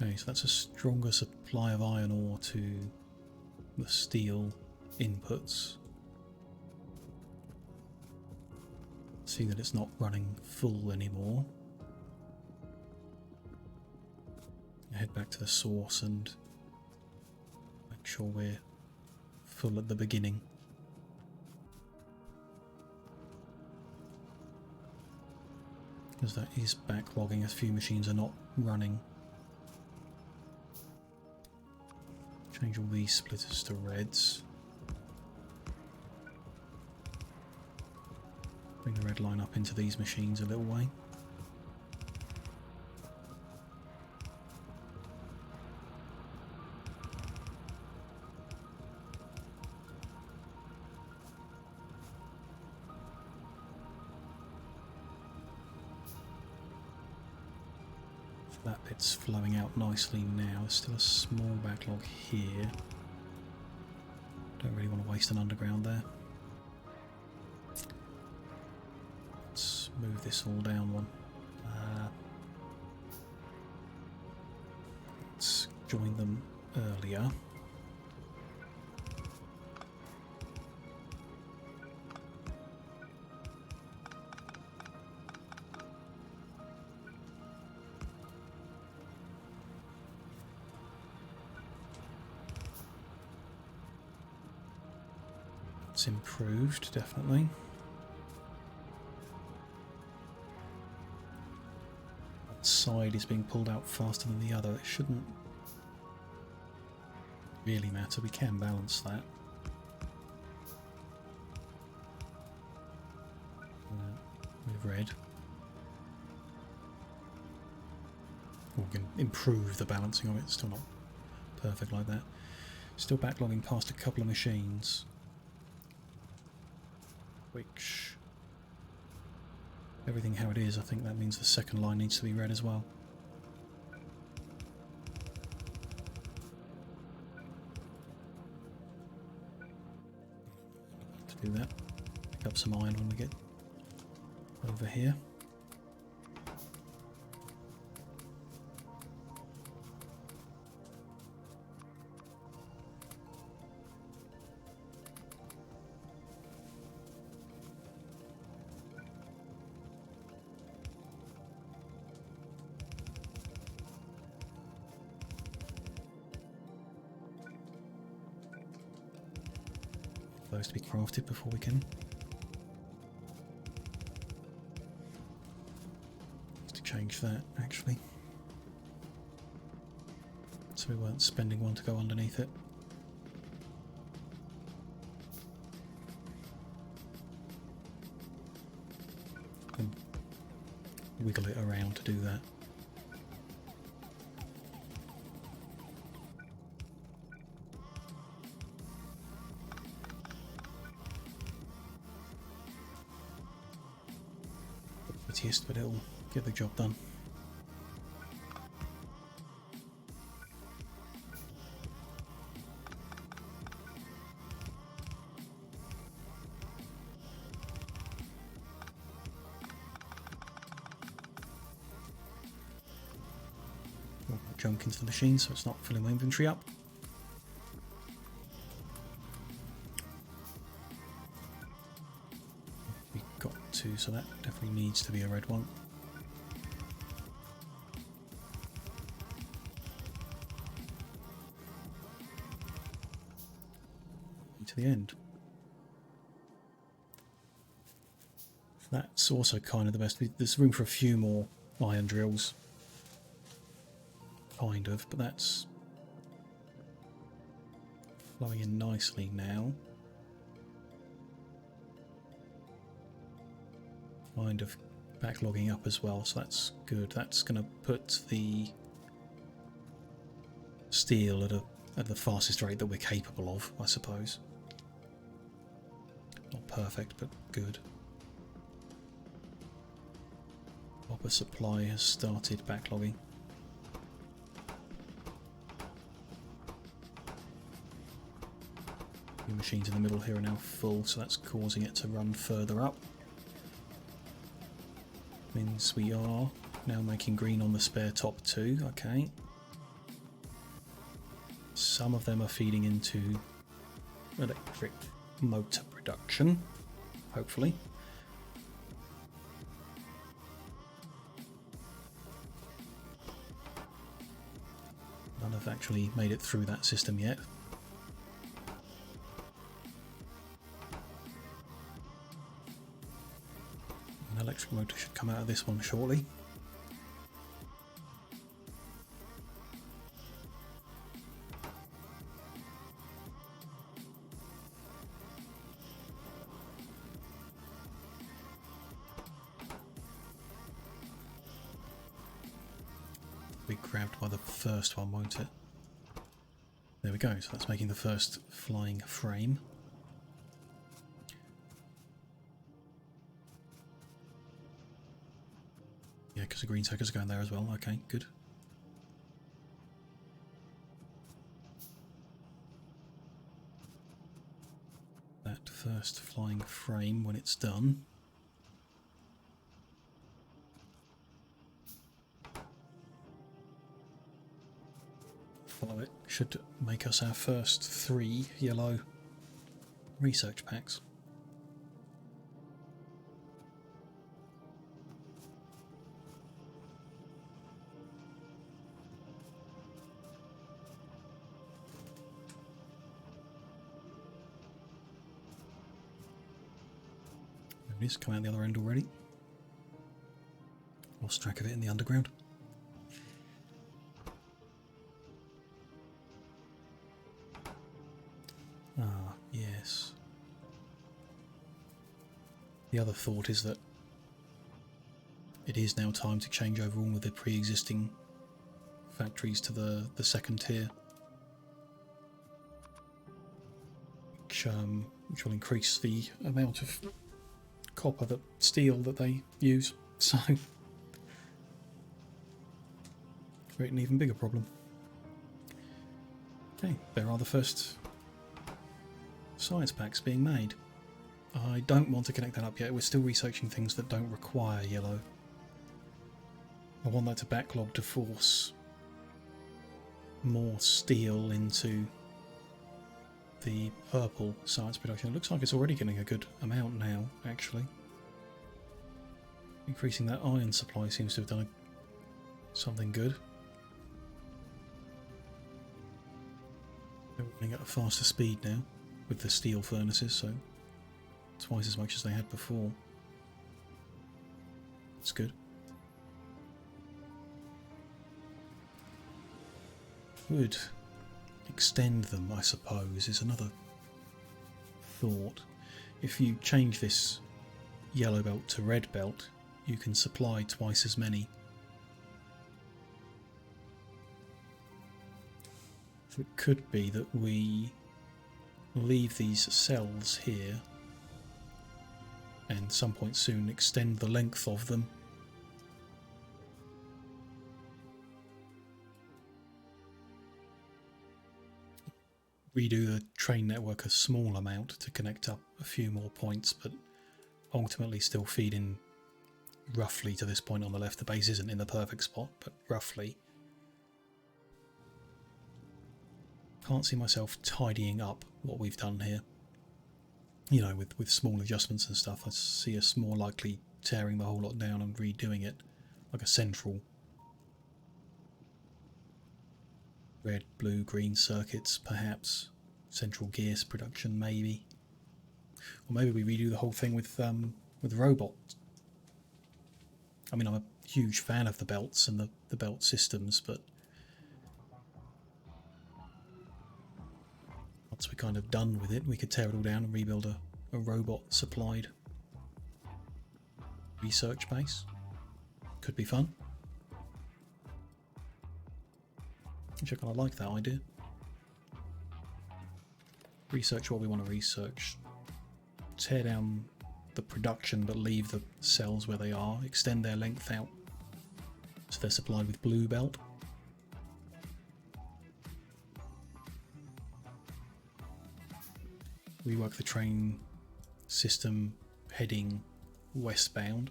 Okay, so that's a stronger supply of iron ore to the steel inputs. See that it's not running full anymore. Head back to the source and make sure we're full at the beginning. Because that is backlogging, a few machines are not running. Change all these splitters to reds. Bring the red line up into these machines a little way. That bit's flowing out nicely now. There's still a small backlog here. Don't really want to waste an underground there. Let's move this all down one. Let's join them earlier. It's improved, definitely. That side is being pulled out faster than the other. It shouldn't really matter. We can balance that. With red. Or we can improve the balancing of it. It's still not perfect like that. Still backlogging past a couple of machines. Which, everything how it is, I think that means the second line needs to be red as well. To do that, pick up some iron when we get over here. Those to be crafted before we can. Just to change that actually, so we weren't spending one to go underneath it. And wiggle it around to do that. prettiest, but it'll get the job done. Junk into the machine so it's not filling my inventory up. We've got two, so that definitely needs to be a red one. To the end. That's also kind of the best. There's room for a few more iron drills. Kind of, but that's flowing in nicely now. Kind of backlogging up as well, so that's good. That's going to put the steel at the fastest rate that we're capable of, I suppose. Not perfect, but good. Copper supply has started backlogging. The machines in the middle here are now full, so that's causing it to run further up. Means we are now making green on the spare top two, okay. Some of them are feeding into electric motor production, hopefully. None have actually made it through that system yet. An electric motor should come out of this one shortly. Be grabbed by the first one, won't it? There we go, so that's making the first flying frame. Yeah, because the green circuits are going there as well. Okay, good. That first flying frame, when it's done, follow it, should make us our first 3 yellow research packs. There it is, come out the other end already. Lost track of it in the underground. Ah, yes. The other thought is that it is now time to change over all of the pre-existing factories to the second tier, which will increase the amount of steel that they use, so create an even bigger problem. Okay, there are the first science packs being made. I don't want to connect that up yet. We're still researching things that don't require yellow. I want that to backlog to force more steel into the purple science production. It looks like it's already getting a good amount now, actually. Increasing that iron supply seems to have done something good. They're running at a faster speed now with the steel furnaces, so twice as much as they had before. It's good. Would extend them, I suppose, is another thought. If you change this yellow belt to red belt, you can supply twice as many. So it could be that we leave these cells here and at some point soon extend the length of them redo the train network a small amount to connect up a few more points, but ultimately still feeding roughly to this point on the left. The base isn't in the perfect spot, but roughly. Can't see myself tidying up what we've done here. You know, with small adjustments and stuff, I see us more likely tearing the whole lot down and redoing it like a central red, blue, green circuits, perhaps. Central gears production, maybe. Or maybe we redo the whole thing with robots. I mean, I'm a huge fan of the belts and the belt systems, but once we're kind of done with it, we could tear it all down and rebuild a robot-supplied research base. Could be fun. Actually, I kind of like that idea. Research what we want to research. Tear down the production but leave the cells where they are. Extend their length out so they're supplied with blue belt. Rework the train system heading westbound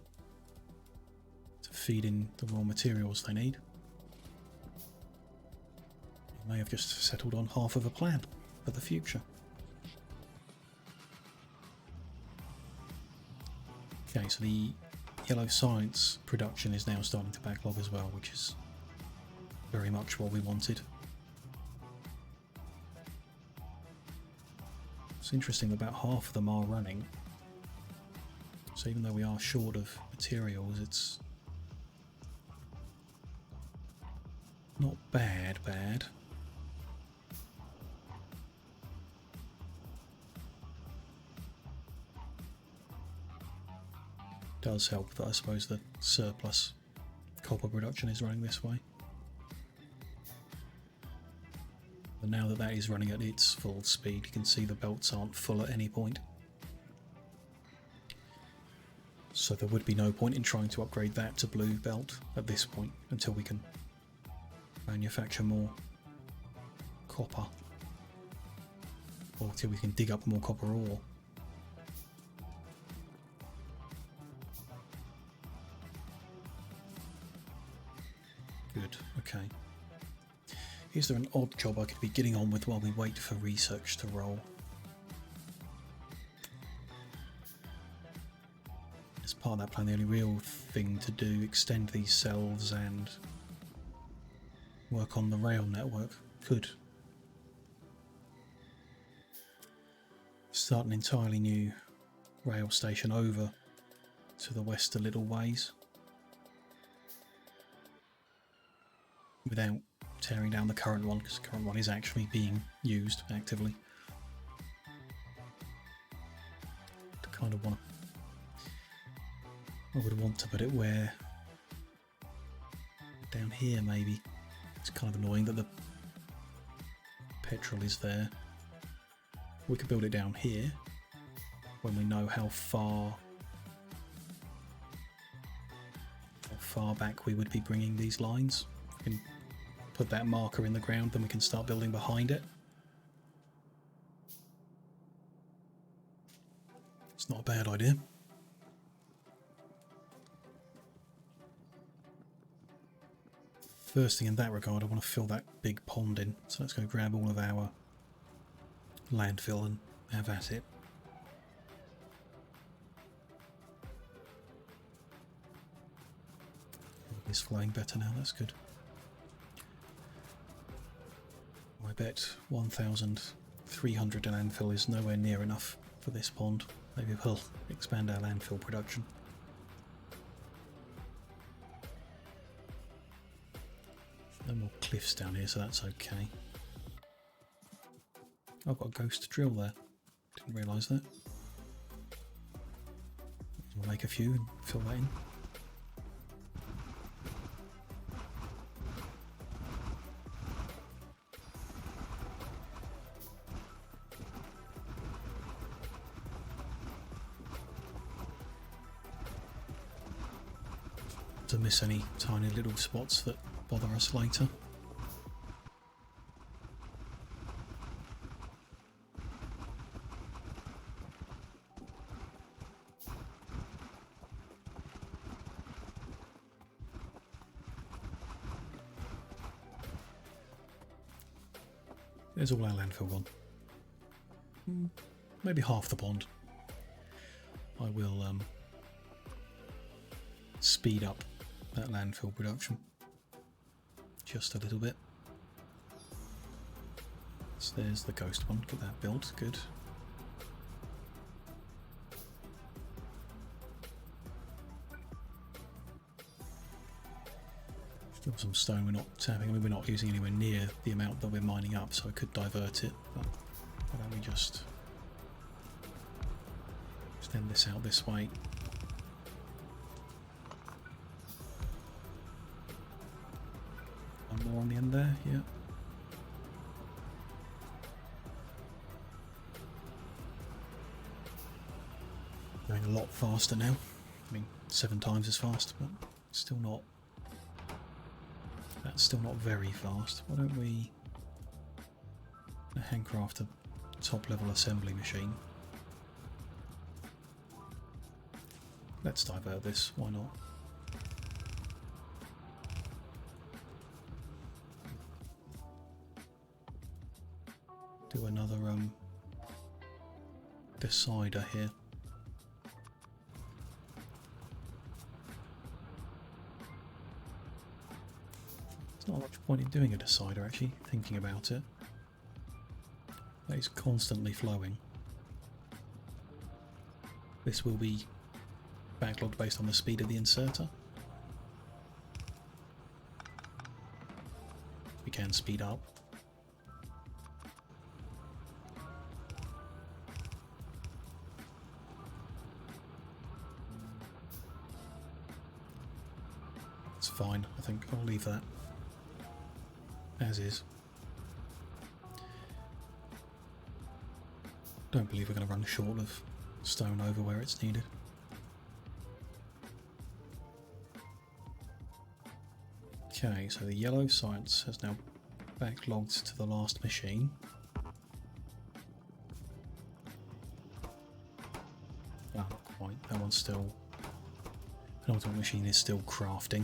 to feed in the raw materials they need. We may have just settled on half of a plan for the future. Okay, so the yellow science production is now starting to backlog as well, which is very much what we wanted. It's interesting that about half of them are running. So even though we are short of materials, it's not bad. Does help that I suppose the surplus copper production is running this way. But now that that is running at its full speed, you can see the belts aren't full at any point. So there would be no point in trying to upgrade that to blue belt at this point until we can manufacture more copper, or until we can dig up more copper ore. Good, okay. Is there an odd job I could be getting on with while we wait for research to roll? As part of that plan, the only real thing to do, extend these cells and work on the rail network. Could start an entirely new rail station over to the west a little ways without tearing down the current one, because the current one is actually being used actively. To kind of want to, I would want to put it where, down here maybe. It's kind of annoying that the petrol is there. We could build it down here when we know how far back we would be bringing these lines. We can put that marker in the ground, then we can start building behind it. It's not a bad idea. First thing in that regard, I want to fill that big pond in. So let's go grab all of our landfill and have at it. It's flowing better now, that's good. I bet 1,300 landfill is nowhere near enough for this pond. Maybe we'll expand our landfill production. No more cliffs down here, so that's okay. I've got a ghost drill there. Didn't realise that. We'll make a few and fill that in. To miss any tiny little spots that bother us later. Where's all our landfill gone? Maybe half the pond. I will speed up that landfill production just a little bit. So there's the ghost one. Get that built. Good. Still some stone we're not tapping. I mean, we're not using anywhere near the amount that we're mining up, so I could divert it. But why don't we just extend this out this way? One more on the end there, yeah. Going a lot faster now. I mean, 7 times as fast, but still not. That's still not very fast. Why don't we handcraft a top level assembly machine? Let's divert this, why not? Do another decider here. There's not much point in doing a decider actually, thinking about it. That is constantly flowing. This will be backlogged based on the speed of the inserter. We can speed up. It's fine, I think I'll leave that as is. Don't believe we're going to run short of stone over where it's needed. Okay, so the yellow science has now backlogged to the last machine. Ah, not quite. That one's still... The penultimate machine is still crafting.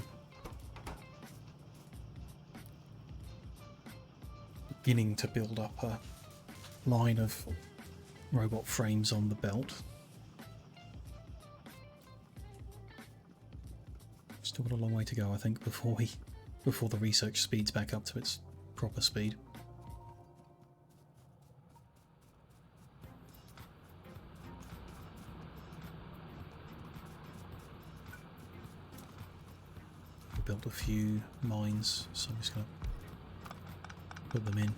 Beginning to build up a line of robot frames on the belt. Still got a long way to go, I think, before the research speeds back up to its proper speed. We built a few mines, so I'm just going to put them in.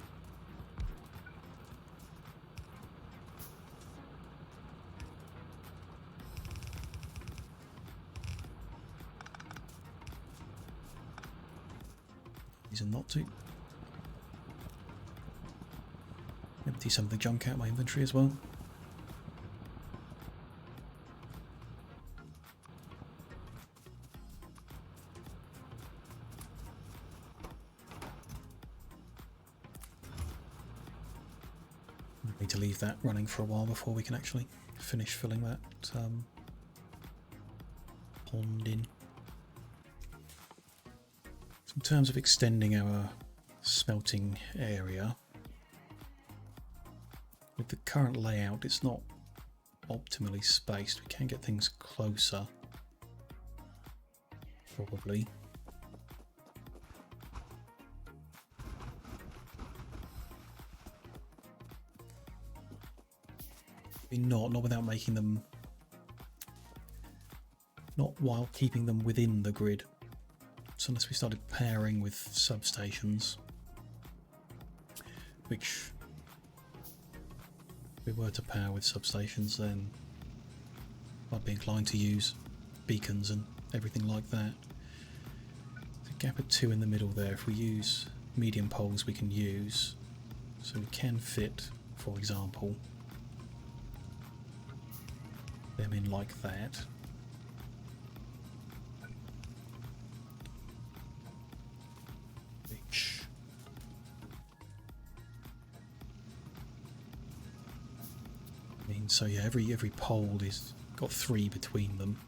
Reason not to. Empty some of the junk out of my inventory as well. Need to leave that running for a while before we can actually finish filling that pond in. So in terms of extending our smelting area, with the current layout it's not optimally spaced. We can get things closer, probably. Not without making them, not while keeping them within the grid. So unless we started pairing with substations, which if we were to pair with substations, then I'd be inclined to use beacons and everything like that. The gap of 2 in the middle there, if we use medium poles we can use, so we can fit, for example, them in like that. Which means, so yeah, every pole is got 3 between them.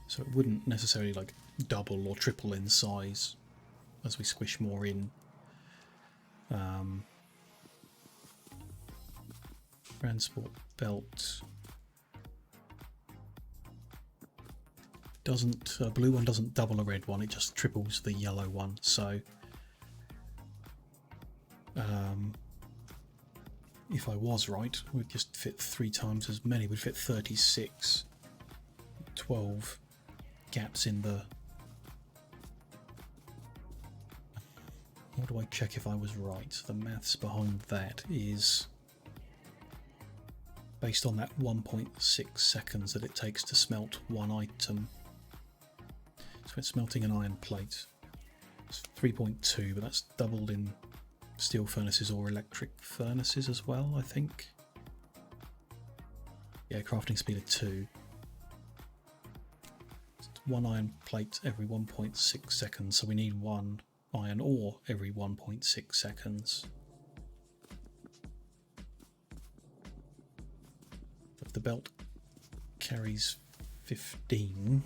So it wouldn't necessarily like double or triple in size as we squish more in. Transport belt doesn't, a blue one doesn't double a red one, it just triples the yellow one. So if I was right, we'd just fit 3 times as many. We'd fit 36, 12 gaps in the... How do I check if I was right? The maths behind that is based on that 1.6 seconds that it takes to smelt one item. So it's smelting an iron plate. It's 3.2, but that's doubled in steel furnaces or electric furnaces as well, I think. Yeah, crafting speed of 2. It's 1 iron plate every 1.6 seconds, so we need 1 iron ore every 1.6 seconds. If the belt carries 15,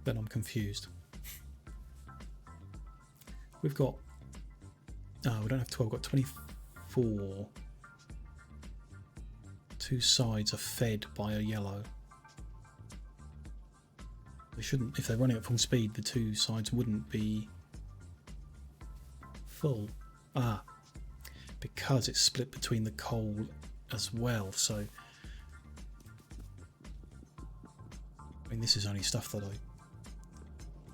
then I'm confused. We've got, we don't have 12, we've got 24. 2 sides are fed by a yellow. They shouldn't, if they're running at full speed, the 2 sides wouldn't be full. Because it's split between the coal as well. So, I mean, this is only stuff that I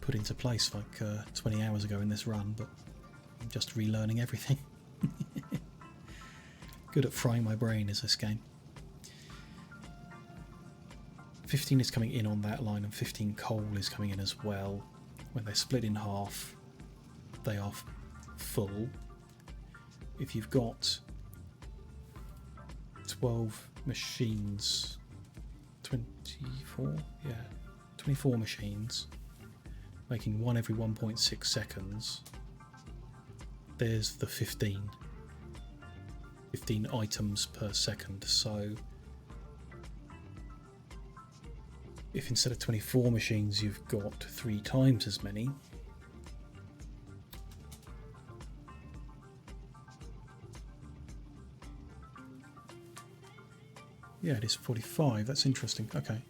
put into place like 20 hours ago in this run, but I'm just relearning everything. Good at frying my brain is this game. 15 is coming in on that line and 15 coal is coming in as well. When they're split in half, they are full. If you've got 12 machines, 24? Yeah, 24 machines, making 1 every 1.6 seconds, there's the 15 items per second. So if instead of 24 machines you've got 3 times as many, yeah, it is 45. That's interesting. Okay.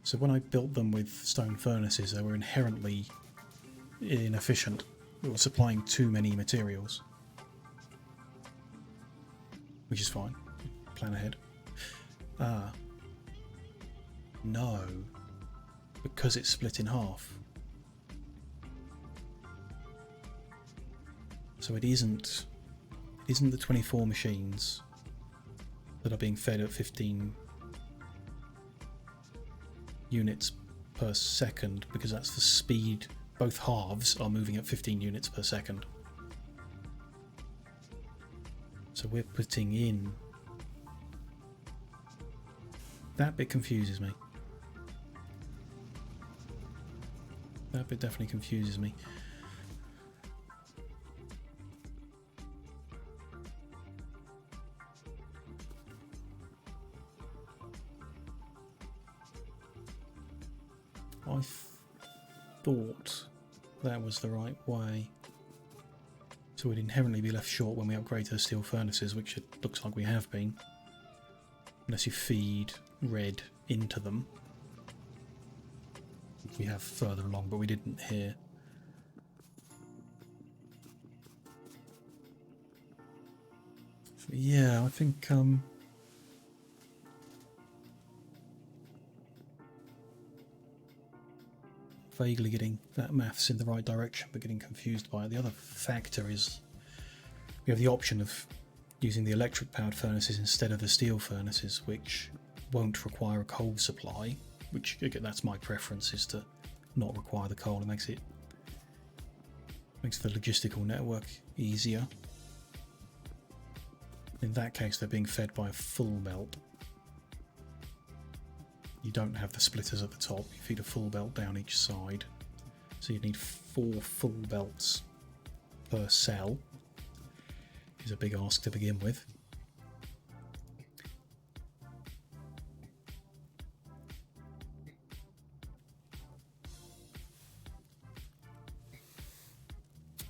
So when I built them with stone furnaces, they were inherently inefficient. We were supplying too many materials, which is fine. Plan ahead. No, because it's split in half. So it isn't the 24 machines that are being fed at 15 units per second, because that's the speed. Both halves are moving at 15 units per second. So we're putting in... That bit confuses me. That bit definitely confuses me. I thought that was the right way. So we'd inherently be left short when we upgrade to the steel furnaces, which it looks like we have been. Unless you feed red into them. We have further along, but we didn't here. So yeah, I think vaguely getting that maths in the right direction, but getting confused by it. The other factor is we have the option of using the electric powered furnaces instead of the steel furnaces, which won't require a coal supply, which again, that's my preference, is to not require the coal. It makes the logistical network easier. In that case, they're being fed by a full belt. You don't have the splitters at the top, you feed a full belt down each side. So you need 4 full belts per cell. Is a big ask to begin with.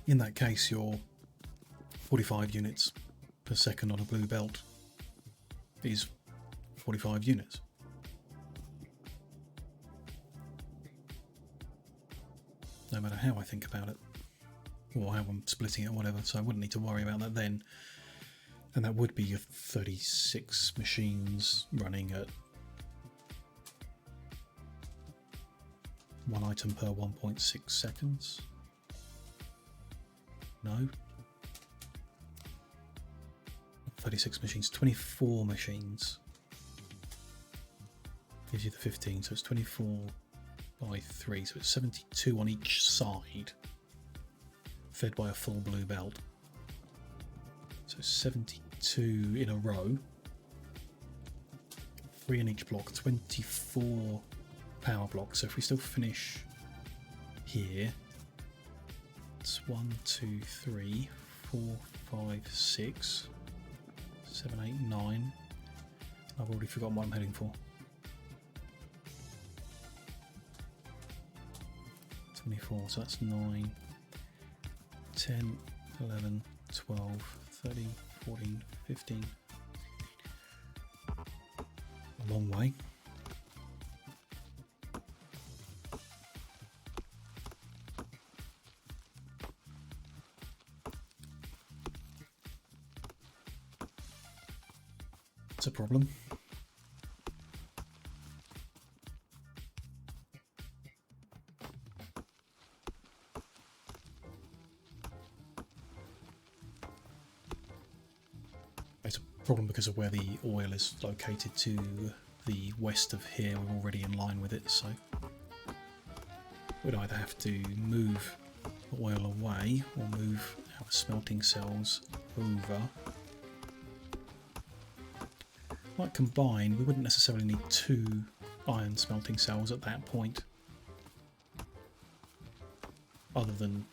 In that case, your 45 units per second on a blue belt is 45 units. No matter how I think about it, or how I'm splitting it or whatever, so I wouldn't need to worry about that then. And that would be your 36 machines running at one item per 1.6 seconds. No. 36 machines, 24 machines. Gives you the 15, so it's 24 by 3, so it's 72 on each side, fed by a full blue belt. So 72 in a row, 3 in each block, 24 power blocks. So if we still finish here, it's 1, 2, 3, 4, 5, 6, 7, 8, 9. I've already forgotten what I'm heading for. 24, so that's 9, 10, 11, 12, 13, 14, 15. A long way. It's a problem. It's a problem because of where the oil is located to the west of here. We're already in line with it, so we'd either have to move the oil away or move our smelting cells over. Like combined, we wouldn't necessarily need 2 iron smelting cells at that point, other than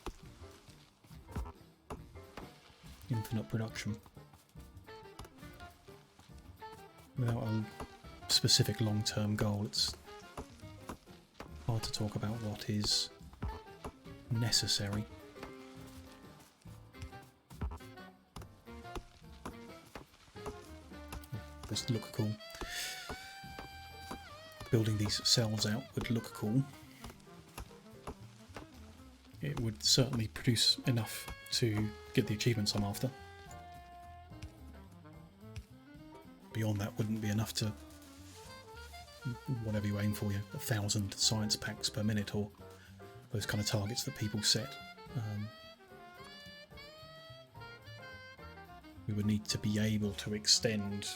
infinite production. Without a specific long-term goal, it's hard to talk about what is necessary. This look cool. Building these cells out would look cool. It would certainly produce enough to get the achievements I'm after. Beyond that wouldn't be enough to whatever you aim for, 1,000 science packs per minute or those kind of targets that people set. We would need to be able to extend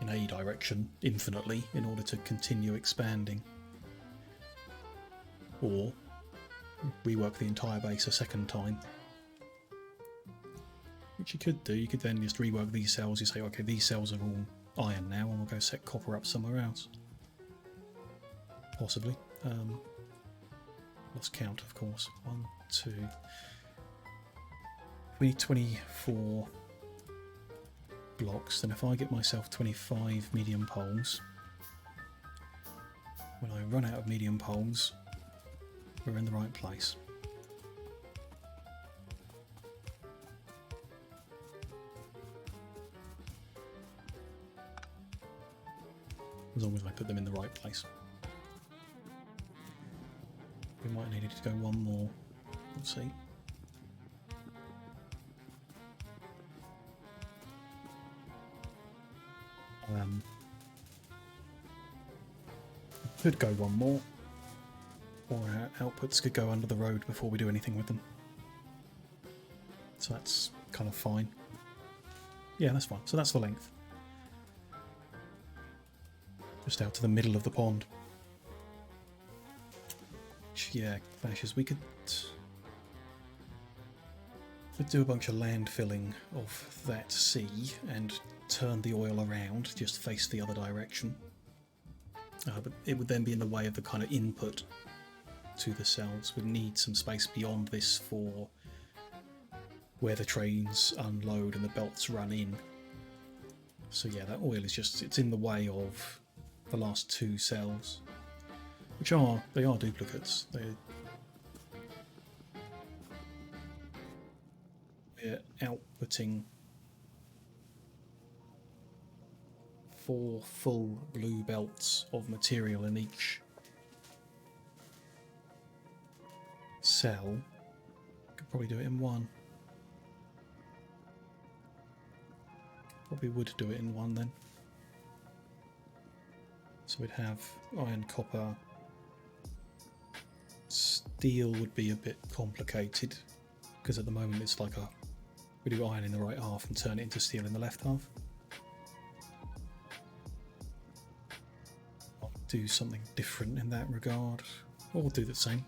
in a direction infinitely in order to continue expanding, or rework the entire base a second time, which you could do. You could then just rework these cells. You say, okay, these cells are all iron now, and we'll go set copper up somewhere else, possibly. Lost count, of course. 1, 2. We need 24 blocks. Then if I get myself 25 medium poles, when I run out of medium poles, we're in the right place. As long as I put them in the right place. We might need to go one more. We'll see. Could go one more, or our outputs could go under the road before we do anything with them. So that's kind of fine. Yeah, that's fine. So that's the length. Just out to the middle of the pond. Which, yeah, clashes. We could do a bunch of land filling of that sea and turn the oil around, just face the other direction. But it would then be in the way of the kind of input to the cells. We'd need some space beyond this for where the trains unload and the belts run in. So yeah, that oil is just, it's in the way of the last 2 cells, which are, they are duplicates. we're outputting 4 full blue belts of material in each cell. Could probably do it in one. Probably would do it in one then. So we'd have iron, copper. Steel would be a bit complicated because at the moment it's like we do iron in the right half and turn it into steel in the left half. I'll do something different in that regard, or we'll do the same.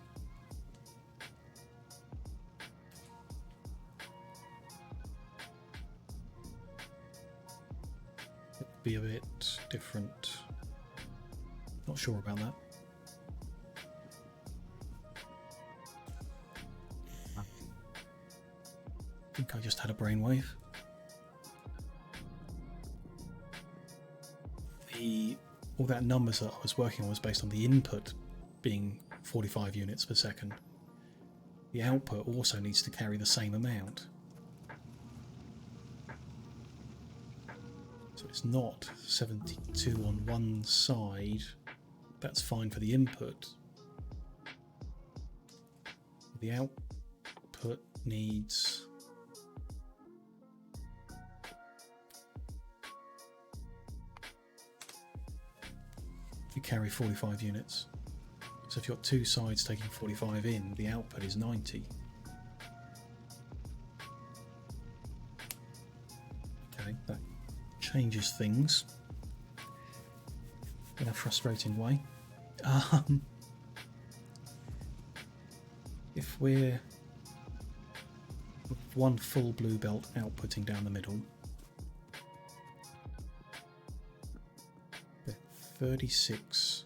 It'll be a bit different. Not sure about that. I think I just had a brainwave. All that numbers that I was working on was based on the input being 45 units per second. The output also needs to carry the same amount. So it's not 72 on one side. That's fine for the input. The output needs to carry 45 units. So if you've got two sides taking 45 in, the output is 90. Okay, that changes things in a frustrating way. If we're with one full blue belt outputting down the middle, 36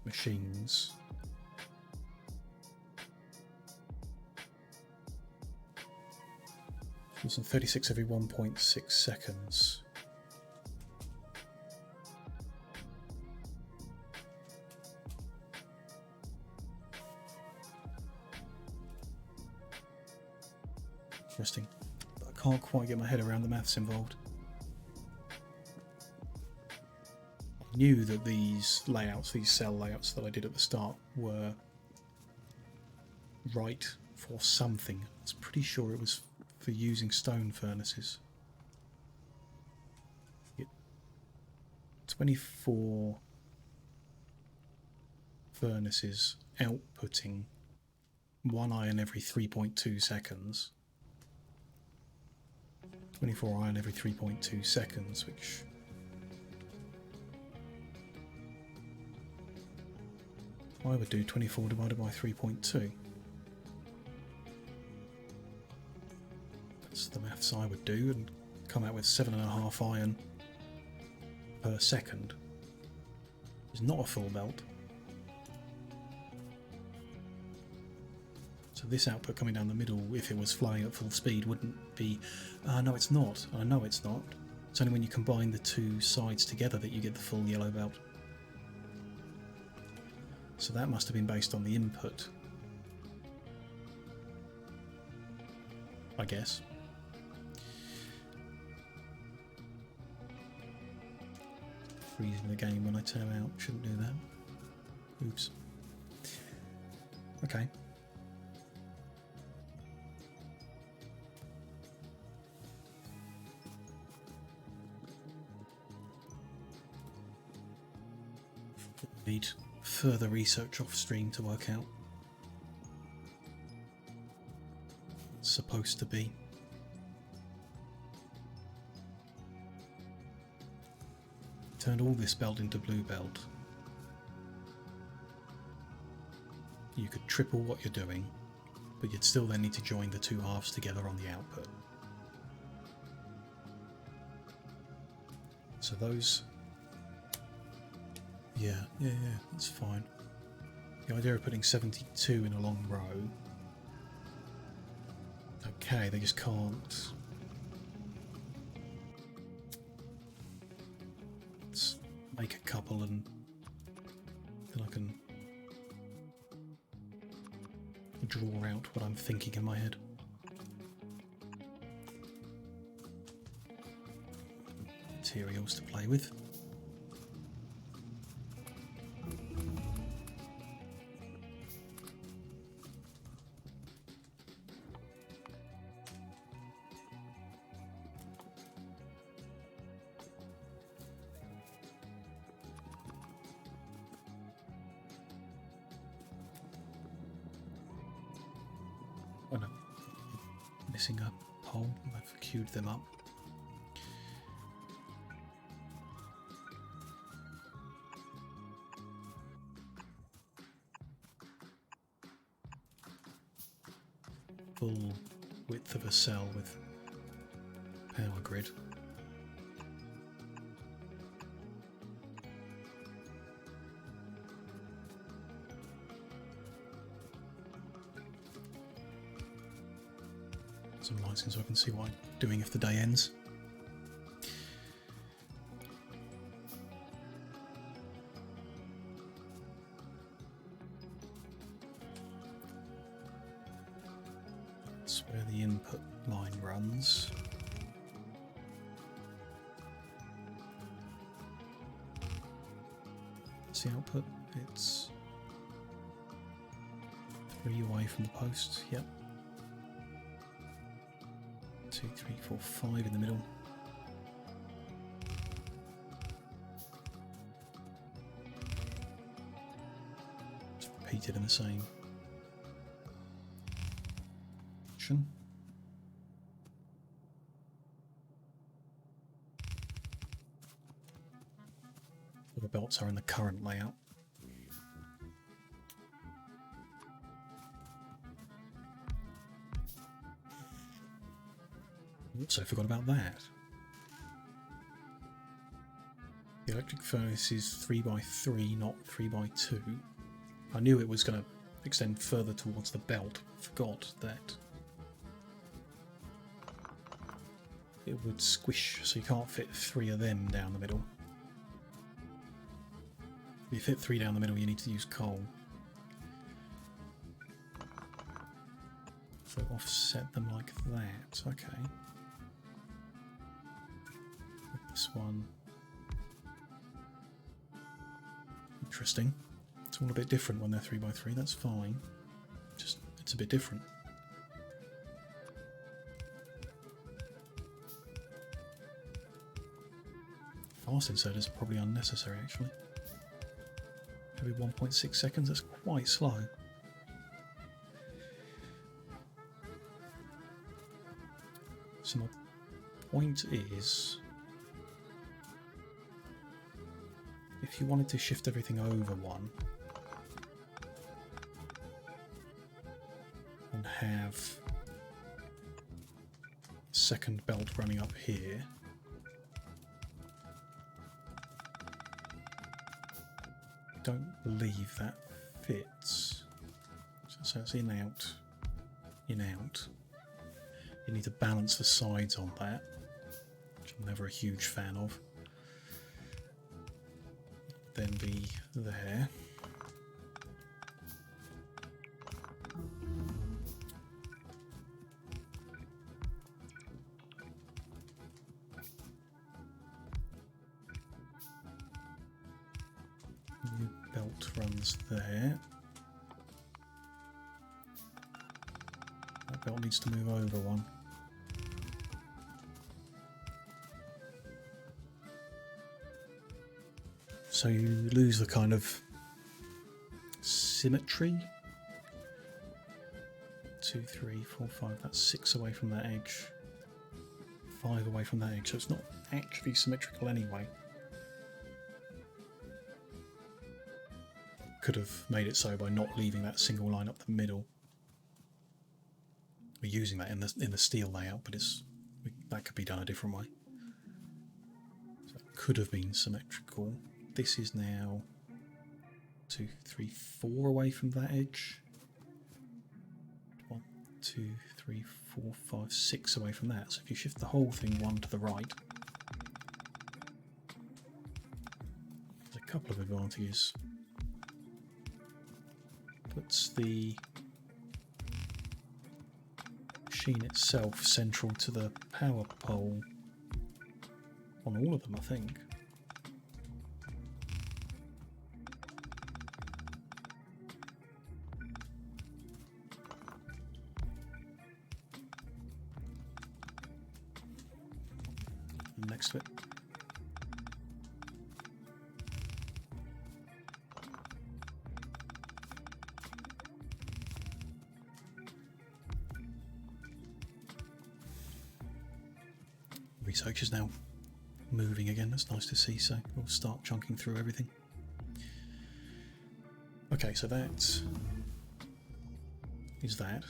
machines. Using 36 every 1.6 seconds. Interesting. I can't quite get my head around the maths involved. I knew that these layouts, these cell layouts that I did at the start were right for something. I was pretty sure it was for using stone furnaces. 24 furnaces outputting 1 iron every 3.2 seconds. 24 iron every 3.2 seconds, which I would do 24 divided by 3.2. That's the maths I would do, and come out with 7.5 iron per second. It's not a full belt. So this output coming down the middle, if it was flying at full speed, wouldn't be... no, it's not. I know it's not. It's only when you combine the two sides together that you get the full yellow belt. So that must have been based on the input, I guess. Freezing the game when I turn out. Shouldn't do that. Oops. Okay. Need further research off stream to work out. It's supposed to be. Turned all this belt into blue belt. You could triple what you're doing, but you'd still then need to join the two halves together on the output. So those... Yeah, that's fine. The idea of putting 72 in a long row... Okay, they just can't... Let's make a couple and then I can draw out what I'm thinking in my head. materials to play with. Oh no, missing a pole. I've queued them up. Full width of a cell with power grid. Some lights in so I can see what I'm doing if the day ends. That's where the input line runs. That's the output. It's 3 away from the post. Yep. 2, 3, 4, 5 in the middle. It's repeated in the same action. The belts are in the current layout. Also forgot about that. The electric furnace is 3x3, not 3x2. I knew it was going to extend further towards the belt. Forgot that it would squish, so you can't fit 3 of them down the middle. If you fit 3 down the middle, you need to use coal. So offset them like that. Okay. This one. Interesting. It's all a bit different when they're 3x3, that's fine. Just, it's a bit different. Fast insert is probably unnecessary actually. Maybe 1.6 seconds, that's quite slow. So my point is, if you wanted to shift everything over one and have second belt running up here, I don't believe that fits. So it's in, out, in, out. You need to balance the sides on that, which I'm never a huge fan of. Then be there. New belt runs there. That belt needs to move over one. So you lose the kind of symmetry. 2, 3, 4, 5, that's 6 away from that edge. 5 away from that edge, so it's not actually symmetrical anyway. Could have made it so by not leaving that single line up the middle. We're using that in the steel layout, but that could be done a different way. So it could have been symmetrical. This is now 2, 3, 4 away from that edge. 1, 2, 3, 4, 5, 6 away from that. So if you shift the whole thing 1 to the right, there's a couple of advantages. Puts the machine itself central to the power pole. on all of them, I think. Next to it. Research is now moving again. That's nice to see, so we'll start chunking through everything. Okay, so that is that.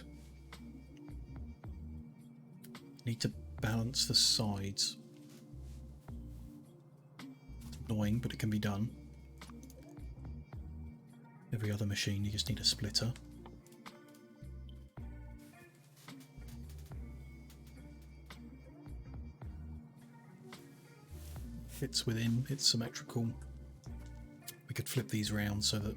Need to balance the sides. It's annoying, but it can be done. Every other machine, you just need a splitter. Fits within, it's symmetrical. We could flip these around so that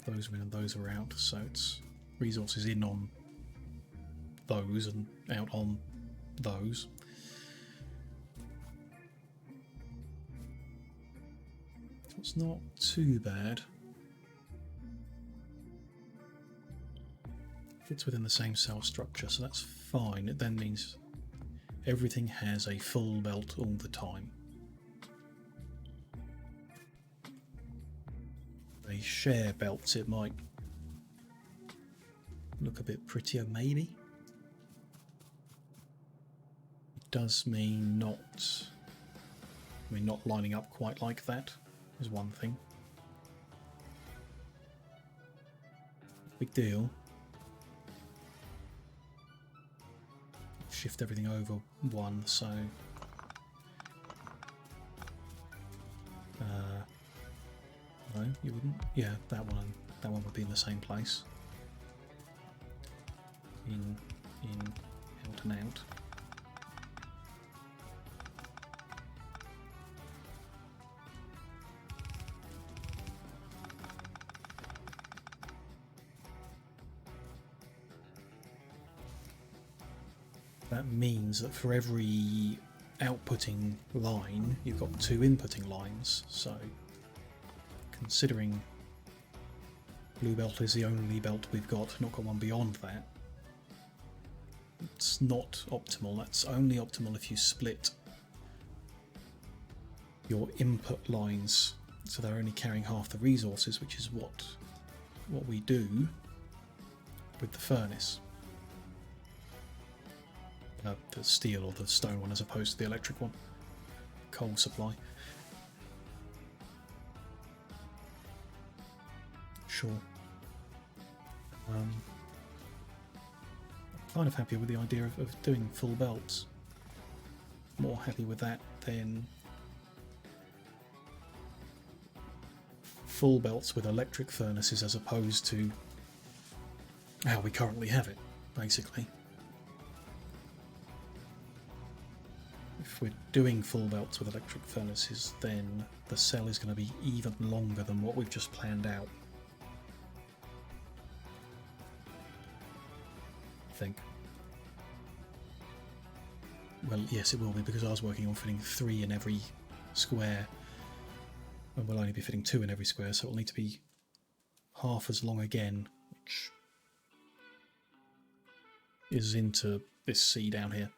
those are in and those are out, so it's resources in on those and out on those. It's not too bad. Fits within the same cell structure, so that's fine. It then means everything has a full belt all the time. They share belts, it might look a bit prettier, maybe. It does mean not lining up quite like that is one thing. Big deal. Shift everything over one, so no, you wouldn't. Yeah, that one would be in the same place. In, out and out. That means that for every outputting line, you've got 2 inputting lines. So, considering blue belt is the only belt we've got, not got one beyond that, it's not optimal. That's only optimal if you split your input lines so they're only carrying half the resources, which is what we do with the furnace. The steel or the stone one as opposed to the electric one. Coal supply. Sure. I'm kind of happy with the idea of doing full belts. More happy with that than full belts with electric furnaces as opposed to how we currently have it, basically. If we're doing full belts with electric furnaces, then the cell is going to be even longer than what we've just planned out. I think. Well, yes, it will be, because I was working on fitting 3 in every square, and we'll only be fitting 2 in every square, so it'll need to be half as long again, which is into this C down here.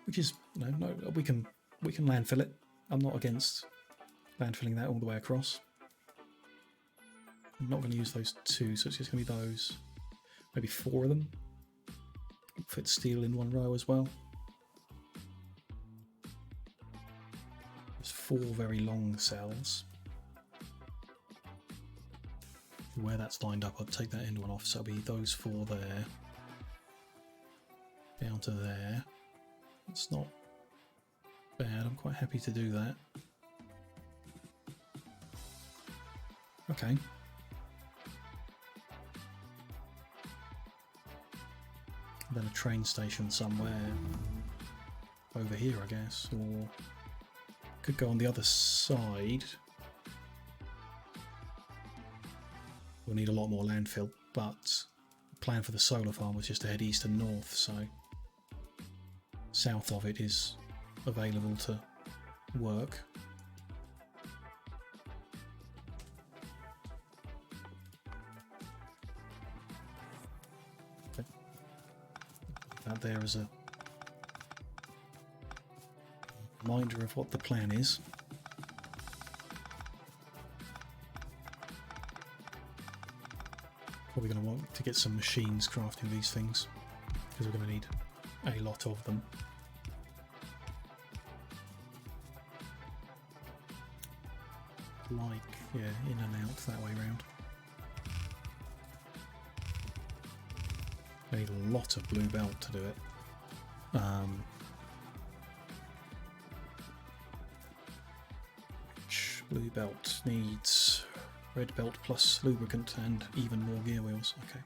Which is, no, we can landfill it. I'm not against landfilling that all the way across. I'm not going to use those 2, so it's just going to be those, maybe 4 of them. Fit steel in one row as well. There's 4 very long cells. Where that's lined up, I'll take that end one off, so it'll be those 4 there, down to there. It's not bad, I'm quite happy to do that. Okay. Then a train station somewhere over here, I guess, or could go on the other side. we'll need a lot more landfill, but the plan for the solar farm was just to head east and north, so south of it is available to work. Okay. That there as a reminder of what the plan is. Probably going to want to get some machines crafting these things, because we're going to need a lot of them. Like, yeah, in and out that way round. I need a lot of blue belt to do it. Which blue belt needs red belt plus lubricant and even more gear wheels. Okay.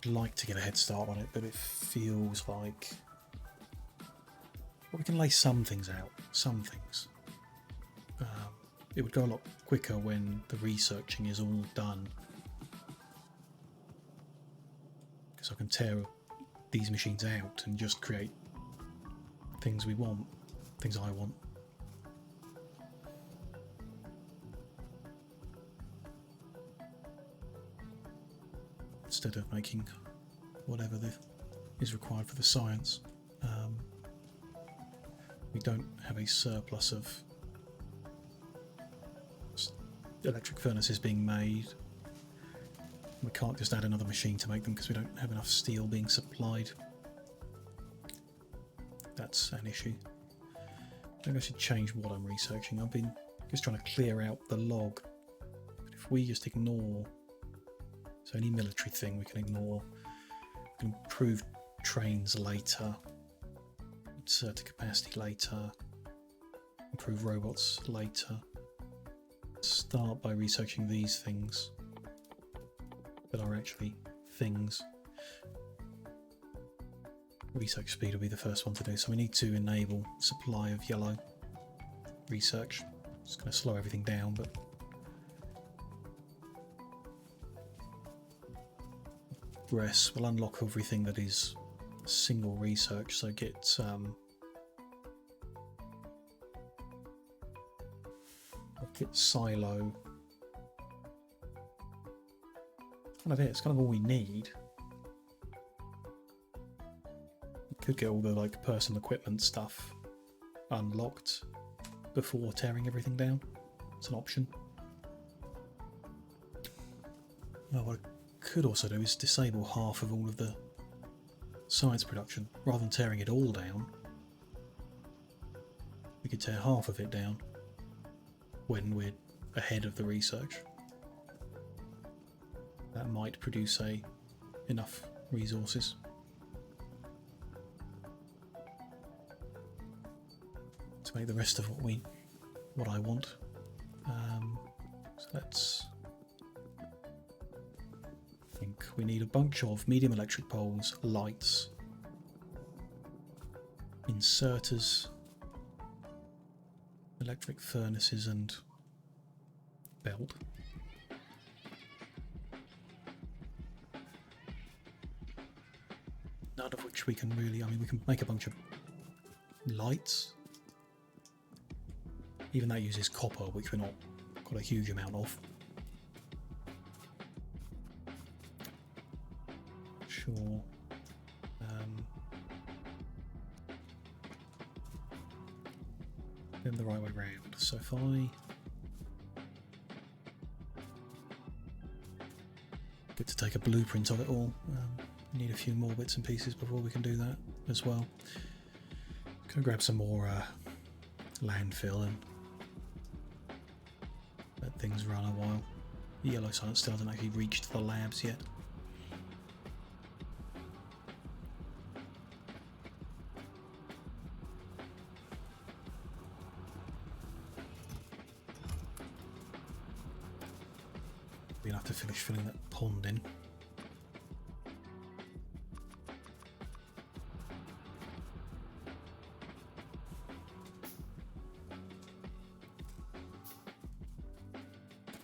I'd like to get a head start on it, but it feels like... Well, we can lay some things out, some things. It would go a lot quicker when the researching is all done. Because I can tear these machines out and just create things we want, things I want. Instead of making whatever is required for the science. We don't have a surplus of electric furnaces being made. We can't just add another machine to make them because we don't have enough steel being supplied. That's an issue. I think I should change what I'm researching. I've been just trying to clear out the log. But if we just ignore... So any military thing we can ignore. We can improve trains later. Insert capacity later. Improve robots later. Start by researching these things that are actually things. Research speed will be the first one to do, so we need to enable supply of yellow research. It's going to slow everything down, but progress will unlock everything that is single research, so get silo. It's kind of all we need. We could get all the like personal equipment stuff unlocked before tearing everything down. It's an option. Oh, what I could also do is disable half of all of the science production rather than tearing it all down. We could tear half of it down when we're ahead of the research. That might produce enough resources. To make the rest of what I want. So let's think. We need a bunch of medium electric poles, lights, inserters, electric furnaces and belt. None of which we can really, we can make a bunch of lights. Even that uses copper, which we're not got a huge amount of. Sure. Then the right way round. So if I get to take a blueprint of it all. Need a few more bits and pieces before we can do that as well. Gonna grab some more landfill and let things run a while. The yellow science still hasn't actually reached the labs yet. We'll have to finish filling that pond in.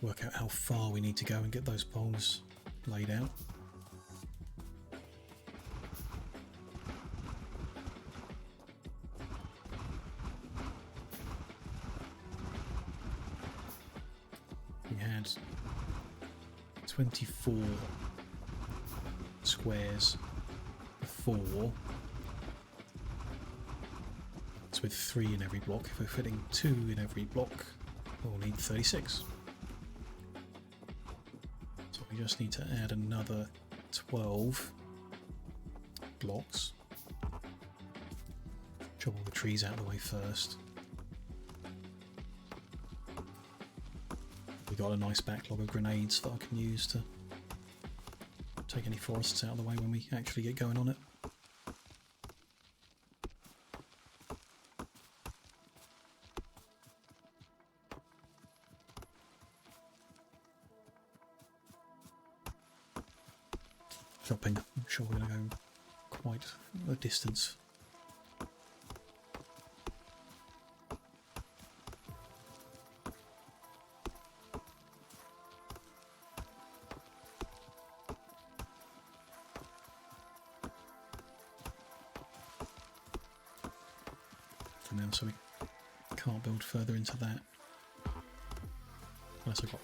Work out how far we need to go and get those poles laid out. We had 24 squares before. It's with 3 in every block. If we're fitting 2 in every block, we'll need 36. So we just need to add another 12 blocks. Chop all the trees out of the way first. We got a nice backlog of grenades that I can use to take any forests out of the way when we actually get going on it. Chopping, I'm sure we're going to go quite a distance. For now, so we can't build further into that. Unless I think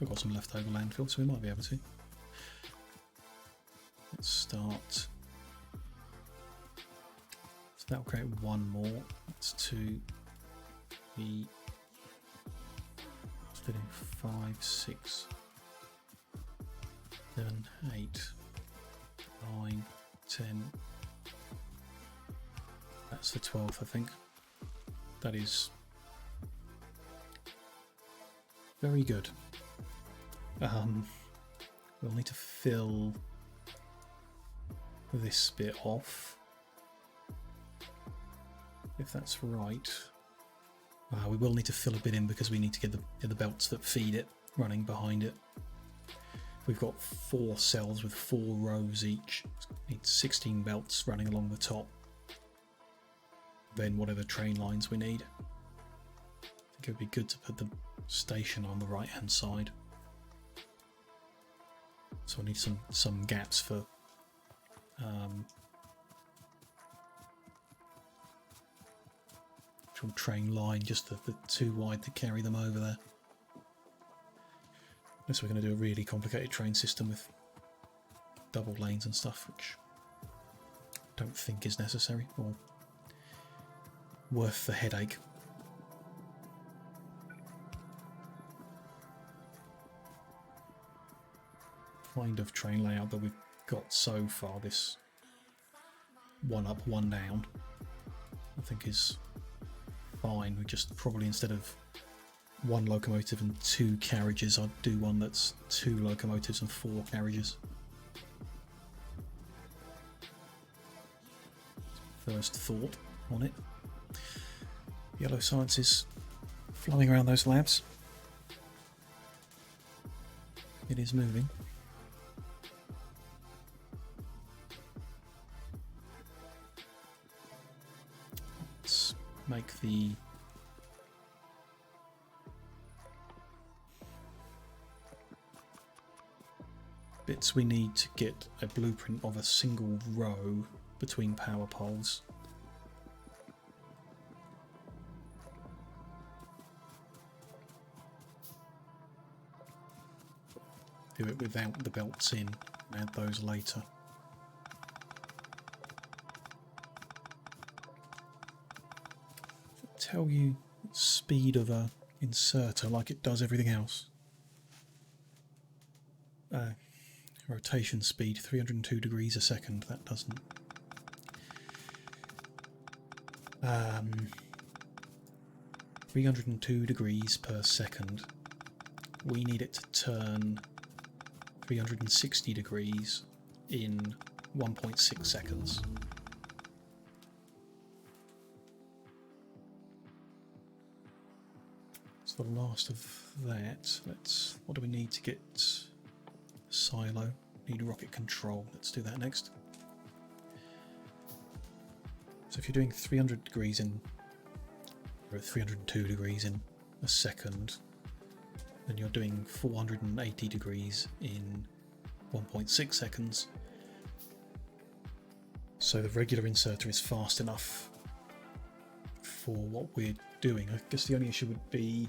I've got some leftover landfill, so we might be able to. Let's start. So that'll create one more. That's 2. The fitting 5, 6, 7, 8, 9, 10. That's the 12th, I think. That is very good. We'll need to fill this bit off, if that's right. We will need to fill a bit in because we need to get the belts that feed it running behind it. We've got 4 cells with 4 rows each. Need 16 belts running along the top. Then whatever train lines we need. I think it would be good to put the station on the right hand side. So I need some gaps for actual train line, just the 2 wide to carry them over there. Unless we're going to do a really complicated train system with double lanes and stuff, which I don't think is necessary or worth the headache. Kind of train layout that we've got so far, this 1 up, 1 down, I think is fine. We just probably, instead of 1 locomotive and 2 carriages, I'd do one that's 2 locomotives and 4 carriages. First thought on it. Yellow science is flowing around those labs. It is moving. Let's make the bits we need to get a blueprint of a single row between power poles. Do it without the belts in, add those later. Tell you speed of a inserter like it does everything else. Rotation speed 302 degrees a second, that doesn't. 302 degrees per second. We need it to turn 360 degrees in 1.6 seconds. So the last of that, what do we need to get silo? Need rocket control, let's do that next. So if you're doing 300 degrees in, or 302 degrees in a second, and you're doing 480 degrees in 1.6 seconds. So the regular inserter is fast enough for what we're doing. I guess the only issue would be,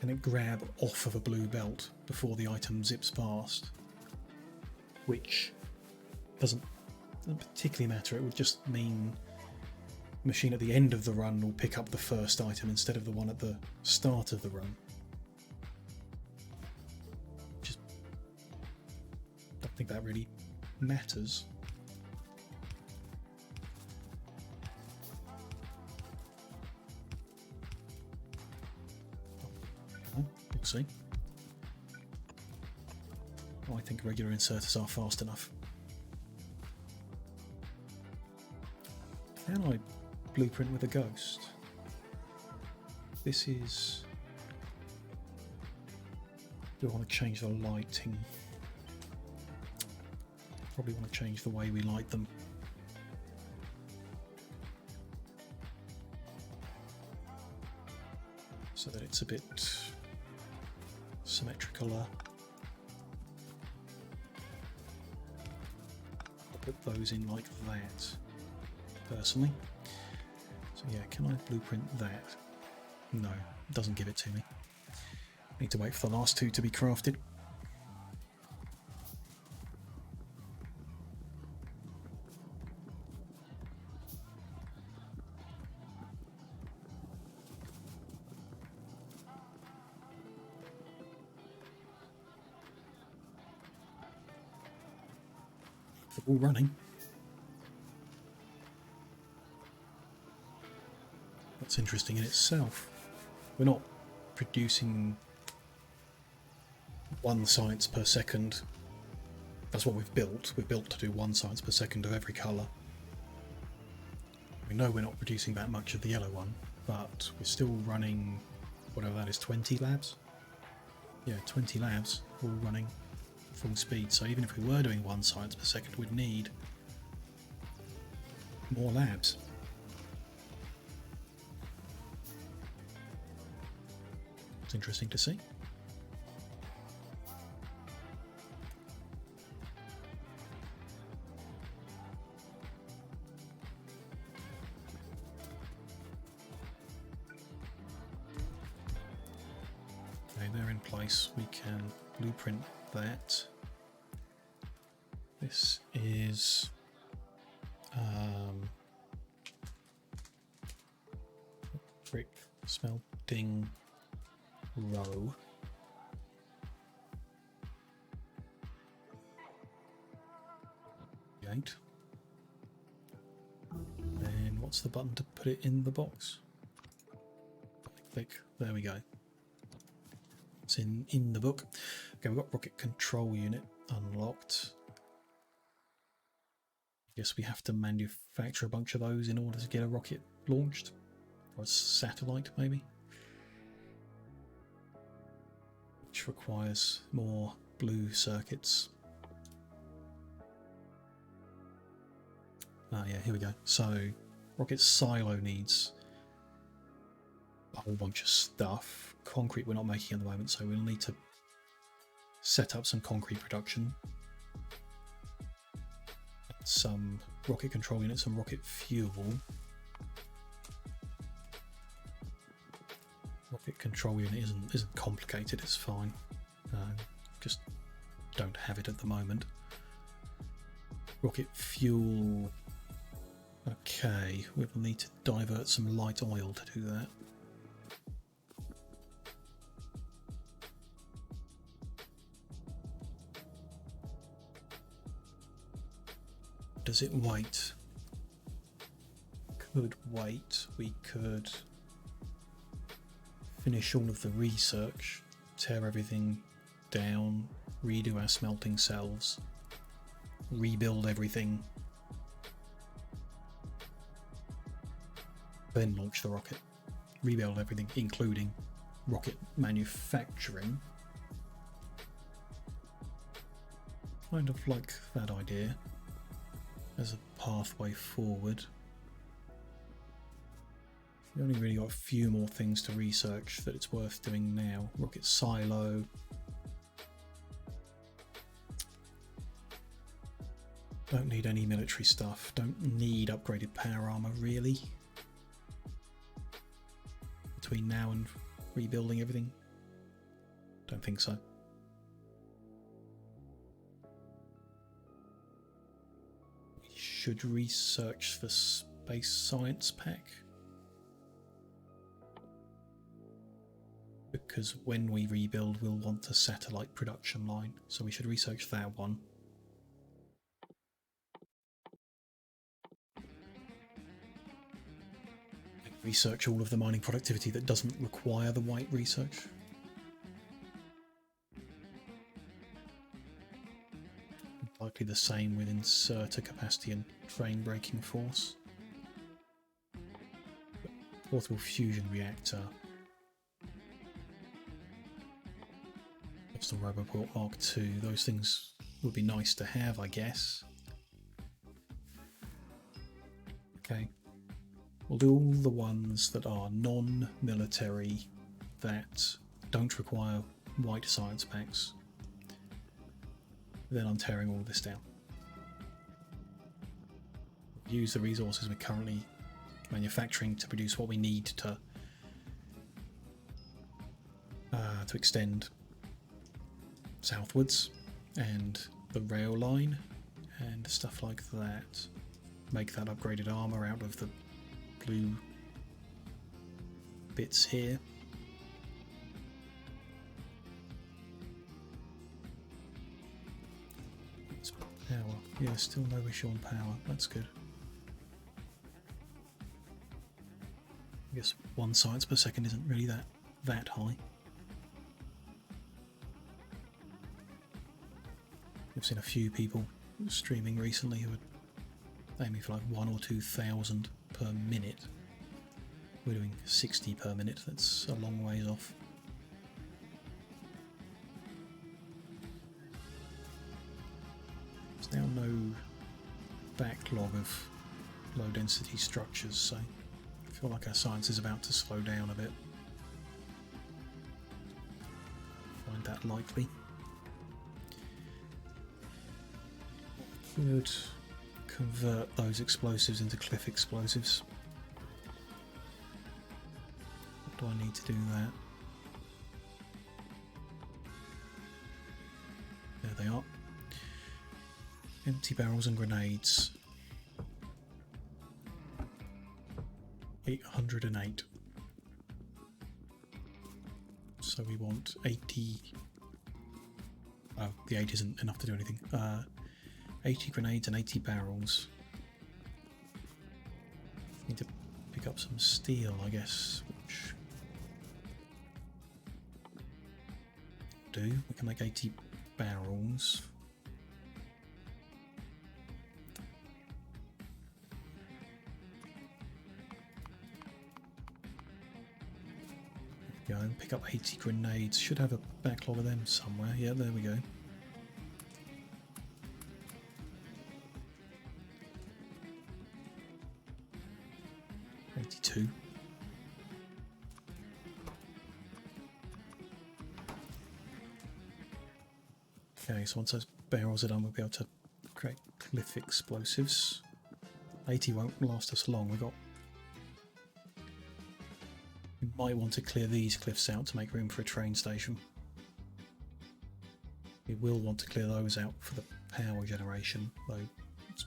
can it grab off of a blue belt before the item zips past? Which doesn't particularly matter. It would just mean the machine at the end of the run will pick up the first item instead of the one at the start of the run. Just don't think that really matters. We'll see. I think regular inserters are fast enough. Can I blueprint with a ghost? This is... Do I want to change the lighting? Probably want to change the way we light them. So that it's a bit symmetrical. I'll put those in like that, personally. So yeah, can I blueprint that? No, it doesn't give it to me. Need to wait for the last two to be crafted. They're all running. That's interesting in itself. We're not producing 1 science per second. That's what we've built. We're built to do 1 science per second of every colour. We know we're not producing that much of the yellow one, but we're still running, whatever that is, 20 labs? Yeah, 20 labs all running full speed. So even if we were doing 1 science per second, we'd need more labs. It's interesting to see. Okay, they're in place. We can blueprint that. This is brick smelting row. Gate. Then what's the button to put it in the box? Click. There we go. It's in the book. Okay, we've got rocket control unit unlocked. Guess we have to manufacture a bunch of those in order to get a rocket launched. Or a satellite, maybe. Which requires more blue circuits. Ah, yeah, here we go. So, rocket silo needs a whole bunch of stuff. Concrete we're not making at the moment, so we'll need to set up some concrete production. Some rocket control units, some rocket fuel. Rocket control unit isn't complicated, it's fine. Just don't have it at the moment. Rocket fuel. Okay, we'll need to divert some light oil to do that. Does it wait? Could wait. We could finish all of the research, tear everything down, redo our smelting cells, rebuild everything, then launch the rocket. Rebuild everything, including rocket manufacturing. Kind of like that idea as a pathway forward. We've only really got a few more things to research that it's worth doing now. Rocket silo. Don't need any military stuff. Don't need upgraded power armor really. Between now and rebuilding everything. Don't think so. We should research for space science pack. Because when we rebuild, we'll want a satellite production line. So we should research that one. Research all of the mining productivity that doesn't require the white research. Likely the same with inserter capacity and train braking force. Portable fusion reactor. Coastal Roboport Mark II. Those things would be nice to have, I guess. Okay. We'll do all the ones that are non-military, that don't require white science packs. Then I'm tearing all this down. Use the resources we're currently manufacturing to produce what we need to extend southwards, and the rail line and stuff like that. Make that upgraded armour out of the blue bits here. It's power. Yeah, still no issue on power. That's good. I guess 1 science per second isn't really that high. I've seen a few people streaming recently who are aiming for like 1,000 or 2,000 per minute. We're doing 60 per minute. That's a long ways off. There's now no backlog of low density structures, so I feel like our science is about to slow down a bit. Find that likely. Could convert those explosives into cliff explosives. Do I need to do that? There they are. Empty barrels and grenades. 808. So we want 80. Oh, the 8 isn't enough to do anything. 80 grenades and 80 barrels. Need to pick up some steel, I guess, which do. We can make 80 barrels. There we go, and pick up 80 grenades. Should have a backlog of them somewhere. Yeah, there we go. Okay, so once those barrels are done, we'll be able to create cliff explosives. 80 won't last us long. We might want to clear these cliffs out to make room for a train station. We will want to clear those out for the power generation, though it's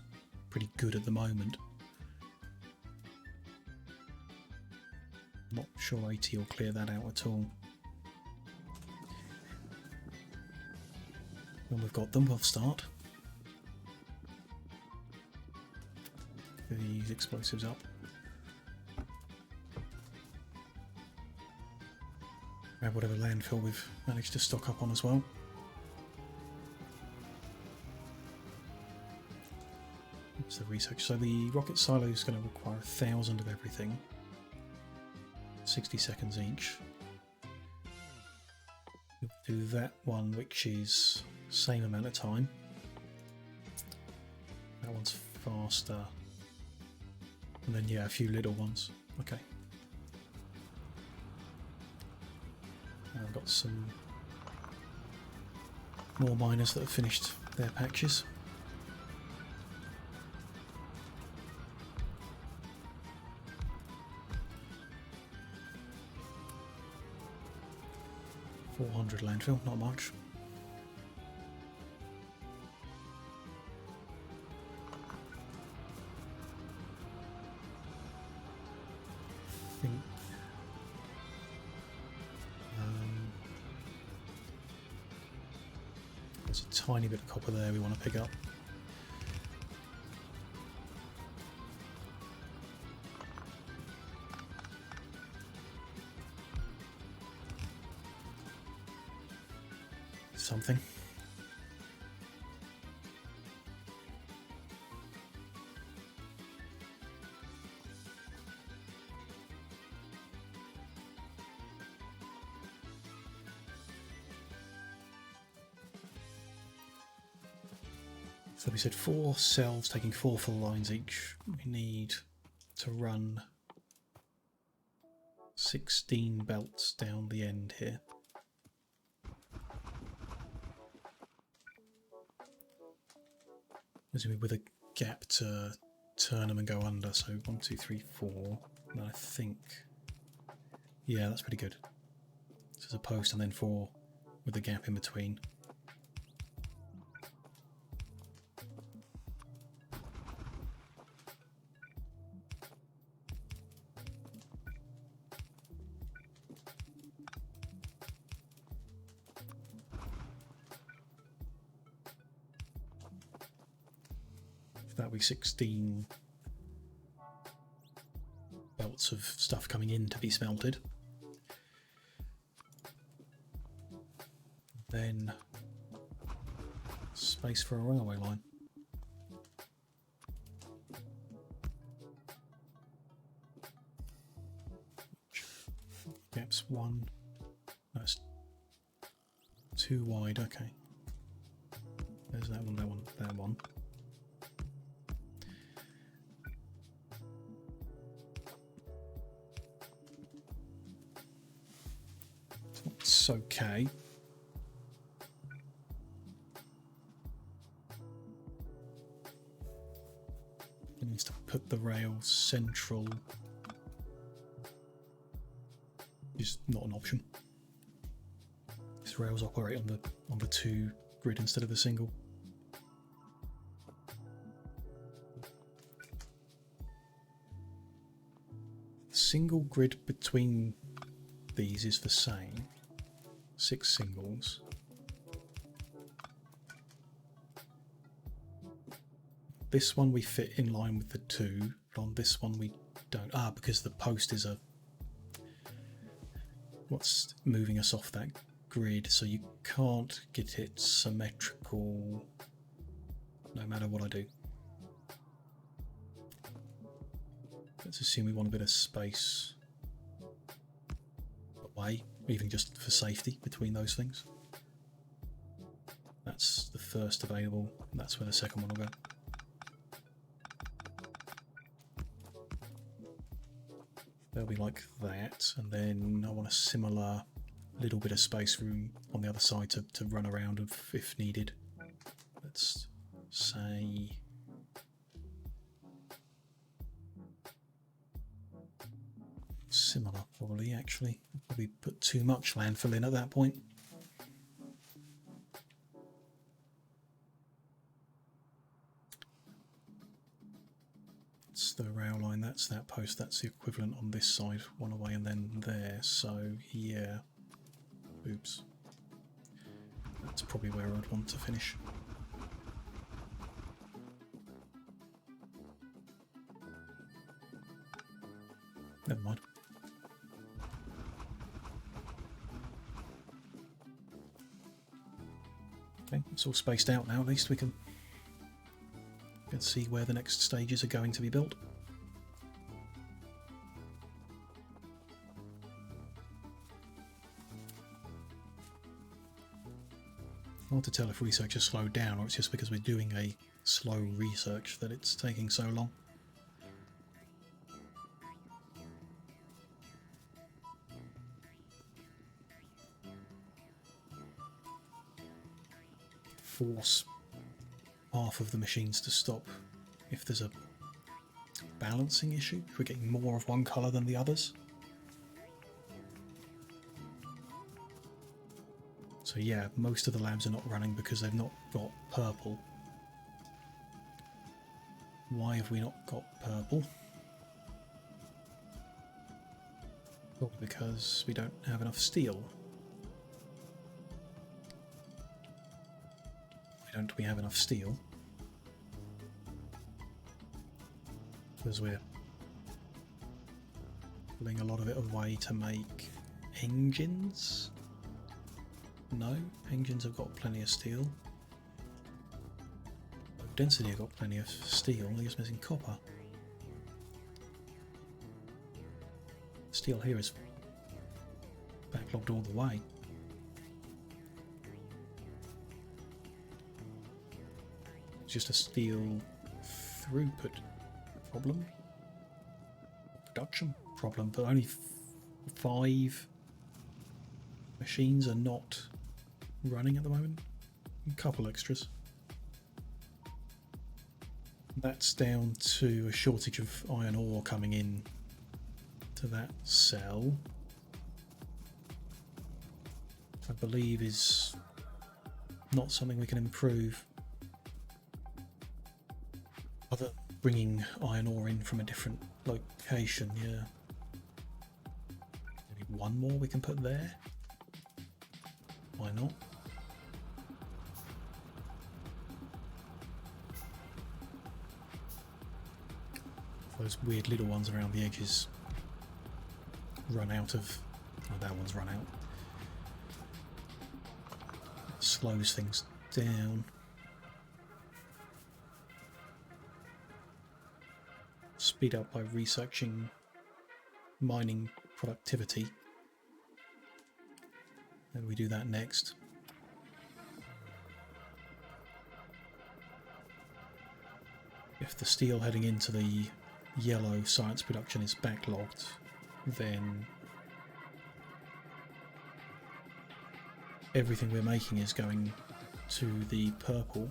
pretty good at the moment. Not sure 80 will clear that out at all. When we've got them, we'll start. These explosives up. Grab whatever landfill we've managed to stock up on as well. That's the research. So the rocket silo is going to require 1,000 of everything. 60 seconds each. We'll do that one, which is same amount of time. That one's faster. And then, yeah, a few little ones. Okay. some more miners that have finished their patches. $400 landfill, not much. I think there's a tiny bit of copper there we want to pick up. Something. So we said 4 cells taking 4 full lines each. We need to run 16 belts down the end here. With a gap to turn them and go under, so 1, 2, 3, 4. And I think, yeah, that's pretty good. So there's a post and then 4 with a gap in between. That'll be 16 belts of stuff coming in to be smelted. Then space for a railway line. Gap's 1. That's 2 wide, okay. There's that one, that one, that one. It's okay. It needs to put the rail central. Is not an option. These rails operate on the 2 grid instead of the single. The single grid between these is the same. 6 singles. This one we fit in line with the 2, but on this one we don't. Ah, because the post is what's moving us off that grid, so you can't get it symmetrical no matter what I do. Let's assume we want a bit of space away, even just for safety between those things. That's the first available, and that's where the second one will go. They'll be like that, and then I want a similar little bit of space room on the other side to run around if needed. Let's say similar, probably. Actually, probably put too much landfill in at that point. It's the rail line, that's that post, that's the equivalent on this side, one away and then there, so yeah. Oops. That's probably where I'd want to finish. Never mind. Okay, it's all spaced out now, at least we can see where the next stages are going to be built. Hard to tell if research has slowed down or it's just because we're doing a slow research that it's taking so long. force half of the machines to stop if there's a balancing issue, if we're getting more of one colour than the others. So yeah, most of the labs are not running because they've not got purple. Why have we not got purple? Probably because we don't have enough steel. Why don't we have enough steel? Because we're pulling a lot of it away to make engines? No, engines have got plenty of steel. Low density have got plenty of steel, they're just missing copper. Steel here is backlogged all the way. It's just a steel throughput problem, production problem, but only 5 machines are not running at the moment. A couple extras. That's down to a shortage of iron ore coming in to that cell. I believe is not something we can improve. Other bringing iron ore in from a different location, yeah. Maybe one more we can put there. Why not? Those weird little ones around the edges run out of... oh, that one's run out. It slows things down. Speed up by researching mining productivity. And we do that next. If the steel heading into the yellow science production is backlogged, then everything we're making is going to the purple.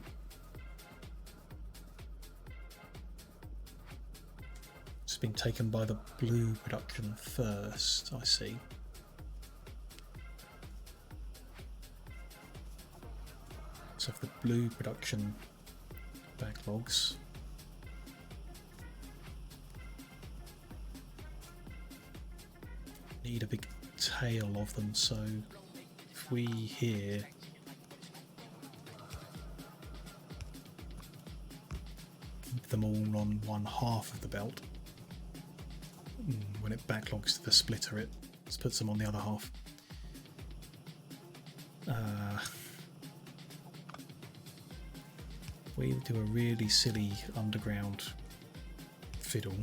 It's been taken by the blue production first, I see. So if the blue production backlogs, need a big tail of them, so if we here keep them all on one half of the belt, when it backlogs to the splitter it puts them on the other half. We do a really silly underground fiddle.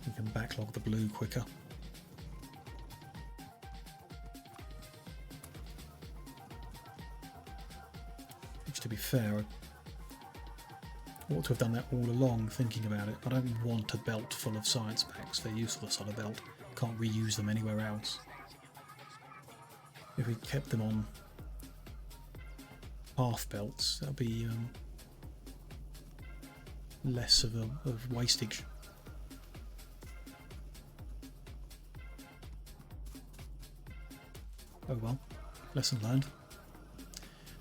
We can backlog the blue quicker. Which, to be fair, I ought to have done that all along, thinking about it. I don't want a belt full of science packs. They're useless on a belt. Can't reuse them anywhere else. If we kept them on half belts, that'll be less of wastage. Oh well, lesson learned.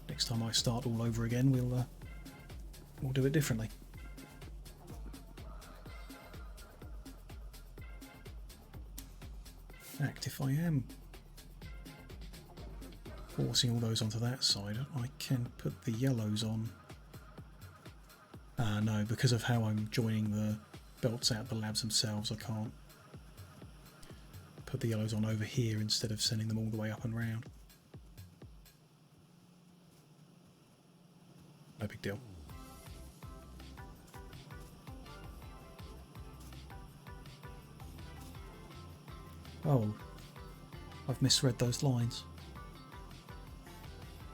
Next time I start all over again, we'll do it differently. In fact, if I am forcing all those onto that side, I can put the yellows on. No, because of how I'm joining the belts out the labs themselves, I can't put the yellows on over here instead of sending them all the way up and round. No big deal. Oh, I've misread those lines.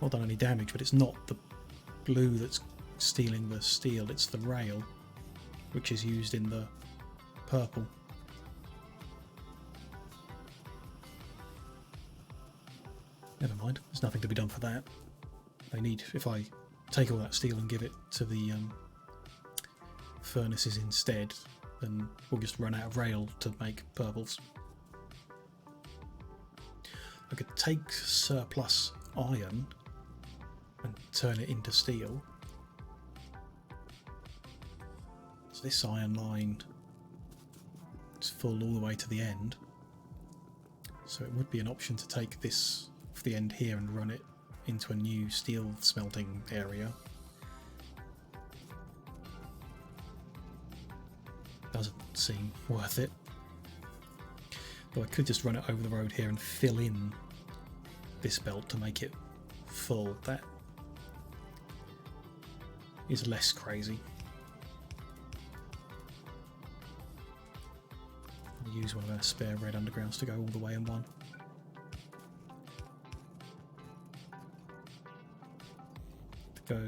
Not done any damage, but it's not the blue that's stealing the steel, it's the rail, which is used in the purple. never mind. There's nothing to be done for that. They need, if I take all that steel and give it to the furnaces instead, then we'll just run out of rail to make purples. I could take surplus iron and turn it into steel. So this iron line is full all the way to the end. So it would be an option to take this off the end here and run it into a new steel smelting area. Doesn't seem worth it. Though I could just run it over the road here and fill in this belt to make it full. That is less crazy. I'll use one of our spare red undergrounds to go all the way in one. To go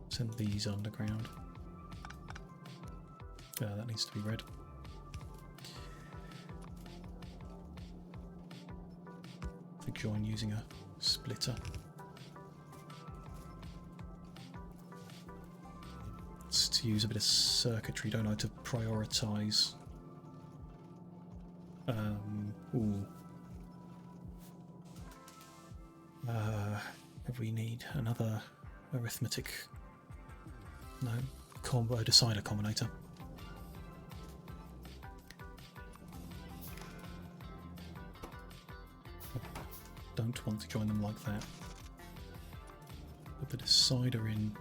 send these underground. That needs to be red. To join using a splitter. It's to use a bit of circuitry, don't I, to prioritise. We need another arithmetic. No, combo decider combinator. Don't want to join them like that. Put the decider in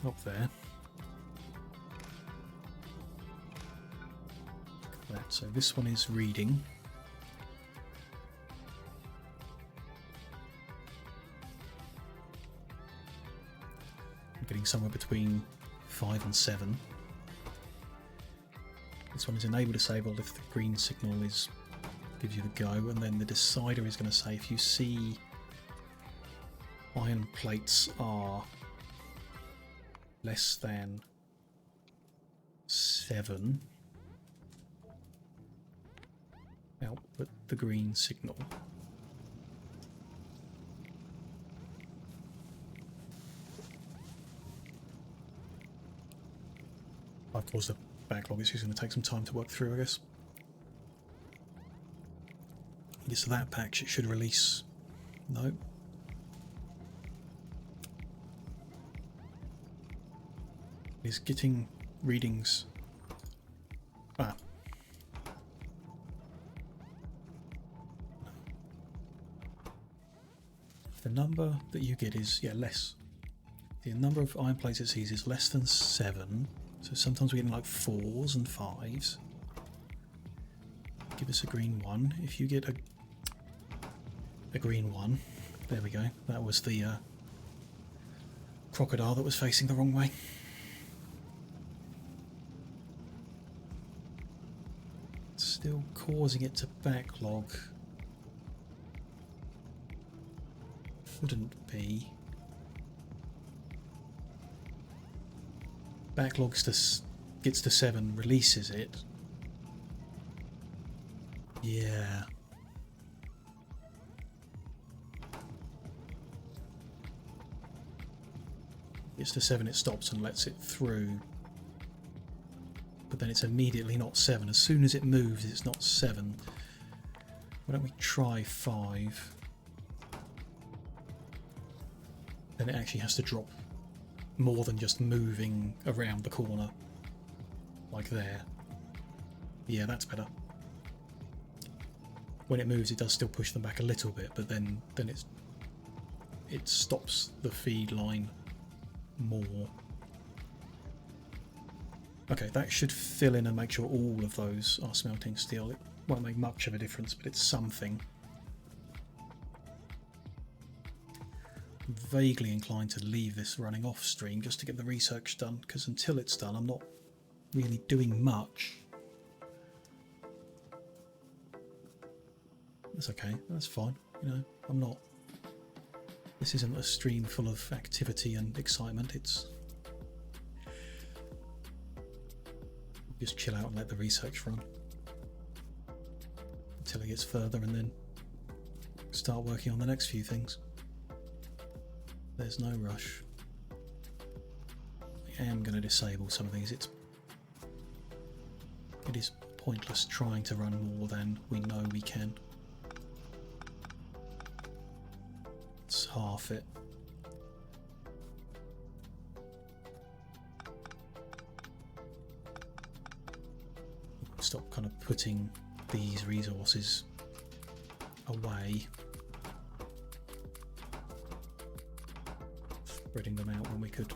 up there. Like that. So this one is reading. I'm getting somewhere between 5 and 7. This one is enable disabled if the green signal is gives you the go, and then the decider is going to say if you see iron plates are less than 7, output the green signal. I've caused a backlog, it's just going to take some time to work through, I guess. Gets to that patch, it should release. No. It's getting readings. Ah. The number that you get is, less. The number of iron plates it sees is less than 7. So sometimes we're getting like 4s and 5s. Give us a green 1. If you get a green 1, there we go. That was the crocodile that was facing the wrong way. It's still causing it to backlog. Wouldn't be. Backlogs to gets to 7, releases it. Yeah. Gets to 7, it stops and lets it through. But then it's immediately not 7. As soon as it moves, it's not 7. Why don't we try 5? Then it actually has to drop more than just moving around the corner. Like there. Yeah, that's better. When it moves, it does still push them back a little bit, but then it stops the feed line more. Okay, that should fill in and make sure all of those are smelting steel. It won't make much of a difference, but it's something. I'm vaguely inclined to leave this running off stream just to get the research done, because until it's done, I'm not really doing much. That's okay, that's fine. You know, I'm not. This isn't a stream full of activity and excitement, it's just chill out and let the research run. till he gets further and then start working on the next few things. There's no rush. I am going to disable some of these. It is pointless trying to run more than we know we can. It's half it. Stop kind of putting these resources away, spreading them out when we could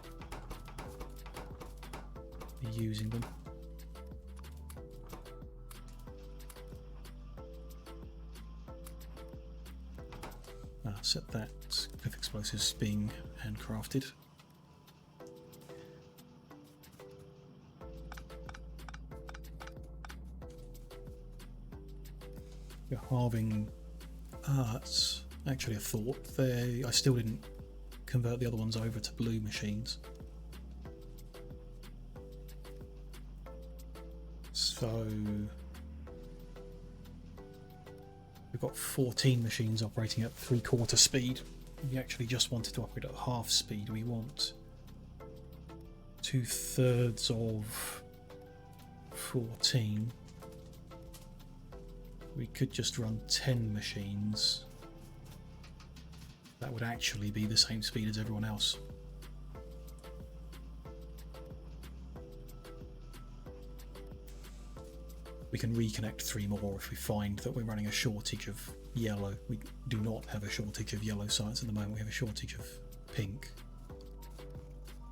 be using them. Set that cliff explosives being handcrafted. You're halving arts. Actually, a thought. I still didn't convert the other ones over to blue machines. So we've got 14 machines operating at 3/4 speed. We actually just wanted to operate at half speed. We want 2/3 of 14. We could just run 10 machines. That would actually be the same speed as everyone else. We can reconnect 3 more if we find that we're running a shortage of yellow. We do not have a shortage of yellow sites at the moment. We have a shortage of pink,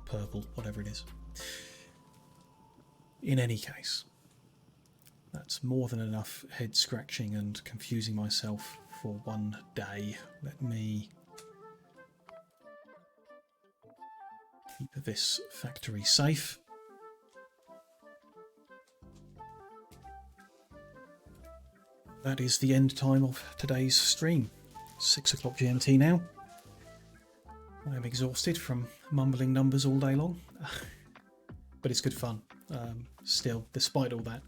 purple, whatever it is. In any case, that's more than enough head scratching and confusing myself for one day. Let me keep this factory safe. That is the end time of today's stream. 6 o'clock GMT now. I am exhausted from mumbling numbers all day long, but it's good fun. Still, despite all that,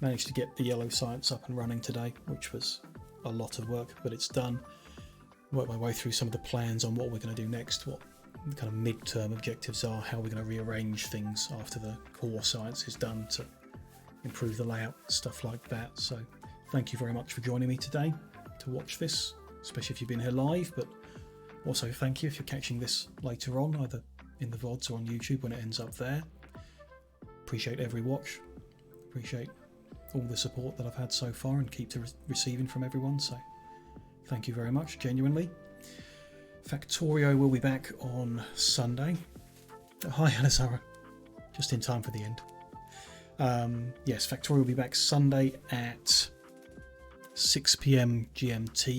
managed to get the yellow science up and running today, which was a lot of work, but it's done. Worked my way through some of the plans on what we're going to do next, what the kind of mid-term objectives are, how we're going to rearrange things after the core science is done to improve the layout, stuff like that. So thank you very much for joining me today to watch this, especially if you've been here live, but also thank you if you're catching this later on, either in the VODs or on YouTube when it ends up there. Appreciate every watch, appreciate all the support that I've had so far and keep receiving from everyone, so thank you very much, genuinely. Factorio will be back on Sunday. Hi Alizara, just in time for the end. Yes, Factorio will be back Sunday at 6 PM GMT.